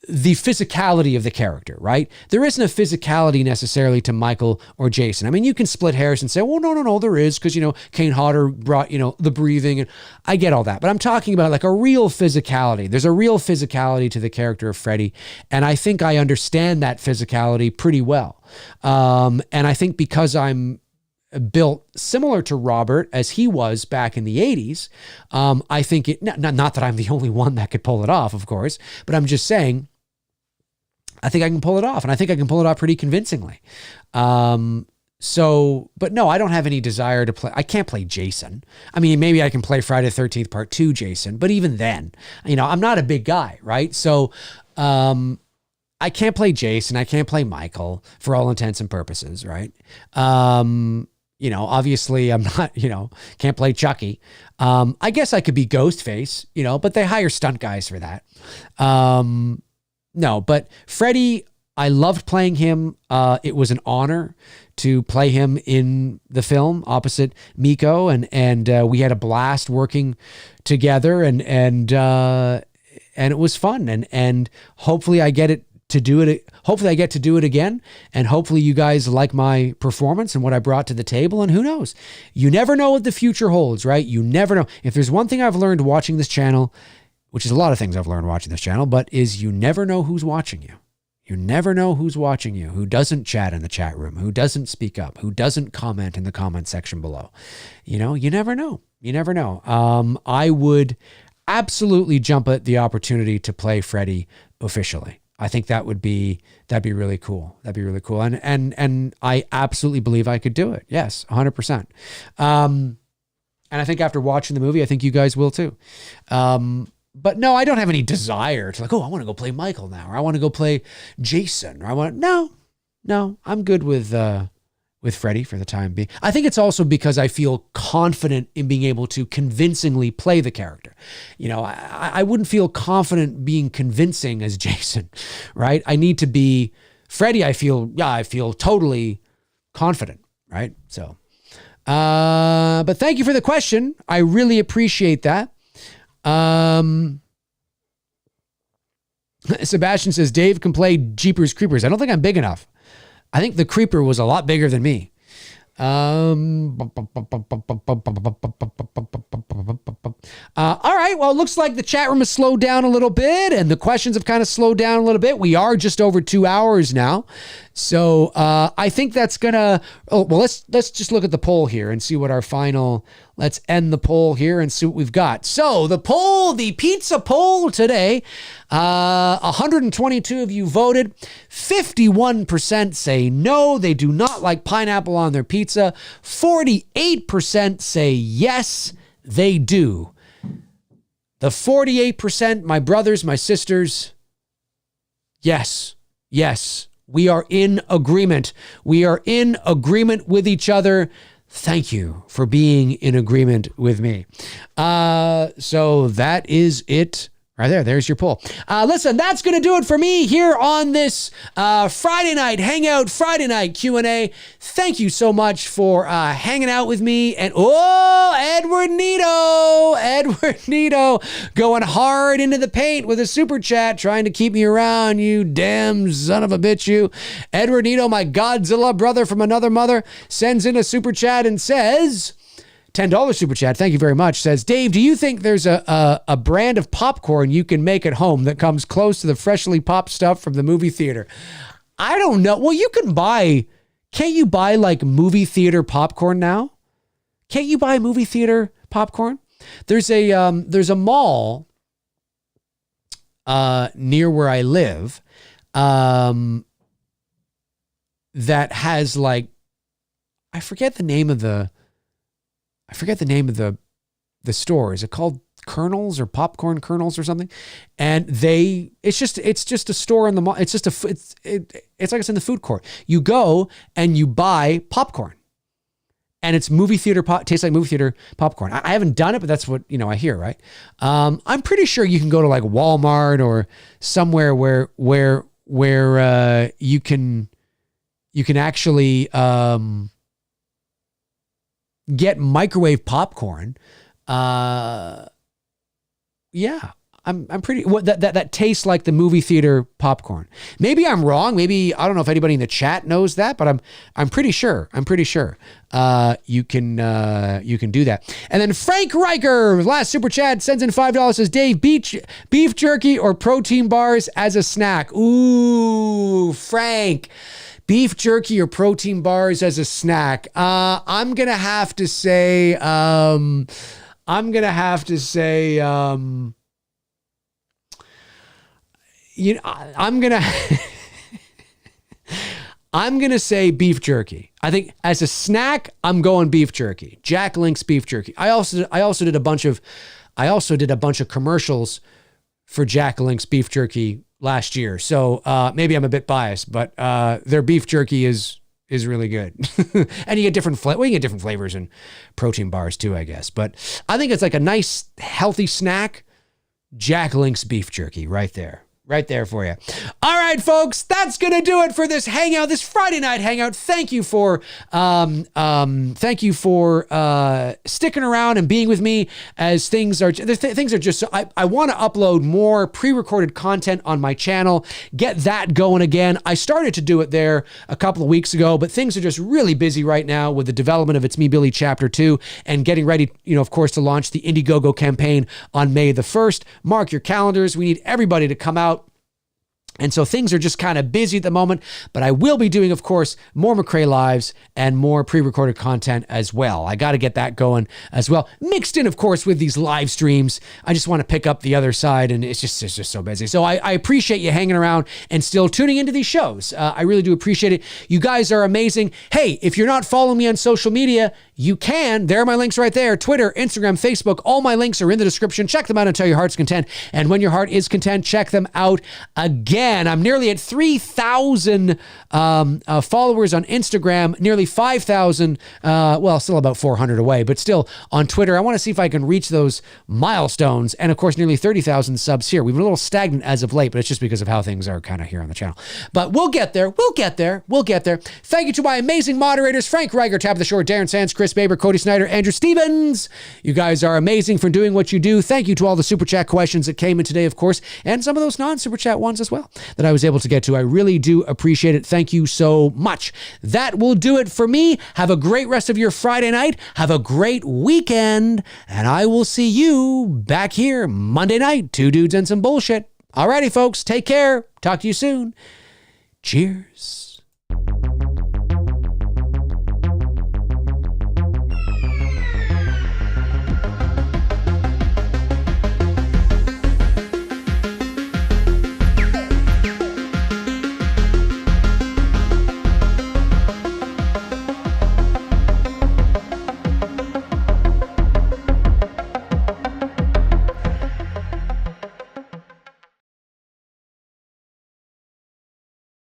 the physicality of the character, right? There isn't a physicality necessarily to Michael or Jason. I mean, you can split hairs and say, well, no, there is, because, Kane Hodder brought, the breathing, and I get all that. But I'm talking about like a real physicality. There's a real physicality to the character of Freddy, and I think I understand that physicality pretty well. And I think because I'm built similar to Robert as he was back in the 80s, I think not that I'm the only one that could pull it off, of course, but I'm just saying, I think I can pull it off, and I think I can pull it off pretty convincingly. But no, I don't have any desire to play. I can't play Jason. I mean, maybe I can play Friday the 13th Part 2 Jason, but even then, I'm not a big guy, right? So, I can't play Jason. I can't play Michael for all intents and purposes, right? Obviously I'm not, can't play Chucky. I guess I could be Ghostface, but they hire stunt guys for that. No, but Freddy, I loved playing him. It was an honor to play him in the film opposite Miko, and we had a blast working together, and it was fun, and hopefully I get to do it. Hopefully I get to do it again, and hopefully you guys like my performance and what I brought to the table, and who knows? You never know what the future holds, right? You never know. If there's one thing I've learned watching this channel, which is a lot of things I've learned watching this channel, but is you never know who's watching you. You never know who's watching you, who doesn't chat in the chat room, who doesn't speak up, who doesn't comment in the comment section below. You know, you never know. You never know. I would absolutely jump at the opportunity to play Freddy officially. I think that'd be really cool. That'd be really cool. And I absolutely believe I could do it. Yes, 100%. And I think after watching the movie, I think you guys will too. But no, I don't have any desire to like, oh, I want to go play Michael now, or I want to go play Jason, or no, I'm good with Freddy for the time being. I think it's also because I feel confident in being able to convincingly play the character. You know, I wouldn't feel confident being convincing as Jason, right? I need to be Freddy. I feel totally confident, right? So, but thank you for the question. I really appreciate that. Sebastian says, Dave can play Jeepers Creepers. I don't think I'm big enough. I think the Creeper was a lot bigger than me. All right. Well, it looks like the chat room has slowed down a little bit and the questions have kind of slowed down a little bit. We are just over 2 hours now. So, I think that's gonna, let's just look at the poll here and see what our final, let's end the poll here and see what we've got. So the pizza poll today, 122 of you voted. 51% say no, they do not like pineapple on their pizza. 48% say yes, they do. The 48%, my brothers, my sisters, yes. We are in agreement. We are in agreement with each other. Thank you for being in agreement with me. So that is it. Right there. There's your poll. Listen, that's going to do it for me here on this Friday night Hangout, Friday night Q&A. Thank you so much for hanging out with me. And Edward Nito going hard into the paint with a super chat, trying to keep me around, you damn son of a bitch, you. Edward Nito, my Godzilla brother from another mother, sends in a super chat and says... $10 super chat. Thank you very much. Says, Dave, do you think there's a brand of popcorn you can make at home that comes close to the freshly popped stuff from the movie theater? I don't know. Well, can't you buy like movie theater popcorn now? Can't you buy movie theater popcorn? There's a mall near where I live that has like, I forget the name of the store. Is it called Kernels or Popcorn Kernels or something? And it's just a store in the mall. It's just it's like it's in the food court. You go and you buy popcorn, and it's movie theater tastes like movie theater popcorn. I haven't done it, but that's what I hear, right? I'm pretty sure you can go to like Walmart or somewhere where you can actually get microwave popcorn. Yeah, I'm pretty, that tastes like the movie theater popcorn. Maybe I'm wrong. Maybe, I don't know if anybody in the chat knows that, but I'm pretty sure. You can do that. And then Frank Riker, last super chat, sends in $5, says, Dave, beef jerky or protein bars as a snack? Ooh, Frank. Beef jerky or protein bars as a snack. I'm going to have to say, I'm going to say beef jerky. I think as a snack, I'm going beef jerky. Jack Link's beef jerky. I also did a bunch of commercials for Jack Link's beef jerky last year. So maybe I'm a bit biased, but their beef jerky is really good. And you get different flavors and protein bars too, I guess. But I think it's like a nice, healthy snack. Jack Link's beef jerky right there. Right there for you. All right, folks, that's going to do it for this hangout, this Friday night hangout. Thank you for sticking around and being with me as things are just, I want to upload more pre-recorded content on my channel, get that going again. I started to do it there a couple of weeks ago, but things are just really busy right now with the development of It's Me, Billy Chapter 2 and getting ready, of course, to launch the Indiegogo campaign on May the 1st. Mark your calendars. We need everybody to come out And so things are just kind of busy at the moment, but I will be doing, of course, more McRae Lives and more pre-recorded content as well. I got to get that going as well. Mixed in, of course, with these live streams. I just want to pick up the other side, and it's just so busy. So I appreciate you hanging around and still tuning into these shows. I really do appreciate it. You guys are amazing. Hey, if you're not following me on social media, you can. There are my links right there. Twitter, Instagram, Facebook. All my links are in the description. Check them out until your heart's content. And when your heart is content, check them out again. I'm nearly at 3,000 followers on Instagram, nearly 5,000, well, still about 400 away, but still on Twitter. I want to see if I can reach those milestones. And of course, nearly 30,000 subs here. We've been a little stagnant as of late, but it's just because of how things are kind of here on the channel. But we'll get there. We'll get there. We'll get there. Thank you to my amazing moderators, Frank Reiger, Tab of the Shore, Darren Sands, Chris Baber, Cody Snyder, Andrew Stevens. You guys are amazing for doing what you do. Thank you to all the Super Chat questions that came in today, of course, and some of those non-Super Chat ones as well that I was able to get to. I really do appreciate it. Thank you so much. That will do it for me. Have a great rest of your Friday night. Have a great weekend. And I will see you back here Monday night. Two dudes and some bullshit. Alrighty, folks. Take care. Talk to you soon. Cheers.